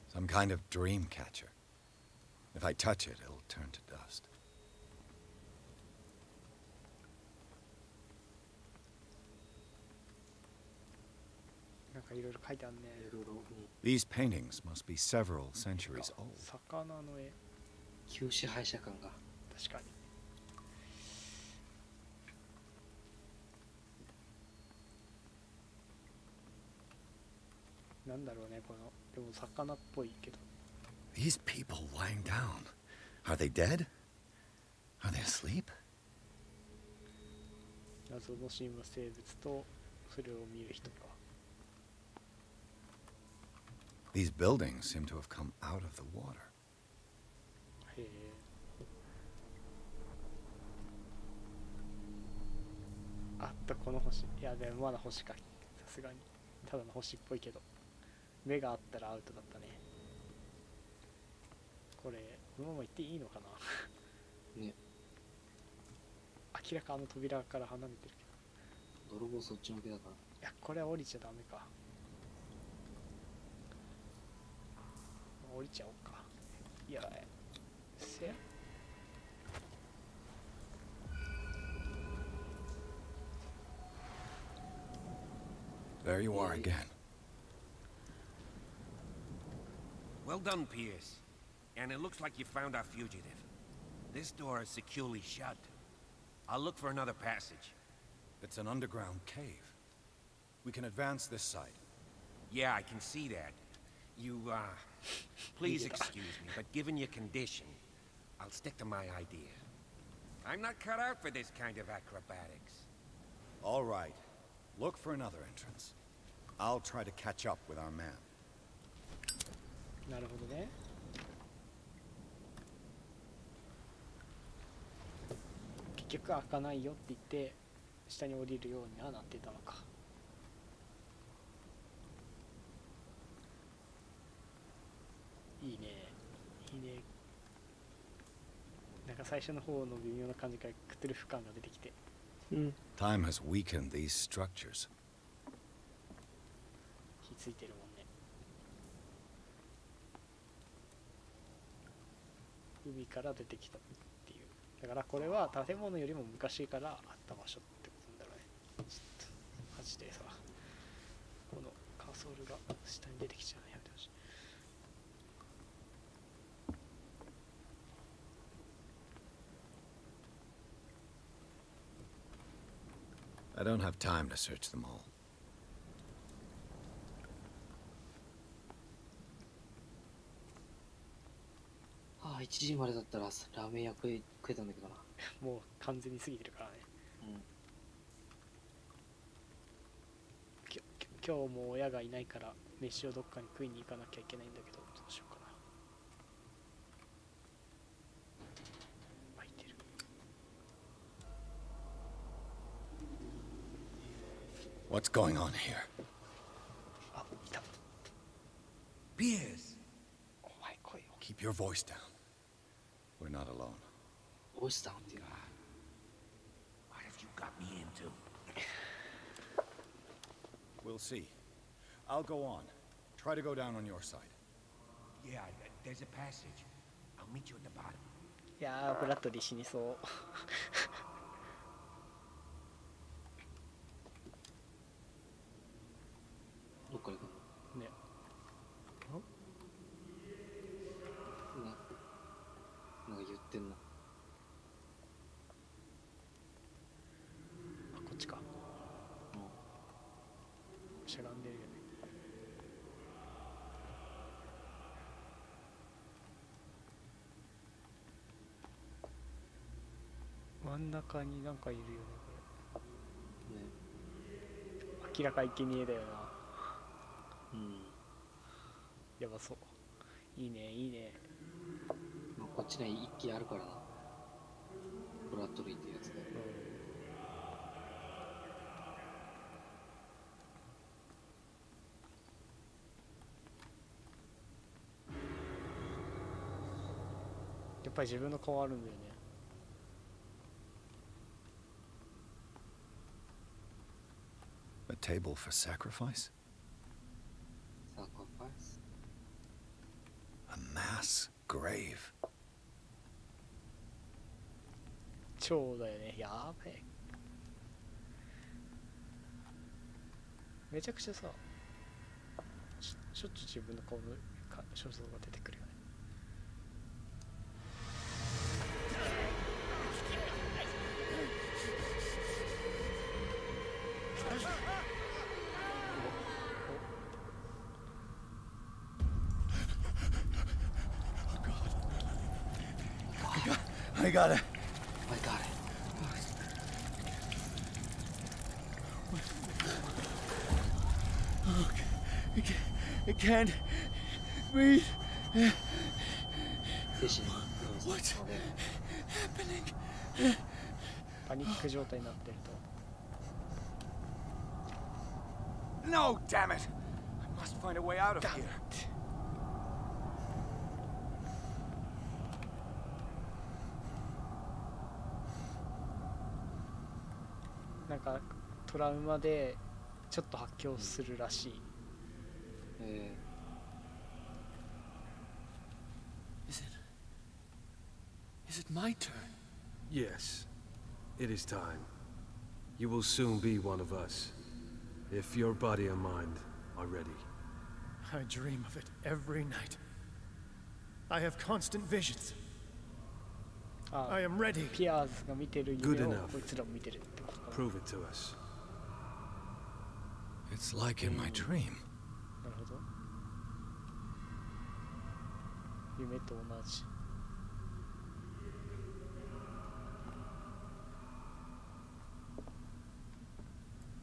Some kind of dream catcher. If I touch it, it'll turn to dust. なんかいろいろ書いてあるね。These paintings must be several centuries old. 魚の絵。旧支配者感が。確かに。なんだろうね、この。でも魚っぽいけど。These people lying down. Are they dead? Are they asleep? 謎の神話生物とそれを見る人か。These buildings seem to have come out of the water. へえ。あったこの星。いやでもまだ星か。さすがに。ただの星っぽいけど。目があったらアウトだったね。これこのまま行っていいのかな。ね。明らかあの扉から離れてるけど。泥棒そっちのけだから。いやこれは降りちゃダメか。降りちゃおうか。いやせや。There you are again. Well done, Pierce. And it looks like you found our fugitive. This door is securely shut. I'll look for another passage. It's an underground cave. We can advance this side. Yeah, I can see that. Please excuse me, but given your condition, I'll stick to my idea. I'm not cut out for this kind of acrobatics. All right. Look for another entrance. I'll try to catch up with our man. なるほどね。結局開かないよって言って下に降りるようにはなってたのか。いいね、いいね。なんか最初の方の微妙な感じからクトゥルフ感が出てきて。Time has weakened these structures. 火ついてるもんね。海から出てきたっていう。だからこれは建物よりも昔からあった場所ってことなんだろうね。ちょっとマジでさ、このカーソルが下に出てきちゃうのやめてほしい。I don't have time to search them all. ああ、1時までだったらラーメン屋食えたんだけどな。もう完全に過ぎてるからね。今日も親がいないから飯をどっかに食いに行かなきゃいけないんだけど、どうしようかな。開いてる。What's going on here? あ、いた。Pierce! お前来いよ。 Keep your voice down. We're not alone. ボイスダウンっていう。 What have you got me into? We'll see. I'll go on. Try to go down on your side. Yeah, there's a passage. I'll meet you at the bottom. いやー、ブラッドリー死にそう。どっから行くの？ね。なんか言ってんな。あ、こっちか。しゃがんでるよね。真ん中になんかいるよね、これ。ね。明らか生贄だよな。やばそう。いいね、いいね。こっちに一機あるからな。ブラッドリーってやつで。やっぱり自分の顔あるんだよね。A table for sacrifice? Sacrifice? A mass grave. 超だよね。やべえ。めちゃくちゃさ、しょっちゅう自分の顔の肖像が出てくるよね。I got it. I got it. I can't breathe. What's happening? パニック状態になってると。 No, damn it! I must find a way out of here. なんかトラウマでちょっと発狂するらしい。Is it my turn? Yes. It is time. You will soon be one of us. If your body and mind are ready. I dream of it every night. I have constant visions. I am ready. ピアーズが見てる夢をこいつらも見てるってことかな。 Prove it to us. It's like in my dream. なるほど。夢と同じ。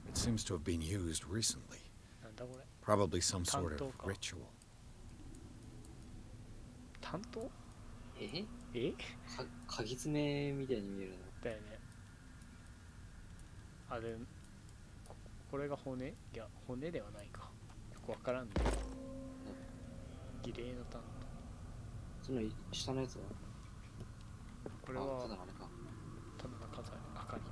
It seems to have been used recently. なんだこれ。 Probably some sort of ritual. 担当？え？え？鍵爪みたいに見えるの。だよね。あれ、これが骨？いや、骨ではないか。よくわからんね。儀礼の担当。その下のやつは？これはただのあれか。ただの飾り、明かり。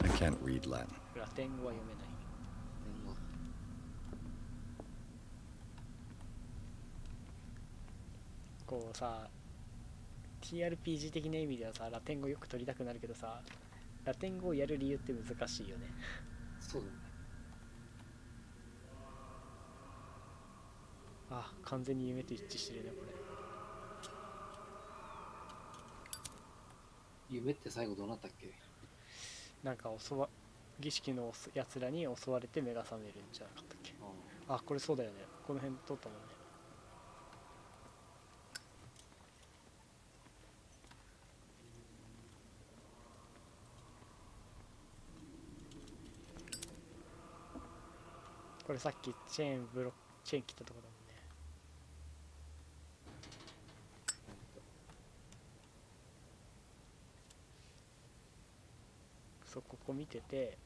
I can't read Latin. ラテン語は読めない。こうさ、TRPG 的な意味ではさ、ラテン語よく取りたくなるけどさ、ラテン語をやる理由って難しいよね。そうだね。あ、完全に夢と一致してるね、これ。夢って最後どうなったっけ？なんか儀式のやつらに襲われて目が覚めるんじゃなかったっけ？あ、これそうだよね。この辺撮ったもんね。これさっきチェーン切ったとこだもんね。そう、ここ見てて、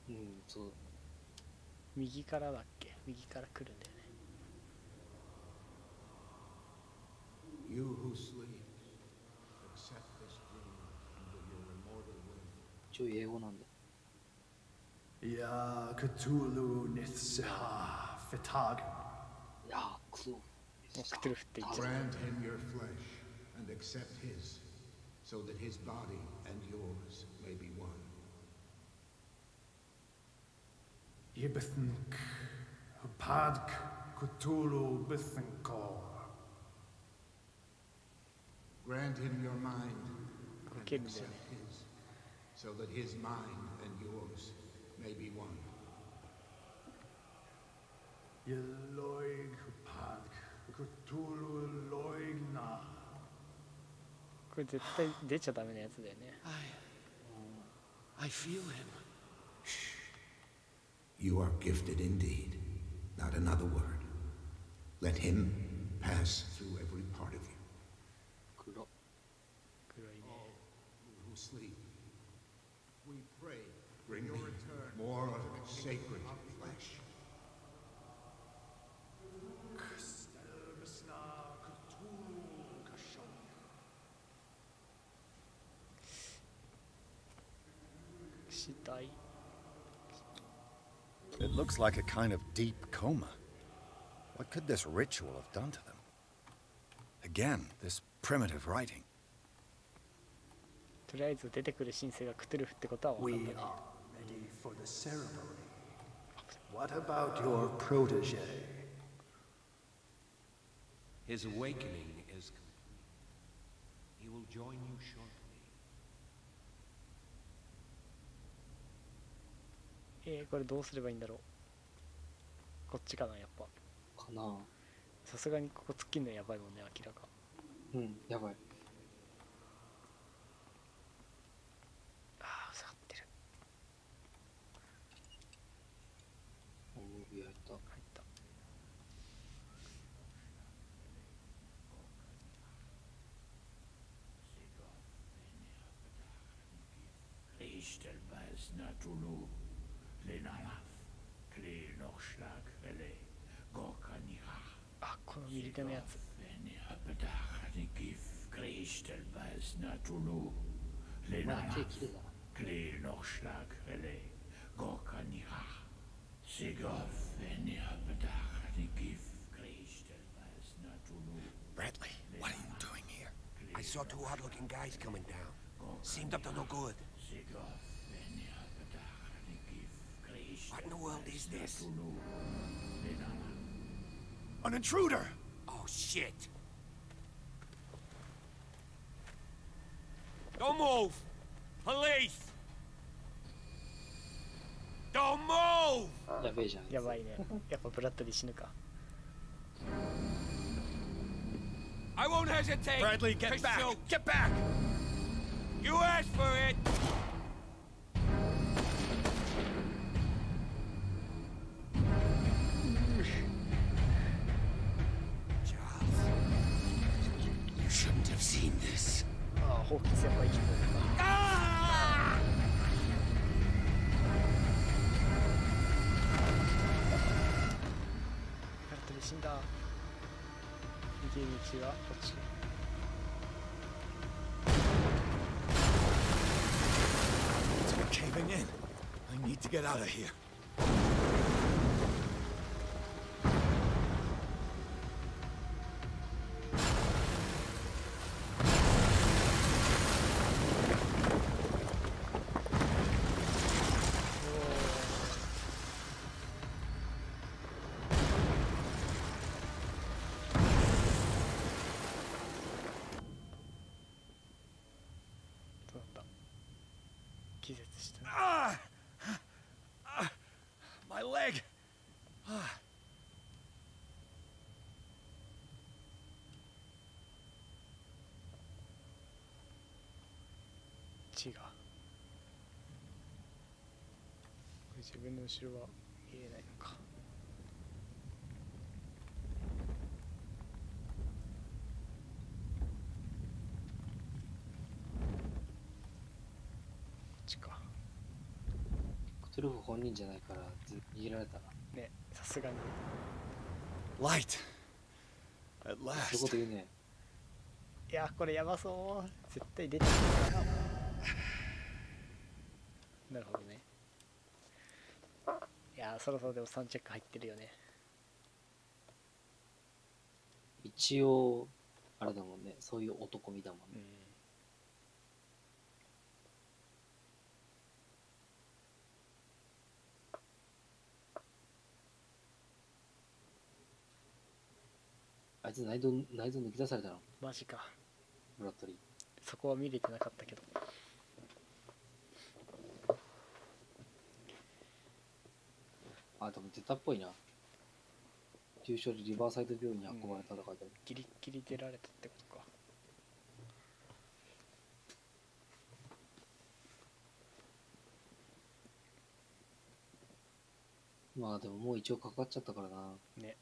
うん、そう。右からだっけ？右から来るんだよね。You who sleep, accept this dream under your immortal will. 一応英語なんだ。Ya Cthulhu Nithsiha Fitag. いや、クソ。クトゥルフって言っちゃう。 Grant him your flesh and accept his, so that his body and yours may be one. Ibithink Padk Cthulhu Bithinkor. Grant him your mind and Kid accept his, so that his mind and yours may be one. Yeloig Padk Cthulhu Loigna. これ絶対出ちゃダメなやつだよね。I feel him. You are gifted indeed, not another word. Let him pass through every part of you. 黒。黒いね。 Who sleep, we pray, bring me more of sacred flesh. It looks like a kind of deep coma. What could this ritual have done to them? Again, this primitive writing. とりあえず出てくる神聖がクトゥルフってことは分かったね。 We are ready for the ceremony. What about your protege? His awakening is complete. He will join you shortly. これどうすればいいんだろう。こっちかな、やっぱ。かな。さすがにここ突っ切んのやばいもんね、明らか。うん、やばい。ああ、下がってる。指入った。入った。あ、この右手のやつ。まだ手切れたな。Bradley, what are you doing here? I saw two odd-looking guys coming down. Seemed up to no good. What in the world is this? An intruder! Oh, shit. Don't move! Police! Don't move! やべえじゃん。やばいね。やっぱブラッドリー死ぬか。I won't hesitate! Bradley, get back! Get back! You asked for it! You shouldn't have seen this. ああ、ホーキン先輩生きてるか。ブラッドリー死んだ。逃げ道はこっち。It's caving in. I need to get out of here. My leg. 血が。これ自分の後ろは見えないのか。クトゥルフ本人じゃないから逃げられたな。ね、さすがに。Light. At そういう last. こと言うね。いや、これやばそう。絶対出てくるから。なるほどね。いや、そろそろでも3チェック入ってるよね。一応あれだもんね、そういう男見だもんね。あいつ内臓抜き出されたの？マジか。ブラッドリー。そこは見れてなかったけど。あ、でも出たっぽいな。重傷でリバーサイド病院に運ばれたとかで、ギリッギリ出られたってことか。まあでももう一応かかっちゃったからな。ね。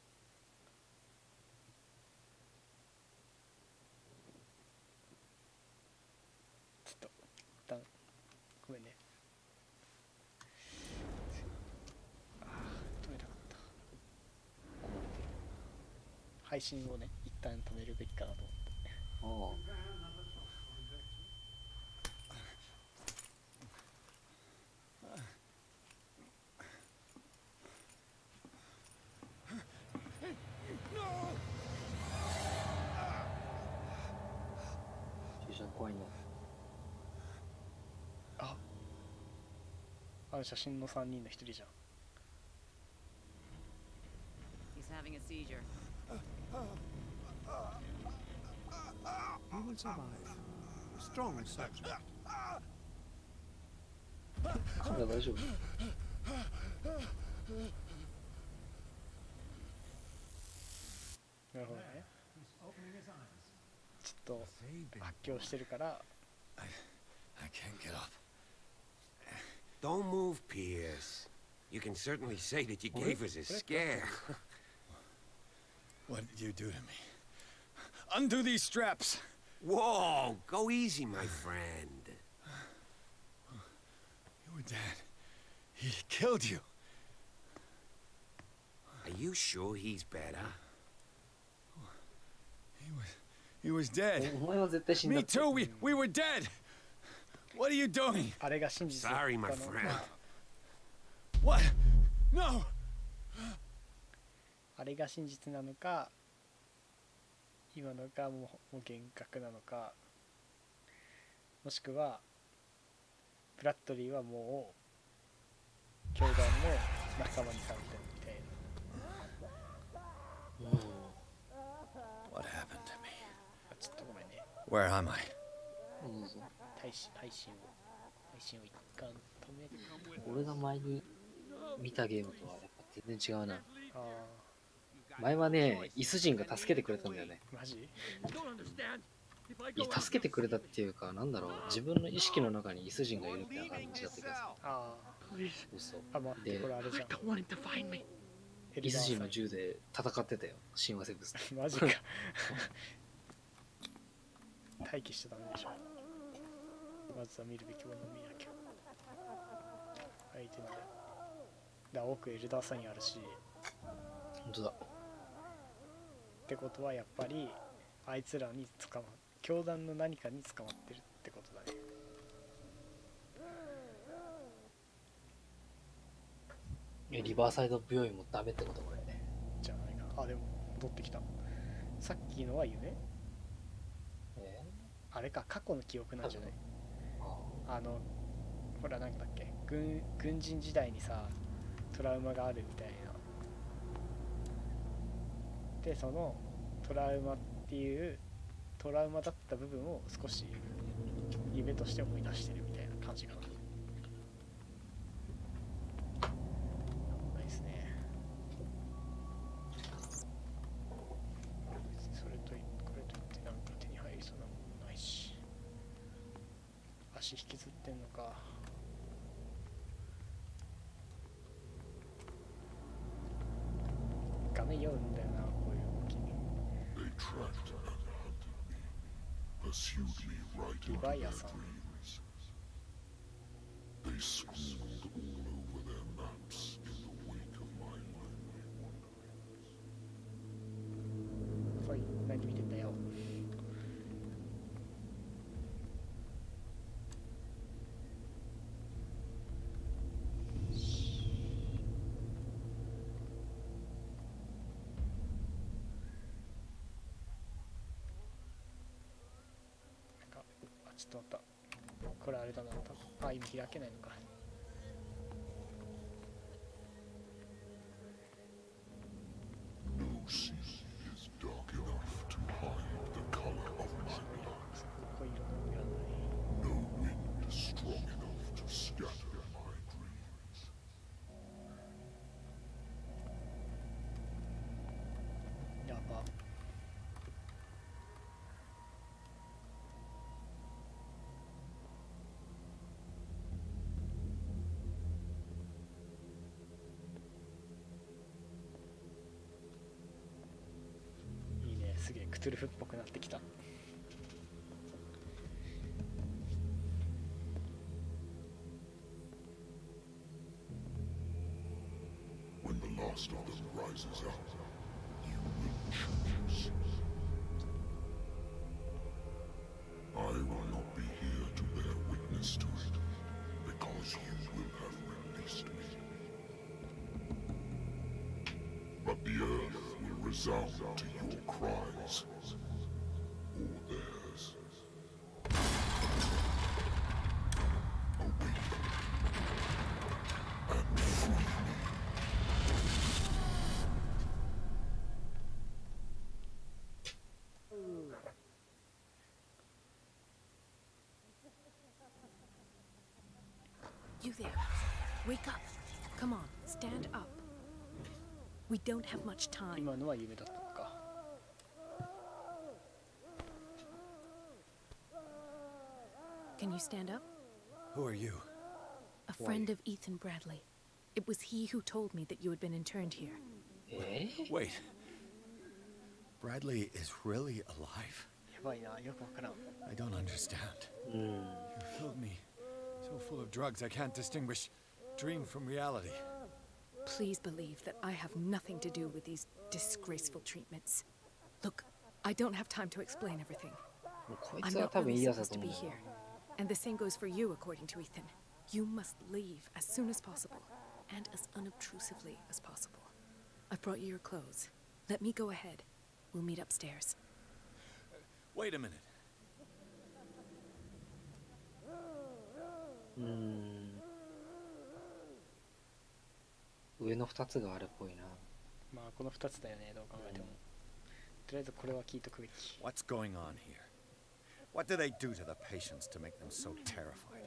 ちょっと一旦ごめんね。ああ、止めなかった。配信をね、一旦止めるべきかなと思って。ああ。怖いね。あの写真の3人の1人じゃん。He's having a seizure. You will survive. Strong subject. 彼は大丈夫？なるほどね。ちょっと発狂してるから。I can't get up. Don't move, Pierce. You can certainly say that you gave us a scare. What did you do to me? Undo these straps! Whoa! Go easy, my friend. Your dad, he killed you. Are you sure he's better? He was dead. Me too, we were dead! What are you doing? Sorry, my friend. What? No! あれが真実なのか、今のがもう幻覚なのか、もしくはブラッドリーはもう教団の仲間にされてるみたいな。What happened to me? ちょっとごめんね。 Where am I? 配信を一貫止める。俺が前に見たゲームとはやっぱ全然違うな。あ前はね、イス人が助けてくれたんだよね。マジ？いや助けてくれたっていうか、なんだろう、自分の意識の中にイス人がいるみたいな感じだったけどさ。嘘。で、これあれじゃん。イス人の銃で戦ってたよ、親和生物と。マジか。待機しちゃダメでしょ。まずは見るべきものを見なきゃ。相手のだ奥エルダーサインあるし。本当だ。ってことはやっぱりあいつらに捕まる。教団の何かに捕まってるってことだね。リバーサイド病院もダメってことこれ。じゃないか。あ、でも戻ってきた。さっきのは夢？あれか、過去の記憶なんじゃない？ほらなんだっけ、軍人時代にさトラウマがあるみたいな。でそのトラウマっていうトラウマだった部分を少し夢として思い出してるみたいな感じかな。ないですね。それとこれといってなんか手に入りそうなものもないし、足引きずってんのか。画面読んだよな、こういう動き。リヴァイアさん。おい、何見てんだよ。ちょっと待った。これあれだな。あ、今開けないのか。やば。すげえクトゥルフっぽくなってきた。When the last of them rises up, you will choose. I will not be here to bear witness to it, because you will have released me. But the earth will resound to your cries, or theirs. Awaken and free me. You there. Wake up. Come on, stand up. We don't have much time. 今のは夢だったのか。Can you stand up? Who are you? A friend of Ethan Bradley. It was he who told me that you had been interned here. Wait. Bradley is really alive? やばいな、よくわからん。 I don't understand. You filled me so full of drugs I can't distinguish dream from reality. Please believe that I have nothing to do with these disgraceful treatments. Look, I don't have time to explain everything. I'm not really supposed to be here. And the same goes for you, according to Ethan. You must leave as soon as possible, and as unobtrusively as possible. I've brought you your clothes. Let me go ahead. We'll meet upstairs. Wait a minute. 上の2つがあれっぽいな。まあこの2つだよね、どう考えても。とりあえずこれは聞いとくべき。 What's going on here? What do they do to the patients to make them so terrified?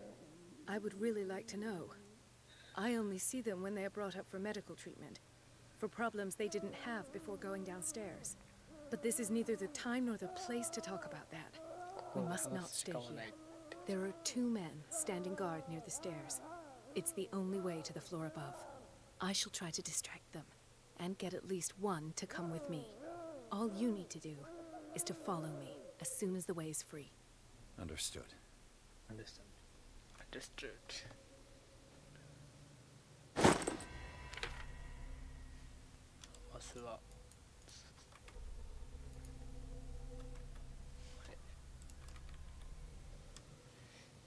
I would really like to know. I only see them when they are brought up for medical treatment, for problems they didn't have before going downstairs. But this is neither the time nor the place to talk about that. We must not stay here. There are 2 men standing guard near the stairs. It's the only way to the floor above. I shall try to distract them, and get at least one to come with me. All you need to do is to follow me as soon as the way is free. Understood. Understood. まずは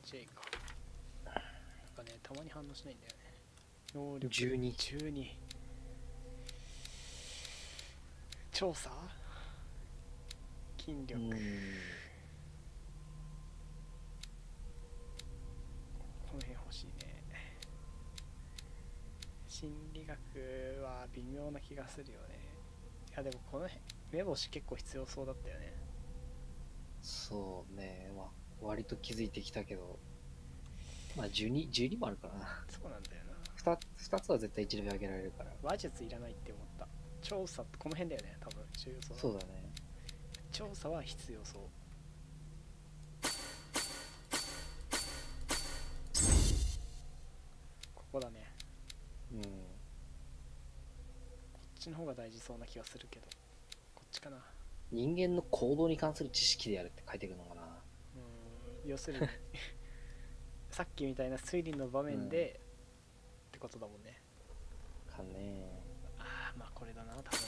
ジェイか。なんかね、たまに反応しないんだよね。能力12。調査筋力。この辺欲しいね。心理学は微妙な気がするよね。いやでもこの辺目星結構必要そうだったよね。そうね、まあ割と気づいてきたけど、まあ12もあるからな。そうなんだよな。2つは絶対1レベル上げられるから。話術いらないって思った。調査ってこの辺だよね、多分重要そう。そうだね。調査は必要そう。ここだね。こっちの方が大事そうな気がするけど、こっちかな。人間の行動に関する知識でやるって書いてくるのかな。要するにさっきみたいな推理の場面で、ってことだもんね。かね。ああ、まあこれだな、多分。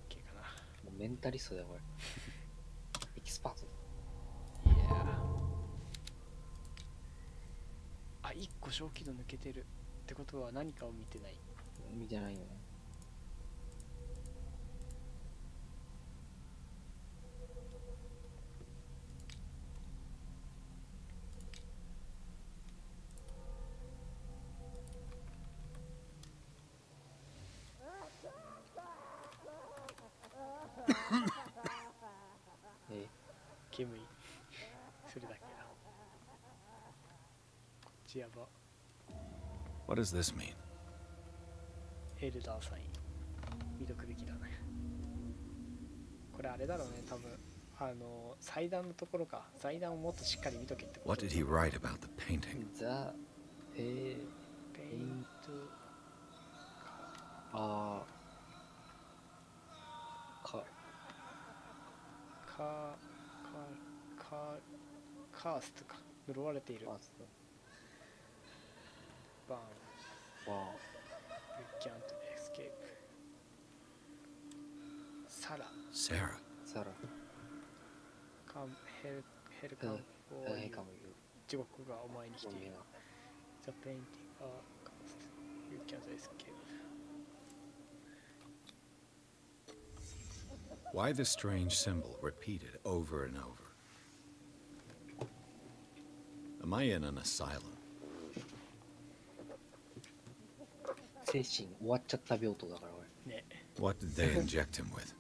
OK かな。もうメンタリストだよこれ。エキスパートだ。いや。あ、1個小気度抜けてるってことは何かを見てない。見てないよね。煙いそれだけだ。こっちやば。 What does this mean? エルダーサイン見とくべきだね。これあれだろうね、多分祭壇のところか。祭壇をもっとしっかり見とけってこと。 What did he write about the painting? The paint. ああ。カーストか。呪われている。バーン。You can't escape. サラ。Come, hell come for you. 地獄がお前に来ている。The painting are cast. You can't escape. Why the strange symbol repeated over and over? Am I in an asylum? 精神終わっちゃった病棟だから俺。ね。What did they inject him with?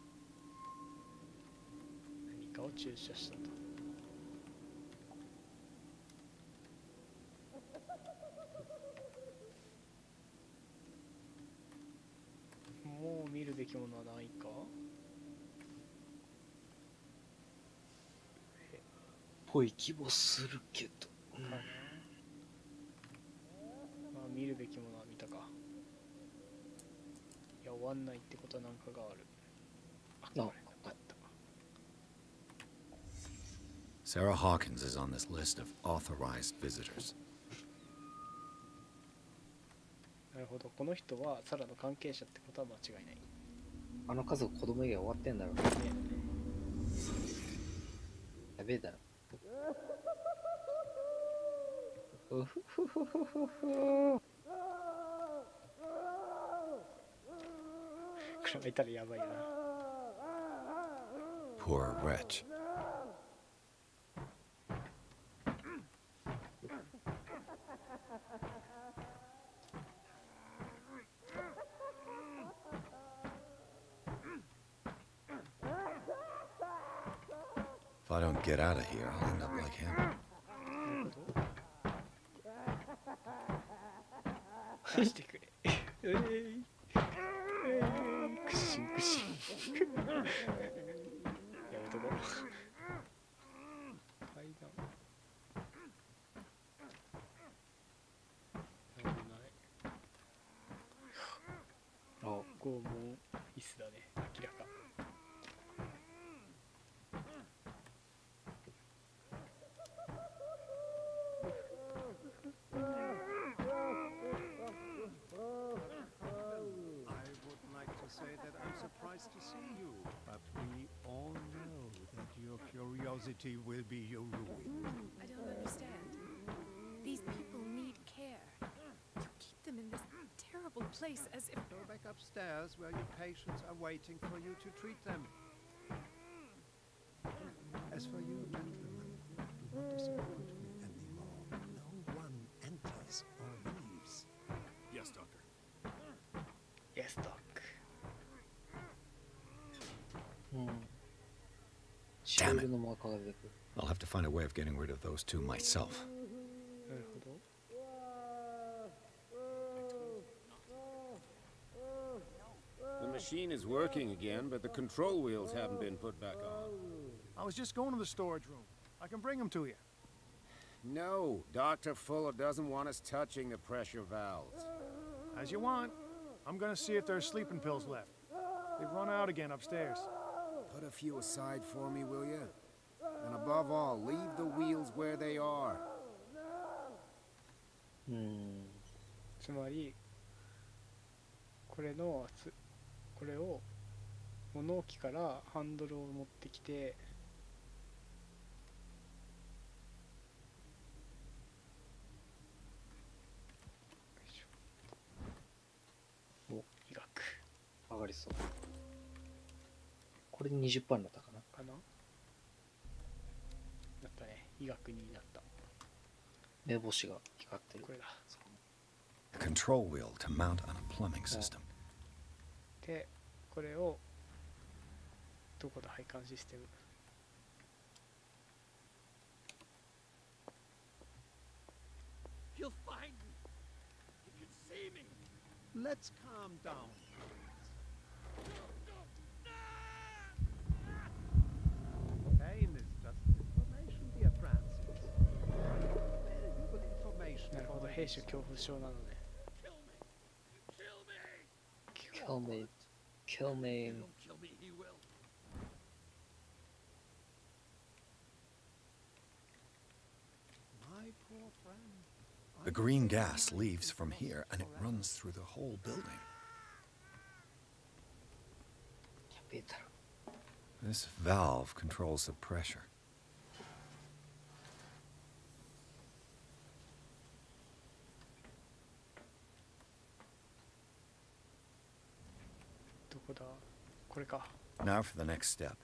何かを注射したと。もう見るべきものはないか。ぽい気もするけど。まあ見るべきものは見たか。いや終わんないってことは何かがある。あ、これあった。Sarah Hawkins is on this list of authorized visitors. なるほど、この人はサラの関係者ってことは間違いない。あの家族子供以外終わってんだろうね。やべえだろ。うふふふふふふ。これがいたらやばいな。Poor wretch. If I don't get out of here, I'll end up like him. 出してくれ。クシンクシン。やめとこう。階段。危ない。あ、拷問椅子だね。明らか。Surprised to see you, but we all know that your curiosity will be your ruin. I don't understand. These people need care. You keep them in this terrible place as if... Go back upstairs where your patients are waiting for you to treat them. As for you, gentlemen, do not disappoint me anymore. No one enters or leaves. Yes, Doctor. Yes, Doc. Damn it. I'll have to find a way of getting rid of those two myself. The machine is working again, but the control wheels haven't been put back on. I was just going to the storage room. I can bring them to you. No, Dr. Fuller doesn't want us touching the pressure valves. As you want. I'm gonna see if there's sleeping pills left. They've run out again upstairs. Put a few aside for me, will you? And above all, leave the wheels where they are. つまりこれを物置からハンドルを持ってきてお、医学上がりそう。これで 20% になったかな。かな。なったね。医学になった。目星が光ってる。これだ。A control wheel to mount on a plumbing system. で、これをどこだ配管システム。He'll find me. He can see me. Let's calm down. Pain is just information, dear Francis. Valuable information. なるほど、兵士恐怖症なのね。Kill me. Kill me. The green gas leaves from here and it runs through the whole building. This valve controls the pressure. Now for the next step.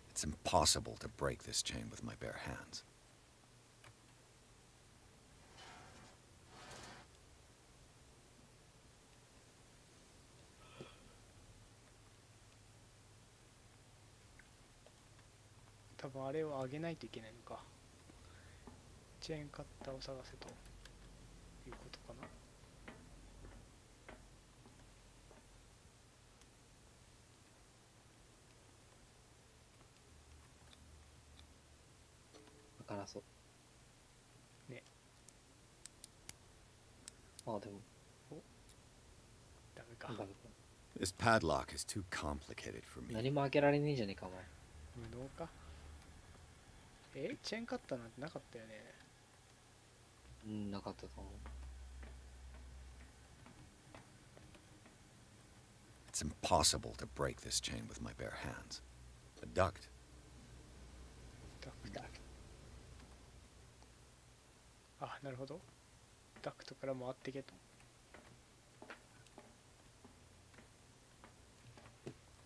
It's impossible to break this chain with my bare hands.多分あれを上げないといけないのか。チェーンカッターを探せということかな。開かなそうね。あ、でもダメか。ダメか。 This padlock is too complicated for me. 何も開けられねえじゃねえかお前。無能か。チェーンカッターなんてなかったよね。なかったと思う。It's impossible to break this chain with my bare hands. A duct. なるほど。ダクトから回ってけと。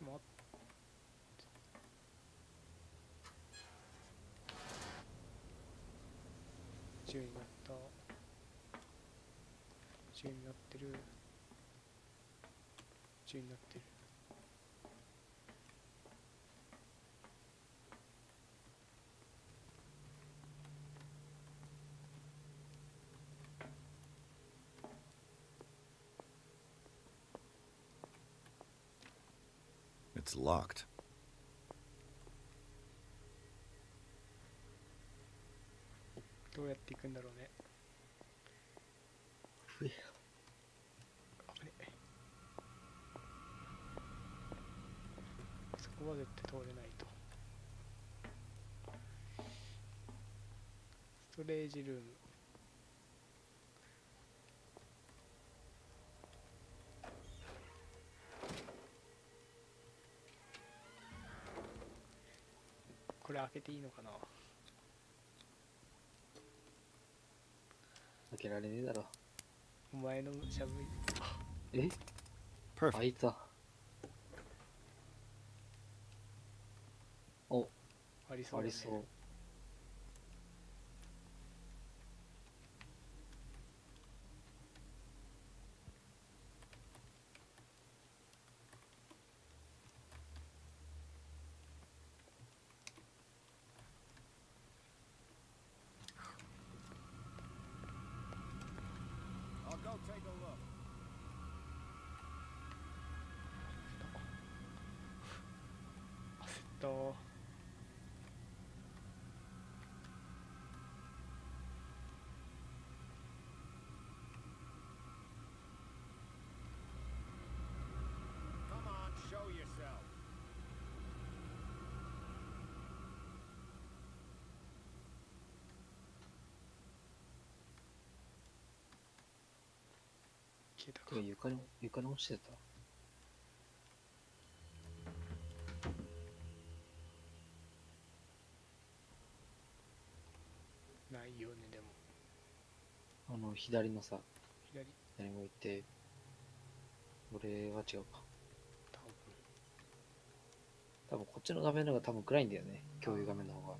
回っ10になった。10になってる。10になってる。It's locked. どうやっていくんだろうね。危ねえ。そこは絶対通れないと。ストレージルーム。これ開けていいのかな。開けられねえだろ。お前のしゃぶり。え？開いた。お、ありそうだね。ありそう。Come on, show yourself. 消えたか。今日床に落ちてた。ないよね、でも。左のさ、左向いて、俺は違うか。多分こっちの画面の方が多分暗いんだよね。共有画面の方が。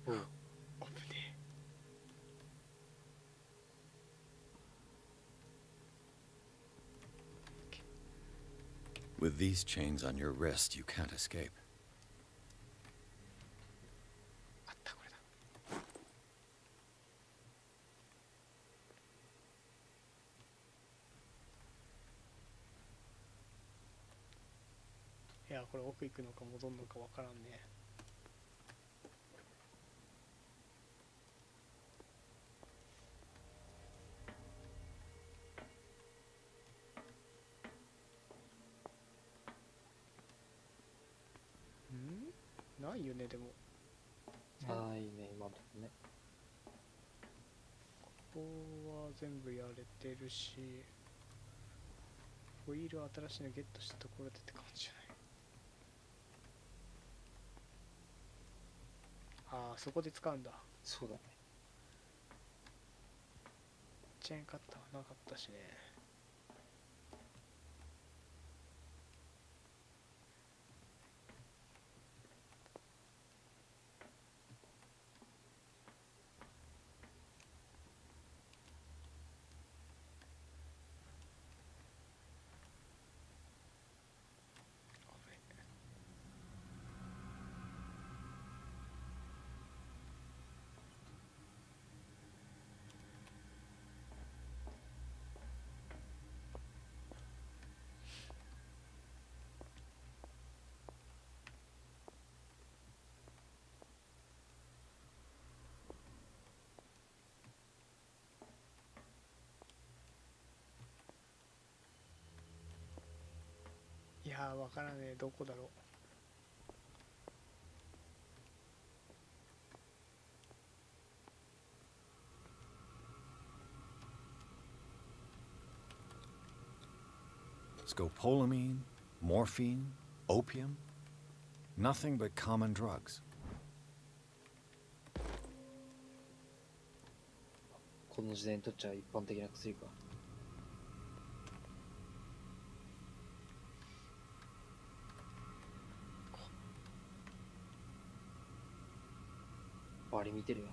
おう。危ね With these chains on your wrist, you can't escape. あった、これだ。いや、これ奥行くのか戻んのかわからんね。ないよね、でも。ないね、今のとこね。ここは全部やれてるし、ホイール新しいのゲットしたところでって感じじゃない。ああ、そこで使うんだ。そうだね。チェーンカッターはなかったしね。いやー、わからねえ、どこだろう。Scopolamine, morphine, opium. Nothing but common drugs. この時代にとっちゃ一般的な薬か。バリ見てるよ。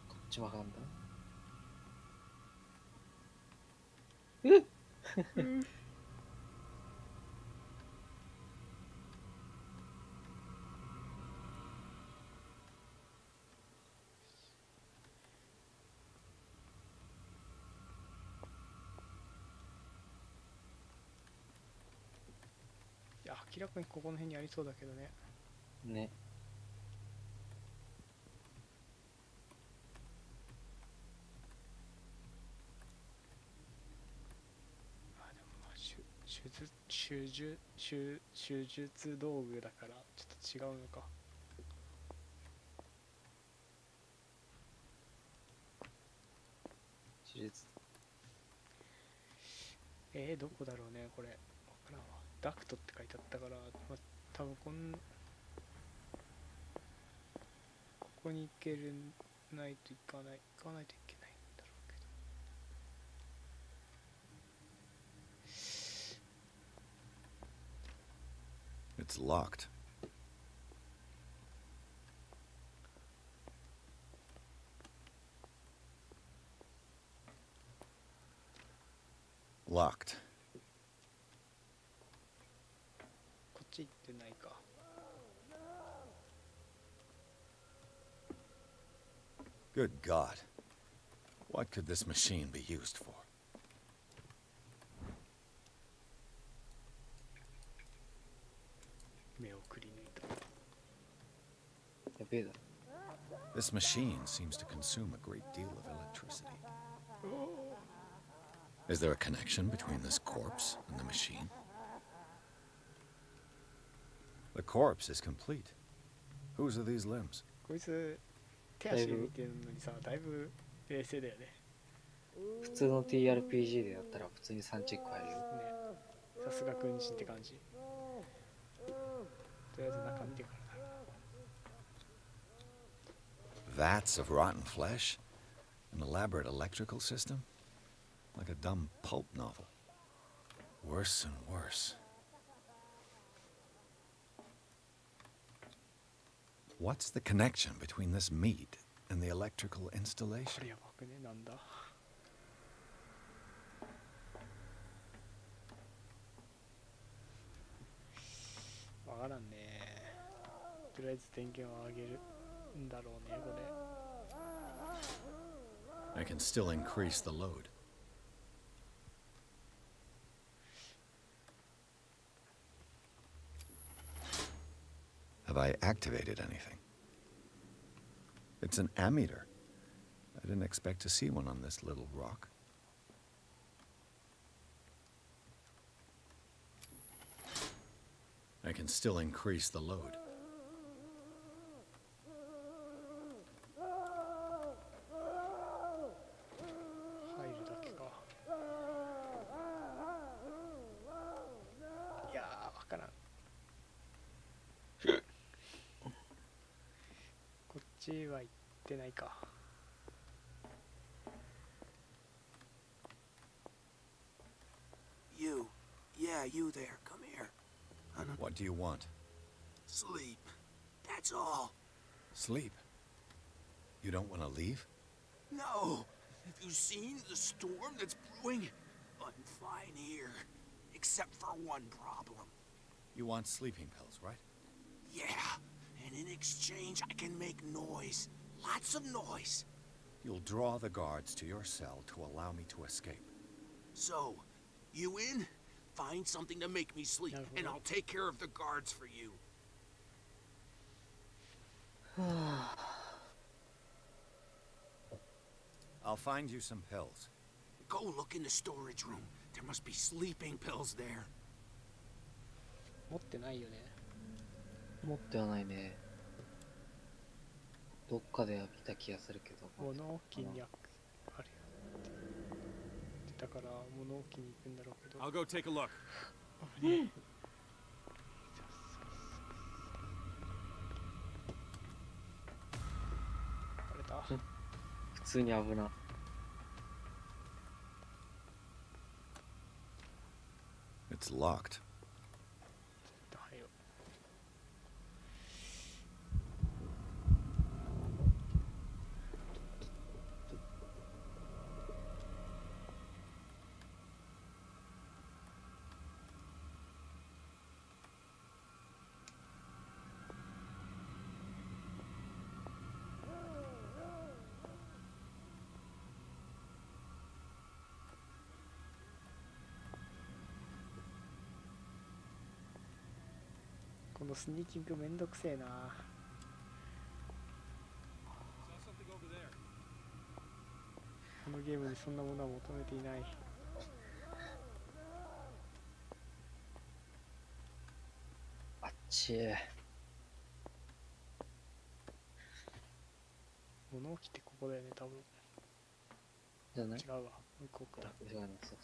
こっちもあかんだ。いや明らかにここの辺にありそうだけどね。ね。手術道具だからちょっと違うのか。手術。どこだろうねこれ。わからんわ。ダクトって書いてあったから、まあ、多分ここに行けるないといけないんだろうけど。It's locked. Locked. こっち行ってないか。Good God. What could this machine be used for? 目をくり抜いた。やべえだ。This machine seems to consume a great deal of electricity. Is there a connection between this corpse and the machine? The corpse is complete. Whose are these limbs? こいつ手足見てるのにさ、だいぶ冷静だよね。普通の TRPG でやったら普通に3チェック入るよ。ね。さすが軍人って感じ。とりあえず中見てからだ。Vats of rotten flesh? An elaborate electrical system? Like a dumb pulp novel. Worse and worse. What's the connection between this meat and the electrical installation? これやばくね、なんだ。わからんね。とりあえず電源を上げるんだろうね、これ。I can still increase the load. Have I activated anything? It's an ammeter. I didn't expect to see one on this little rock. I can still increase the load. 入るだけか。いやー、わからん。こっちは行ってないか。Yeah, you there. Come here. What do you want? Sleep. That's all. Sleep? You don't want to leave? No. Have you seen the storm that's brewing? I'm fine here. Except for one problem. You want sleeping pills, right? Yeah. And in exchange, I can make noise. Lots of noise. You'll draw the guards to your cell to allow me to escape. So, you in? Find something to make me sleep, and I'll take care of the guards for you. I'll find you some pills. Go look in the storage room. There must be sleeping pills there. 持ってないよね。持ってはないね。どっかで見た気がするけど。物置にあるよ。だから物置に行くんだろうけど。I'll go take a look. 危ねえ。さ通に危な。It's locked. はいよ。このスニーキングめんどくせえな。このゲームにそんなものは求めていない。あっちへ。物置ってここだよね、多分。じゃない？違うわ、向こうか。違います。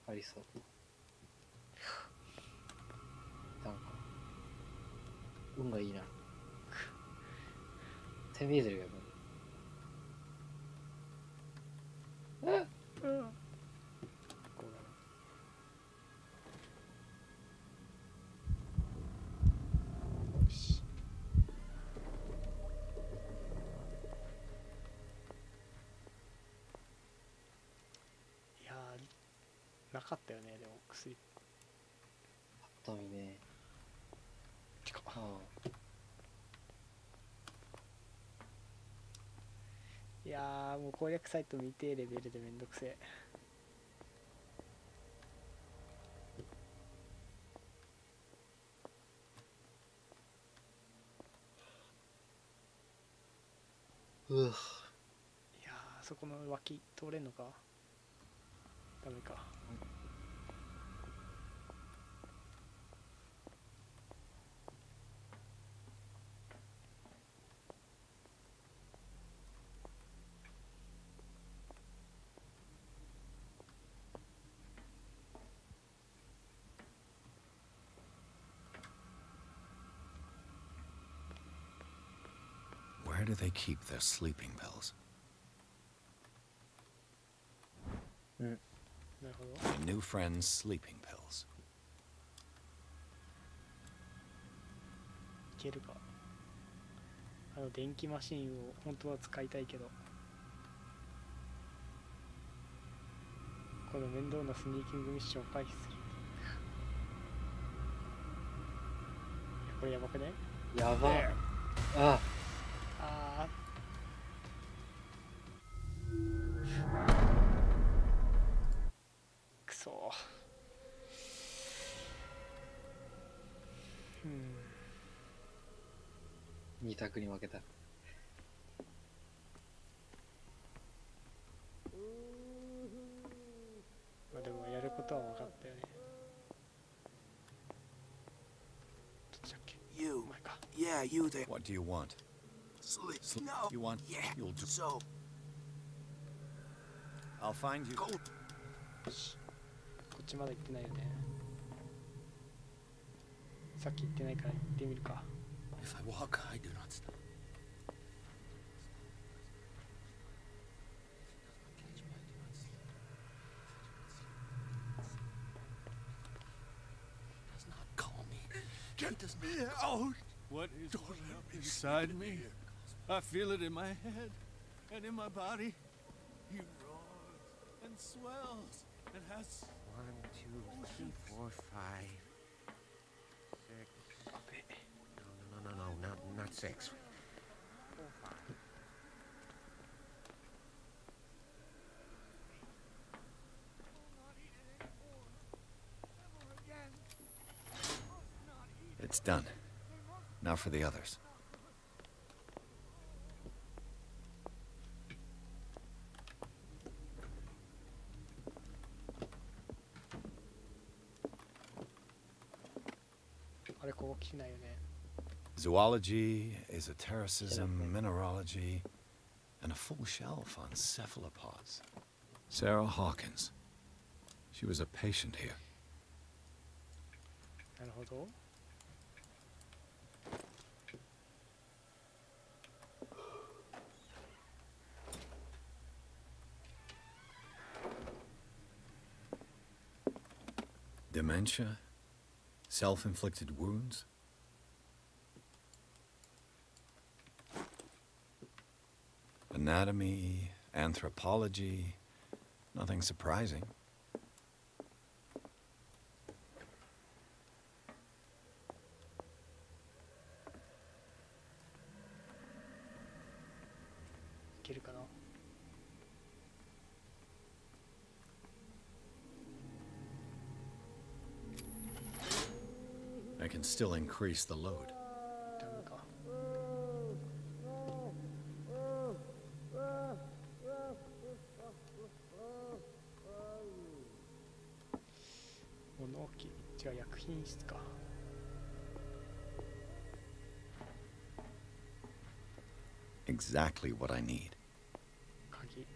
ありそう。なんか運がいいな。手見えてるけど。こうだな。よし。いやー、なかったよね、でも薬。ぱっと見ね。いやー、もう攻略サイト見てレベルでめんどくせえ。いやー、そこの脇通れんのか。ダメか。Where do they keep their sleeping pills? なるほど。 My new friend's sleeping pills. いけるか。電気マシンを本当は使いたいけど、この面倒なスニーキングミッションを回避する。これやばくね？やば。ああ。くそ。2択に分けた。まあでもやることは分かったよね。どっちだっけ？ You. お前か。 Yeah, you there. What do you want? Sleep. No. You want? Yeah. You'll do. So. I'll find you. Go. よし。こっちまだ行ってないよね。さっき行ってないから行ってみるか。If I walk, I do not stop. Does not call me. Get me out! What is going up inside me? I feel it in my head and in my body. He roars and swells and has 1, 2, 3, 4, 5, 6. No, not 6. 4, 5. It's done. Now for the others. Zoology, esotericism, mineralogy, and a full shelf on cephalopods. Sarah Hawkins. She was a patient here. なるほど。Dementia? Self-inflicted wounds? Anatomy, anthropology, nothing surprising. I can still increase the load. ダメか。物置、違う、薬品室か。Exactly what I need. 鍵。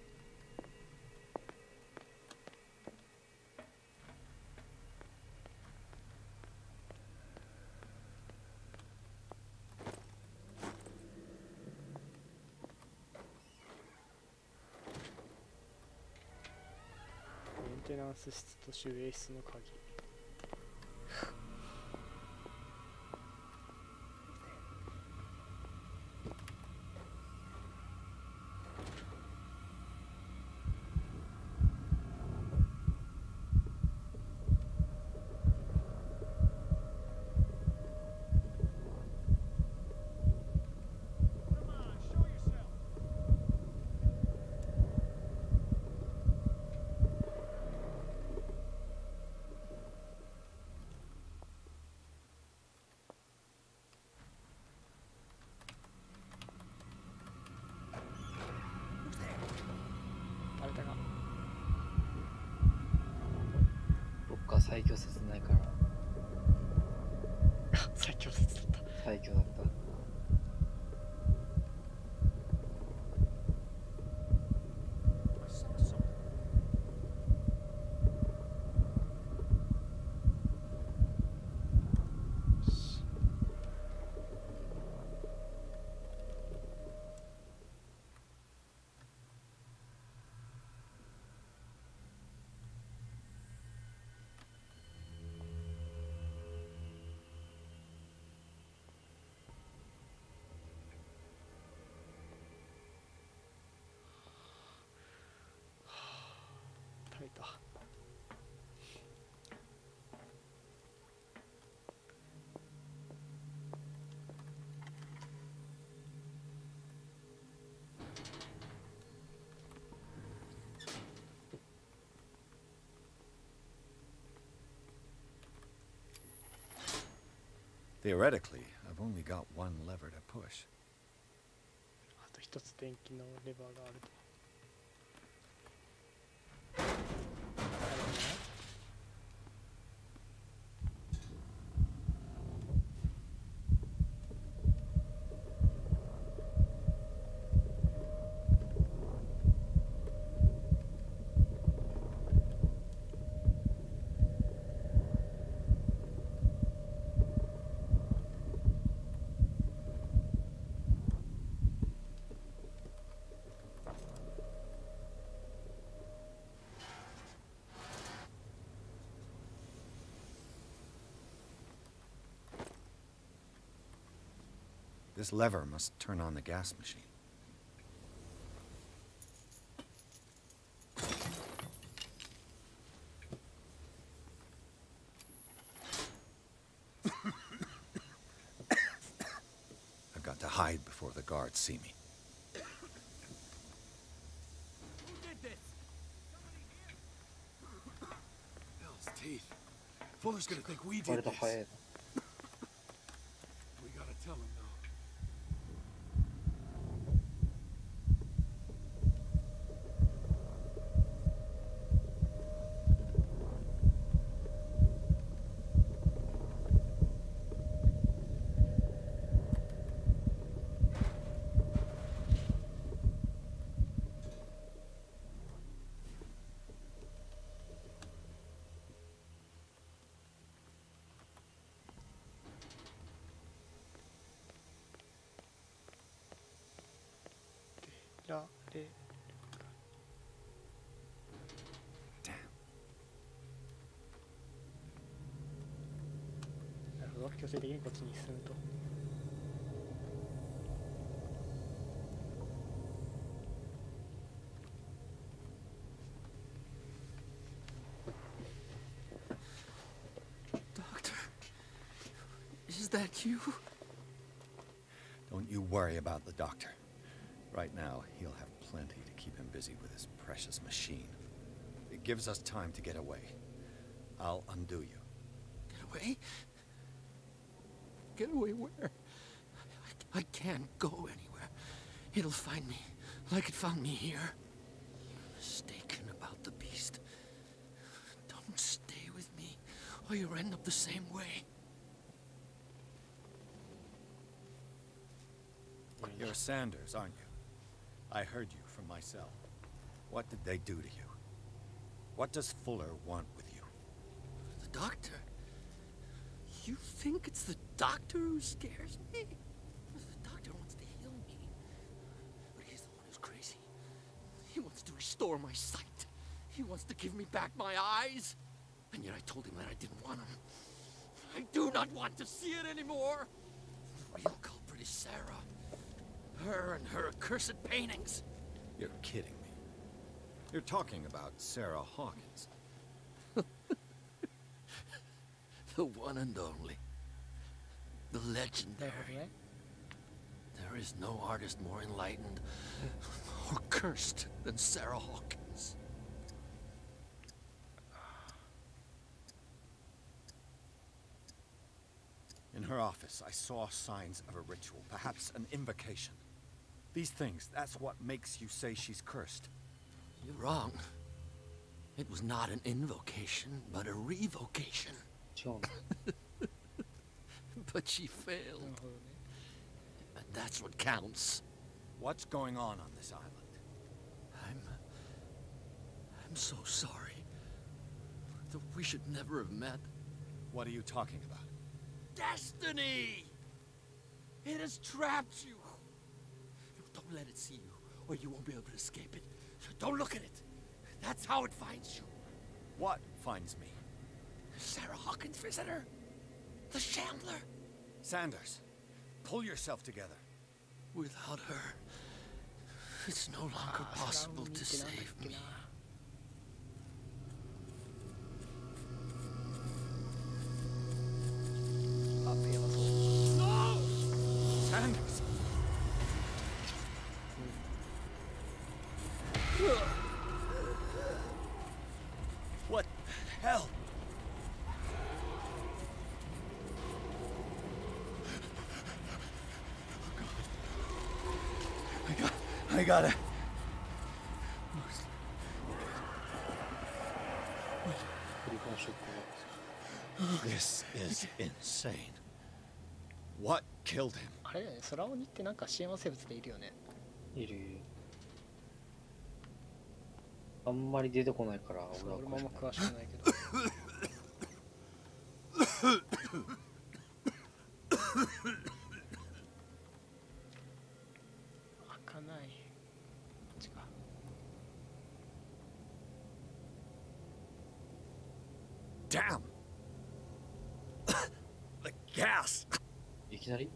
メンテナンス室と守衛室の鍵。最強説ないから最強説だった。最強だった。耐えた。Theoretically, I've only got one lever to push. あと一つ電気のレバーがあると。This lever must turn on the gas machine. I've got to hide before the guards see me. Who did this? Somebody here? Hell's teeth. Fuller's gonna think we did this. We gotta tell him, though. られるか。なるほど、強制的にこっちに進むと。Is that you? Don't you worry about the doctor. Right now, he'll have plenty to keep him busy with his precious machine. It gives us time to get away. I'll undo you. Get away? Get away where? I can't go anywhere. It'll find me, like it found me here. You're mistaken about the beast. Don't stay with me, or you'll end up the same way. You're Sanders, aren't you? I heard you from my cell. What did they do to you? What does Fuller want with you? The doctor? You think it's the doctor who scares me? The doctor wants to heal me. But he's the one who's crazy. He wants to restore my sight. He wants to give me back my eyes. And yet I told him that I didn't want him. I do not want to see it anymore. The real culprit is Sarah. Her and her accursed paintings. You're kidding me. You're talking about Sarah Hawkins. The one and only. The legendary. There is no artist more enlightened or cursed than Sarah Hawkins. In her office, I saw signs of a ritual, perhaps an invocation. These things, that's what makes you say she's cursed. You're wrong. It was not an invocation, but a revocation. But she failed. And that's what counts. What's going on this island? I'm so sorry. We should never have met. What are you talking about? Destiny! It has trapped you. Don't let it see you, or you won't be able to escape it. Don't look at it. That's how it finds you. What finds me? Sarah Hawkins' visitor. The Shambler. Sanders, pull yourself together. Without her, it's no longer possible to save me. No! Sanders! What the hell? I gotta. This is insane. What killed him? あれだよね、空鬼ってなんか幸せ物でいるよね。いるいる。あんまり出てこないから俺は俺もあんま詳しくないけど。開かない。こっちか。Damn! The gas! いきなり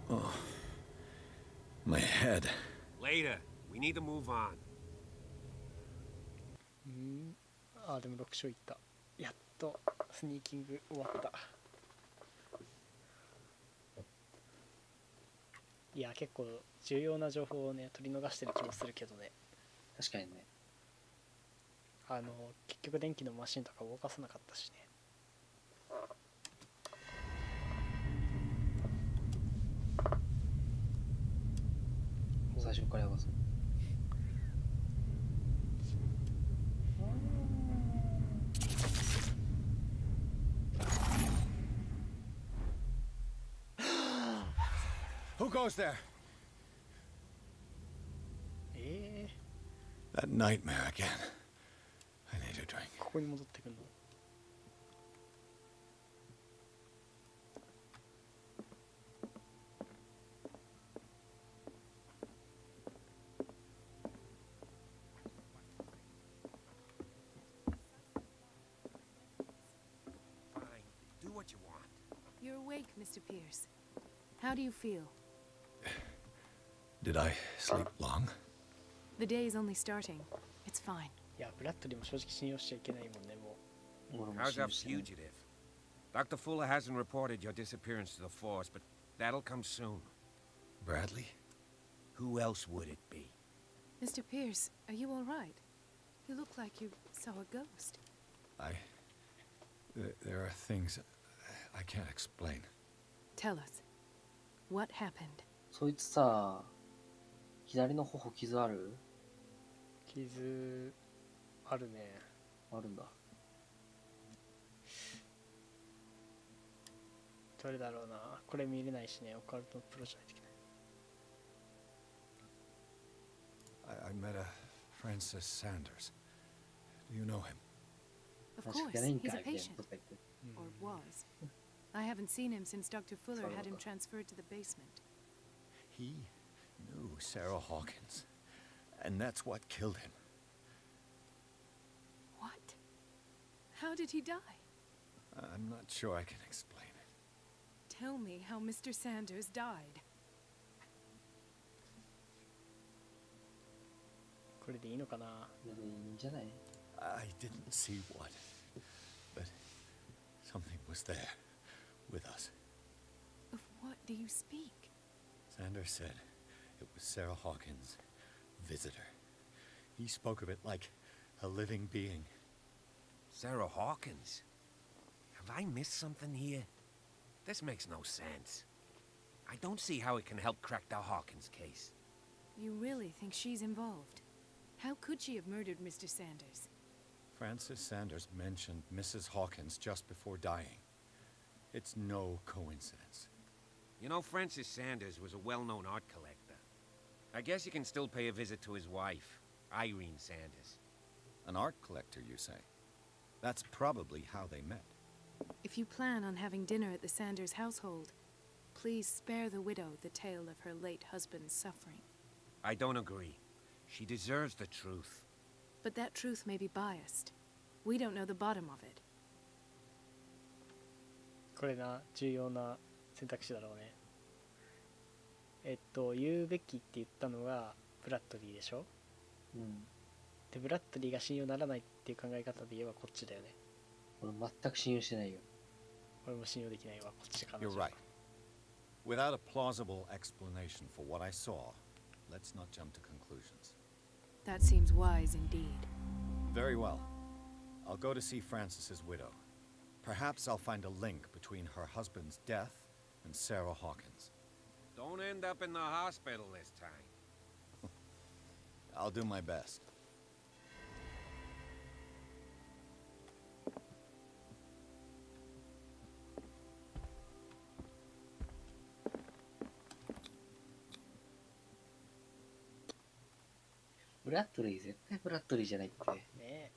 Oh, my head. Later. We need to move on. あ、でも6勝いった。やっとスニーキング終わった。いや、結構重要な情報をね取り逃してる気もするけどね。確かにね。結局電気のマシンとか動かさなかったしね。もう最初からやばそう。Who goes there? That nightmare again. I need a drink. ここに戻ってくるの。You're awake, Mr. Pierce. How do you feel? Did I sleep long? The day is only starting. It's fine. いや、ブラッドリーも正直信用しちゃいけないもんね、もう。How's our fugitive? Dr. Fuller hasn't reported your disappearance to the force, but that'll come soon. Bradley? Who else would it be? Mr. Pierce, are you all right? You look like you saw a ghost. There are things I can't explain. Tell us. What happened? そいつさ、左の頬傷ある？傷あるね。あるんだ。どれだろうな。これ見れないしね。オカルトプロじゃないといけない。I met a Francis Sanders. Do you know him? Of course, he's a patient. Or was. I haven't seen him since Dr. Fuller had him transferred to the basement. He knew Sarah Hawkins, and that's what killed him. What? How did he die? I'm not sure I can explain it. Tell me how Mr. Sanders died. これでいいのかな？いいんじゃない？ I didn't see what, but something was there with us. Of what do you speak? Sanders said it was Sarah Hawkins' visitor. He spoke of it like a living being. Sarah Hawkins? Have I missed something here? This makes no sense. I don't see how it can help crack the Hawkins case. You really think she's involved? How could she have murdered Mr. Sanders? Francis Sanders mentioned Mrs. Hawkins just before dying. It's no coincidence. You know, Francis Sanders was a well-known art collector. I guess you can still pay a visit to his wife, Irene Sanders. An art collector, you say? That's probably how they met. If you plan on having dinner at the Sanders household, please spare the widow the tale of her late husband's suffering. I don't agree. She deserves the truth. But that truth may be biased. We don't know the bottom of it. これな、重要な選択肢だろうね。言うべきって言ったのがブラッドリーでしょ？うん。で、ブラッドリーが信用ならないっていう考え方で言えばこっちだよね。俺全く信用してないよ。俺も信用できないわ、こっちかな。You're right. Without a plausible explanation for what I saw, let's not jump to conclusions. That seems wise indeed. Very well. I'll go to see Francis's widow. Perhaps I'll find a link between her husband's death and Sarah Hawkins. Don't end up in the hospital this time. I'll do my best.ブラッドリー、絶対ブラッドリーじゃないって。ねえ。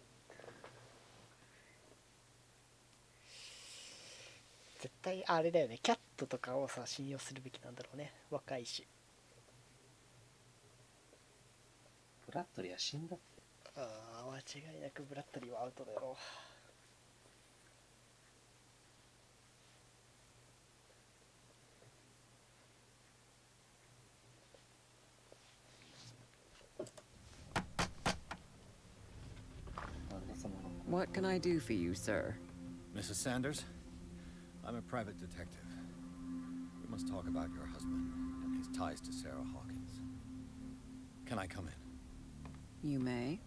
絶対あれだよね。キャットとかをさ、信用するべきなんだろうね。若いし。ブラッドリーは死んだって。ああ、間違いなくブラッドリーはアウトだろう。What can I do for you, sir? Mrs. Sanders, I'm a private detective. We must talk about your husband and his ties to Sarah Hawkins. Can I come in? You may.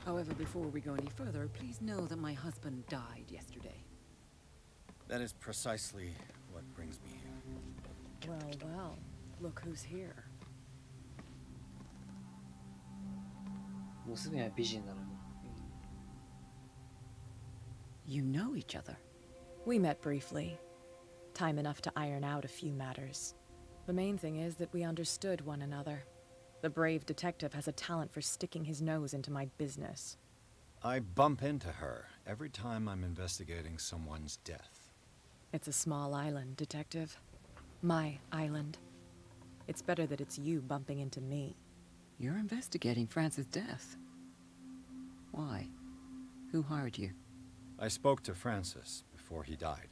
However, before we go any further, please know that my husband died yesterday. That is precisely what brings me here. Well, well, look who's here. 娘は美人なのに。You know each other. We met briefly. Time enough to iron out a few matters. The main thing is that we understood one another. The brave detective has a talent for sticking his nose into my business. I bump into her every time I'm investigating someone's death. It's a small island, Detective. My island. It's better that it's you bumping into me. You're investigating Francis' death. Why? Who hired you? I spoke to Francis before he died.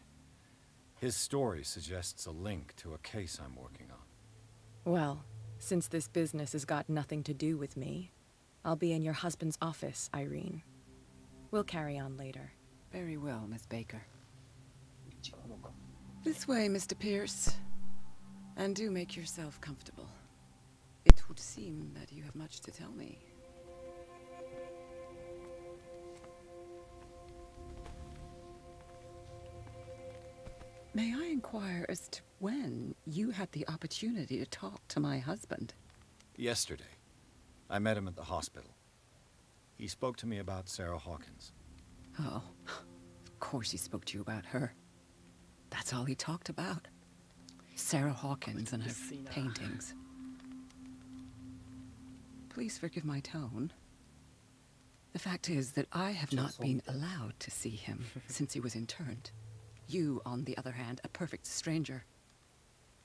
His story suggests a link to a case I'm working on. Well, since this business has got nothing to do with me, I'll be in your husband's office, Irene. We'll carry on later. Very well, Miss Baker. This way, Mr. Pierce. And do make yourself comfortable. It would seem that you have much to tell me. May I inquire as to when you had the opportunity to talk to my husband? Yesterday. I met him at the hospital. He spoke to me about Sarah Hawkins. Oh, of course he spoke to you about her. That's all he talked about. Sarah Hawkins and her paintings. Please forgive my tone. The fact is that I have not been allowed to see him since he was interned. You, on the other hand, a perfect stranger,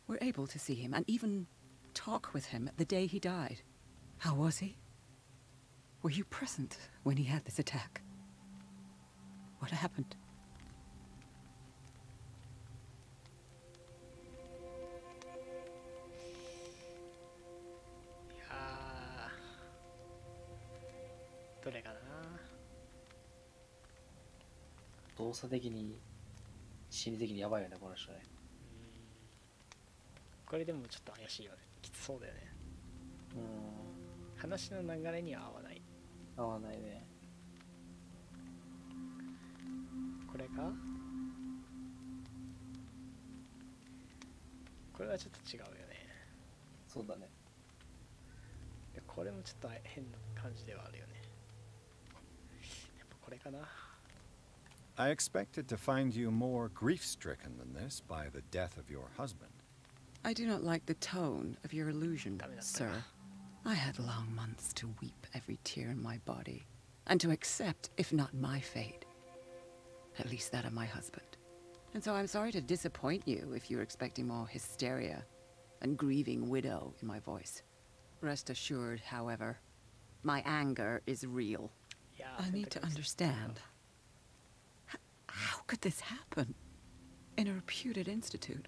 were able to see him and even talk with him the day he died. How was he? Were you present when he had this attack? What happened? Yeah. どれかな。動作的に心理的にやばいよねこの人ね。これでもちょっと怪しいよね。きつそうだよね。話の流れには合わない。合わないね。これか？これはちょっと違うよね。そうだね。これもちょっと変な感じではあるよね。やっぱこれかな。I expected to find you more grief-stricken than this by the death of your husband. I do not like the tone of your allusion, sir. I had long months to weep every tear in my body, and to accept, if not my fate, at least that of my husband. And so I'm sorry to disappoint you if you're expecting more hysteria and grieving widow in my voice. Rest assured, however, my anger is real. I need to understand. How could this happen? In a reputed institute?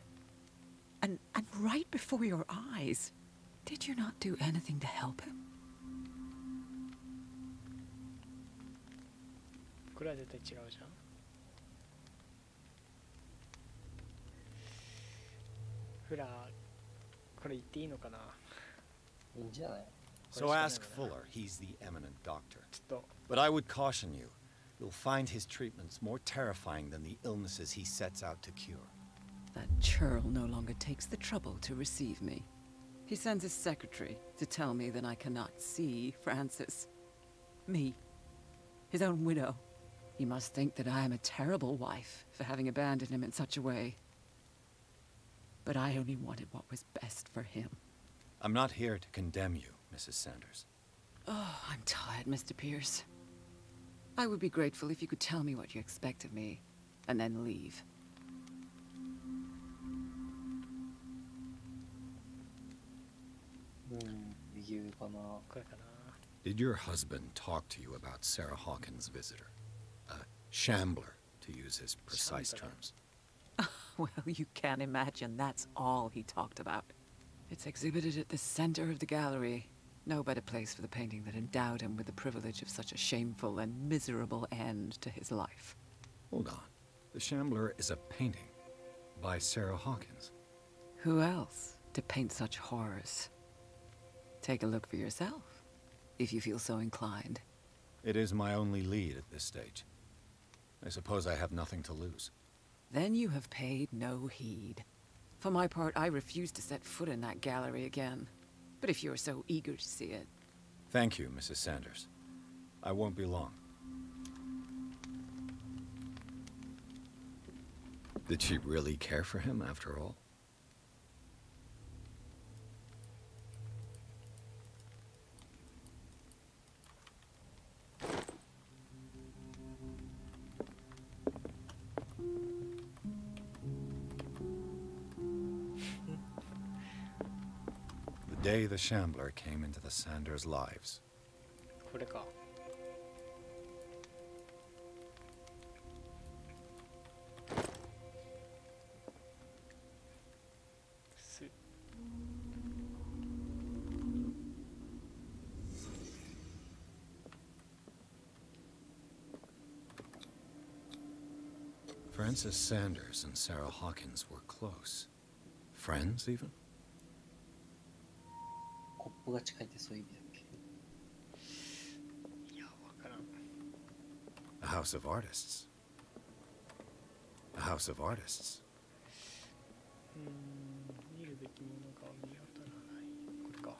And right before your eyes? Did you not do anything to help him? これは絶対違うじゃん。フラー、これ言っていいのかな。いいんじゃない。So ask Fuller, he's the eminent doctor. But I would caution you, you'll find his treatments more terrifying than the illnesses he sets out to cure. That churl no longer takes the trouble to receive me. He sends his secretary to tell me that I cannot see Francis. Me, his own widow. He must think that I am a terrible wife for having abandoned him in such a way. But I only wanted what was best for him. I'm not here to condemn you, Mrs. Sanders. Oh, I'm tired, Mr. Pierce. I would be grateful if you could tell me what you expect of me, and then leave. Did your husband talk to you about Sarah Hawkins' visitor? A shambler, to use his precise terms. Well, you can't imagine that's all he talked about. It's exhibited at the center of the gallery. No better place for the painting that endowed him with the privilege of such a shameful and miserable end to his life. Hold on. The Shambler is a painting by Sarah Hawkins. Who else to paint such horrors? Take a look for yourself, if you feel so inclined. It is my only lead at this stage. I suppose I have nothing to lose. Then you have paid no heed. For my part, I refuse to set foot in that gallery again. But if you're so eager to see it... Thank you, Mrs. Sanders. I won't be long. Did she really care for him after all? The day the Shambler came into the Sanders' lives. これか。Francis Sanders and Sarah Hawkins were close. Friends, even? コップが近いってそういう意味だっけ？いや、わからん。A house of artists. A house of artists. 見るべきものが見当たらない。これか。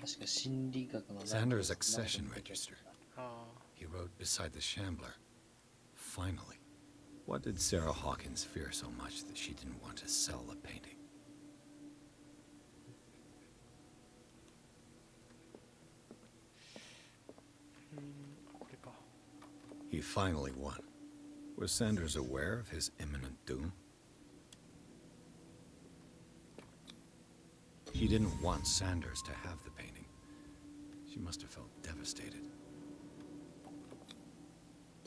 確か心理学の Sanders' accession register. He wrote beside the Shambler. Finally. What did Sarah Hawkins fear so much that she didn't want to sell the painting? He finally won. Was Sanders aware of his imminent doom? She didn't want Sanders to have the painting. She must have felt devastated.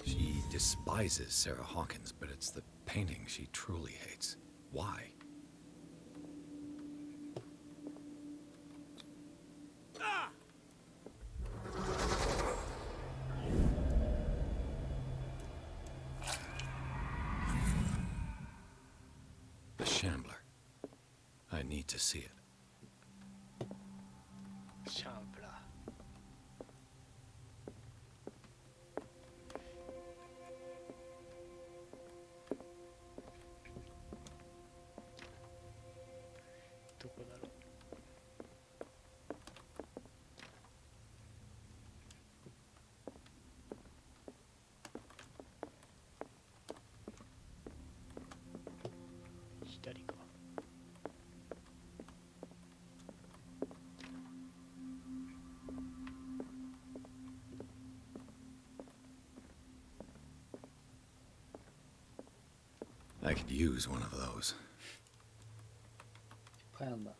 She despises Sarah Hawkins, but it's the painting she truly hates. Why? The Shambler. I need to see it. シャンプラー。どこだろう。左か。I could use one of those. いっぱいあんだ。ね、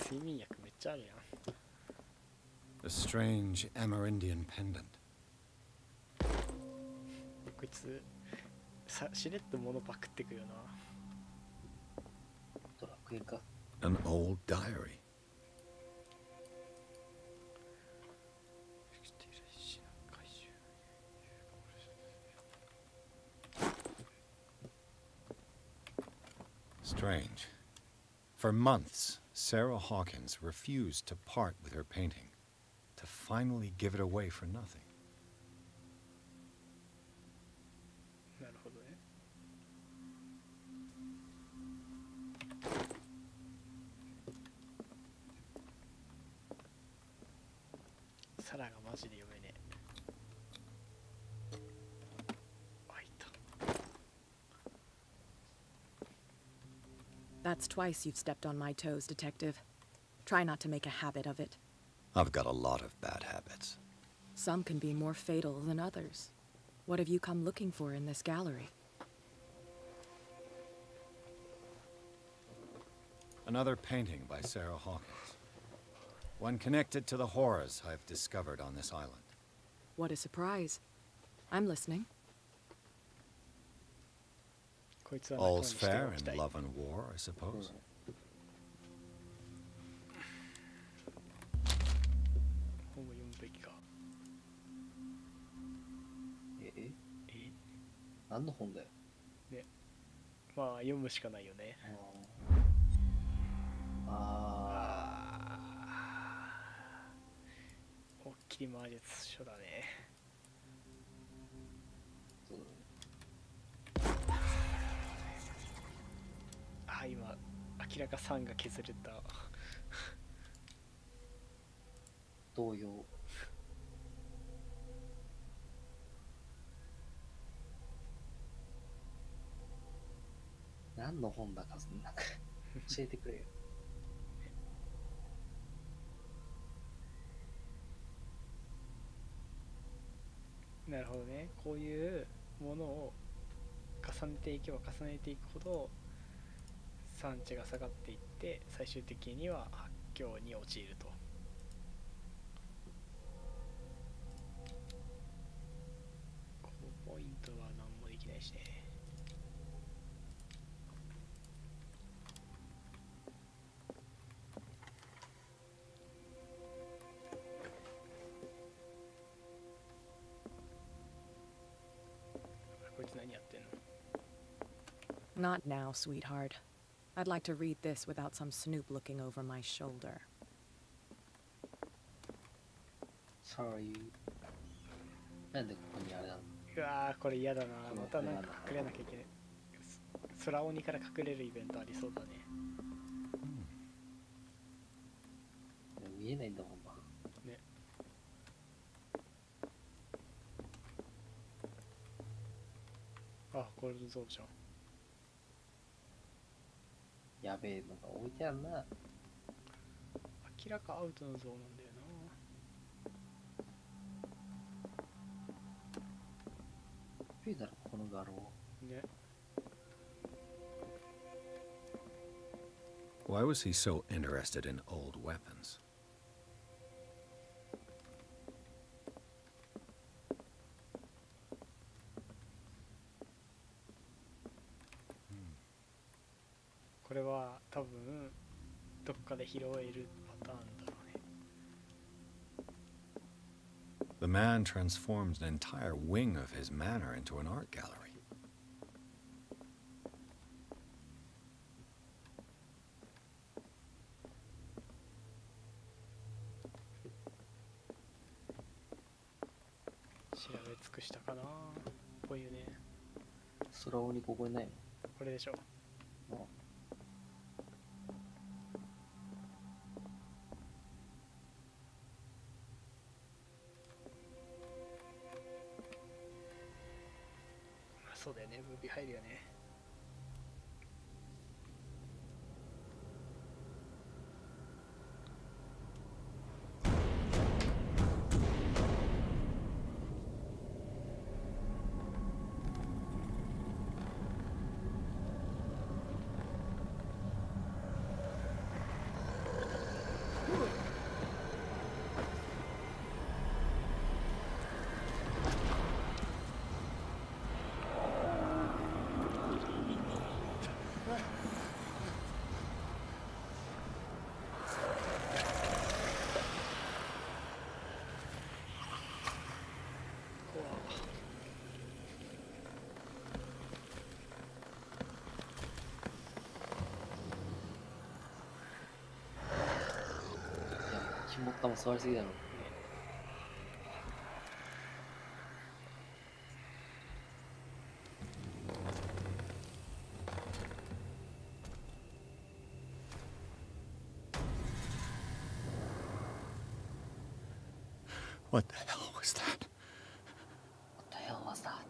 睡眠薬めっちゃあるやん。A strange Amerindian pendant. こいつしれっと物パクってくよな。ドラクエか。An old diary. Strange. For months, Sarah Hawkins refused to part with her painting, to finally give it away for nothing. なるほどね。サラがマジで読めねえ。That's twice you've stepped on my toes, Detective. Try not to make a habit of it. I've got a lot of bad habits. Some can be more fatal than others. What have you come looking for in this gallery? Another painting by Sarah Hawkins. One connected to the horrors I've discovered on this island. What a surprise. I'm listening. All's fair in love and war, I suppose. Eh? 何の本だよ。ね。まあ読むしかないよね。おっきり魔術書だね。そうだね。あ、今明らか3が削れた。同様。何の本だかなんか教えてくれよ。なるほどね。こういうものを重ねていけば重ねていくほど産地が下がっていって最終的には発狂に陥ると。ポイントは何もできないしね。こいつ何やってんの？ Not now, sweetheart. I'd like to read this without some snoop looking over my shoulder. Sorry. なんでここにあれなの？うわー、これ嫌だな。またなんか隠れなきゃいけない。空鬼から隠れるイベントありそうだね。見えないんだもんな。ね。あ、これゾウじゃん。やべえのが置いてあんな。明らかアウトのゾウなんだよな。ピーだろこの画廊。ね。Why was he so interested in old weapons? Hmm. これは多分どっかで拾えるパターンだろうね。The man transforms an entire wing of his manor into an art gallery. 調べ尽くしたかな。こういうね。空鬼ここにないの？これでしょ。あ。そうだよね、ムービー入るよね。肝っ玉座りすぎだろ。What the hell was that? What the hell was that?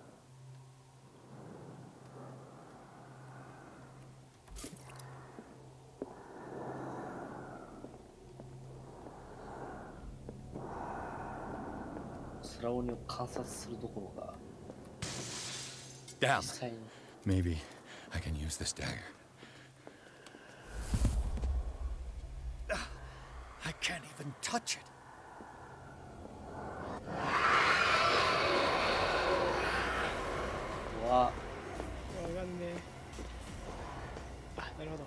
空鬼を観察するどころか。Damn. Maybe I can use this dagger. I can't even touch it. わかんねえ。あ、なるほ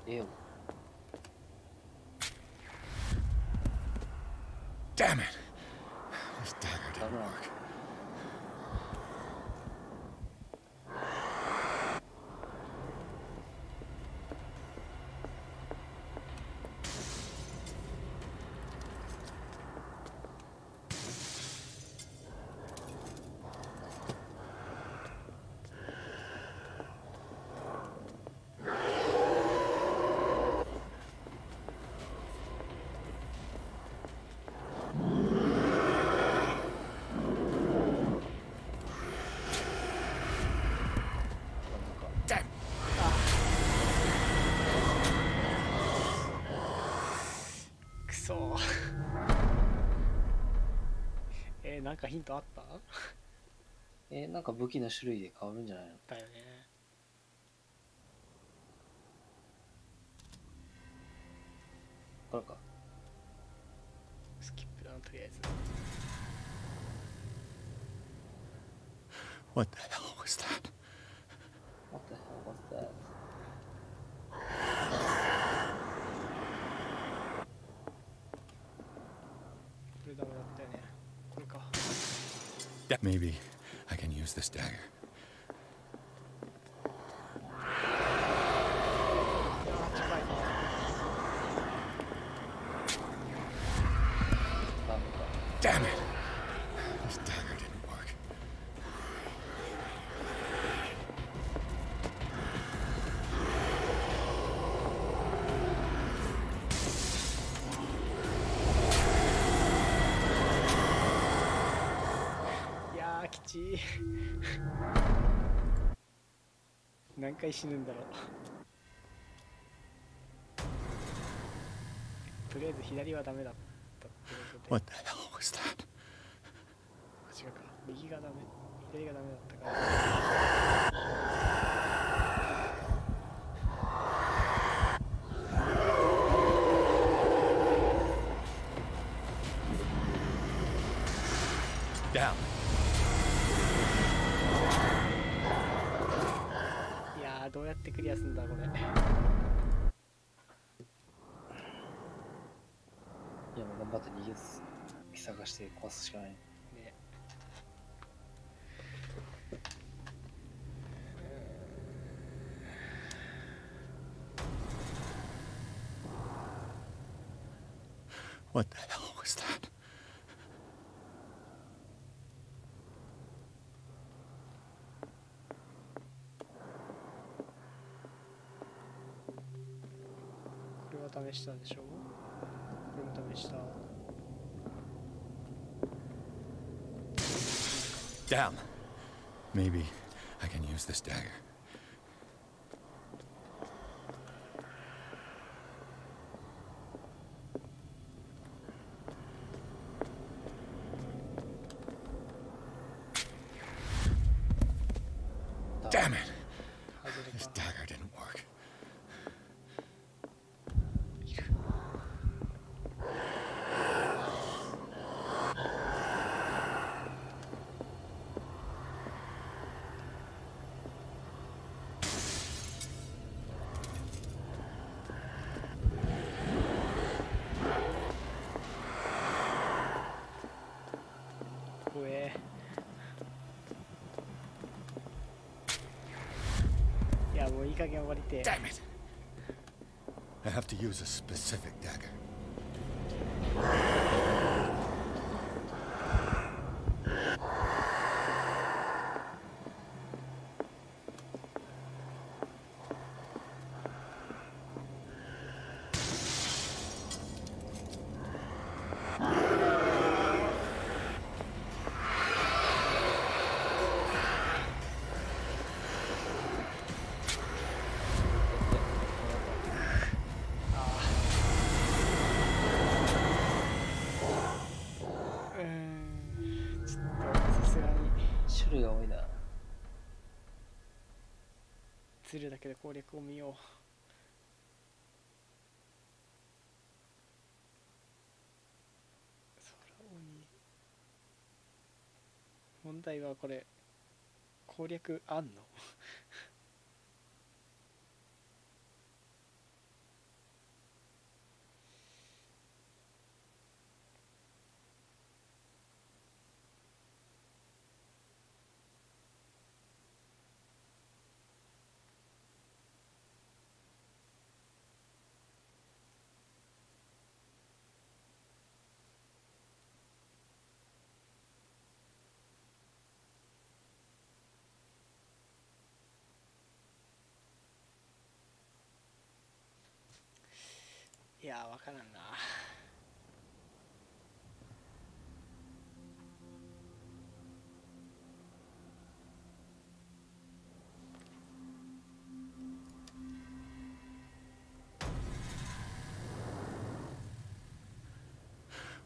ど。よ。Damn it! This dagger didn't work. K なんかヒントあった？なんか武器の種類で変わるんじゃないの？だよね。これか。スキップだな、とりあえず。What the hell was that? What the hell was that? これダメだったよね。これか。Maybe I can use this dagger. Damn it! This dagger didn't work. Yeah, きちい。何回死ぬんだろう。とりあえず左はダメだったってことで。What the hell was that? 違うか。右がダメ。左がダメだったから。Down. いやー、どうやってクリアすんだこれ。いや、もう頑張って逃げず探して壊すしかない。ね。What the hell was that? これは試したでしょ。これも試した。Down. Maybe I can use this dagger. Damn it! This dagger didn't work. Damn it! I have to use a specific dagger.ズルだけで攻略を見よう。空鬼。問題はこれ攻略あんの？いやー、わからんな。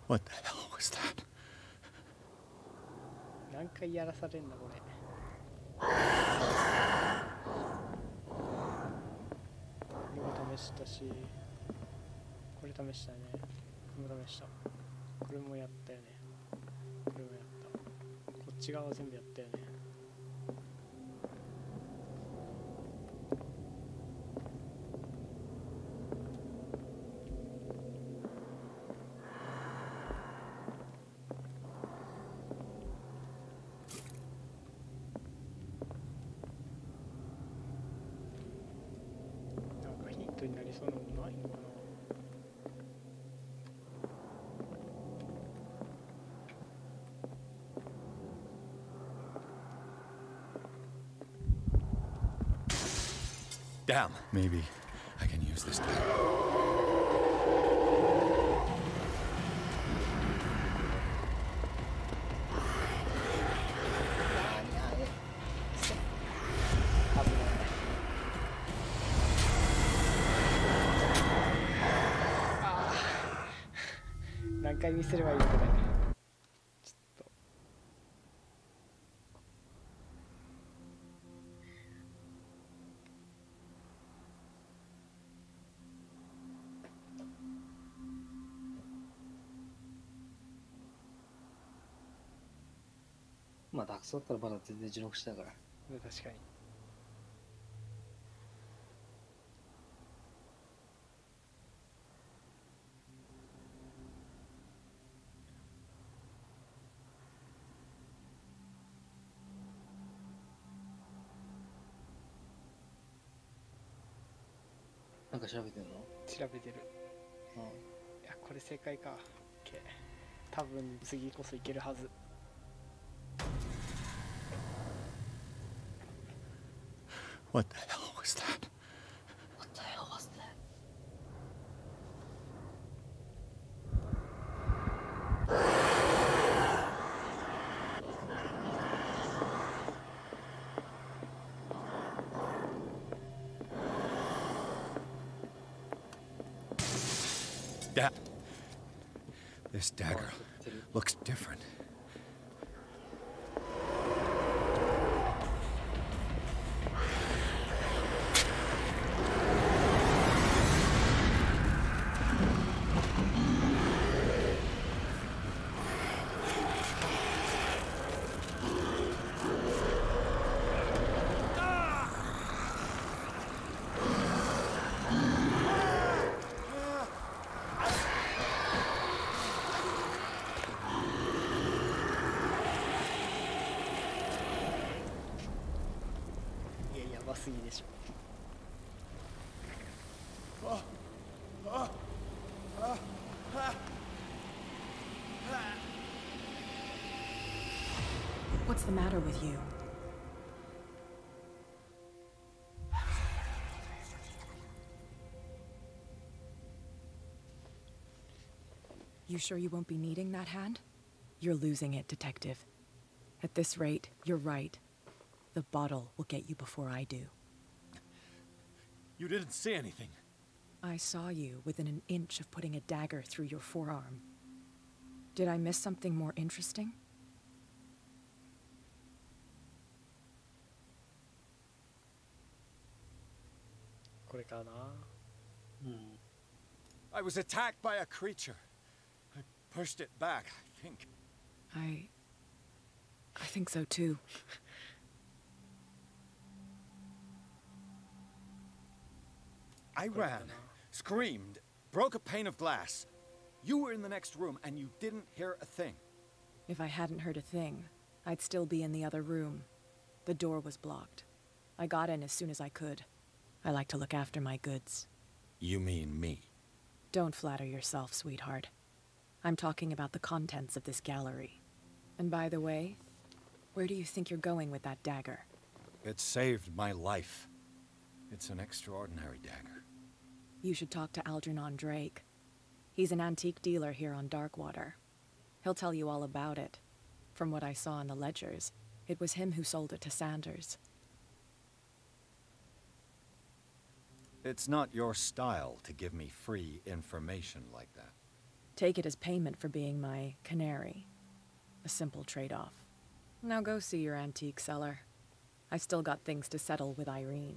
What the hell was that? 何回やらされんだこれ。これも試したし、これ試したね。これも試した。これもやったよね。これもやった。こっち側全部やったよね。なんかヒントになりそうなものないのかな。Damn. Maybe I can use this time.何回見せればいいのこれ。ちょっと。まあ、ダークスだったらまだ全然16したから。確かに。なんか調べてんの？調べてる。いや、これ正解か。多分次こそいけるはず。What the hell was that? What the hell was that? This dagger looks different. What's the matter with you? You sure you won't be needing that hand? You're losing it, Detective. At this rate, you're right. The bottle will get you before I do. You didn't see anything. I saw you within an inch of putting a dagger through your forearm. Did I miss something more interesting? I was attacked by a creature. I pushed it back, I think. I think so too. I ran, screamed, broke a pane of glass. You were in the next room and you didn't hear a thing. If I hadn't heard a thing, I'd still be in the other room. The door was blocked. I got in as soon as I could. I like to look after my goods. You mean me? Don't flatter yourself, sweetheart. I'm talking about the contents of this gallery. And by the way, where do you think you're going with that dagger? It saved my life. It's an extraordinary dagger. You should talk to Algernon Drake. He's an antique dealer here on Darkwater. He'll tell you all about it. From what I saw in the ledgers, it was him who sold it to Sanders. It's not your style to give me free information like that. Take it as payment for being my canary. A simple trade-off. Now go see your antique seller. I still got things to settle with Irene.5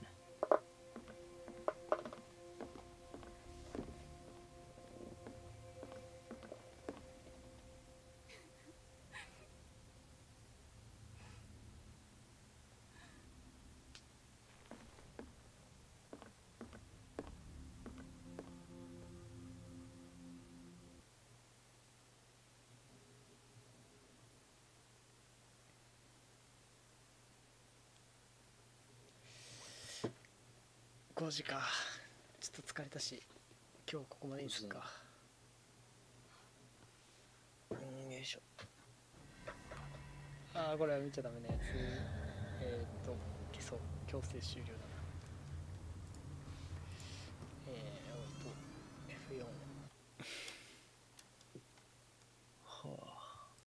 時か。ちょっと疲れたし、今日ここまでにするか。よいしょ。ああ、これは見ちゃダメなやつ。消そう。強制終了だな。F4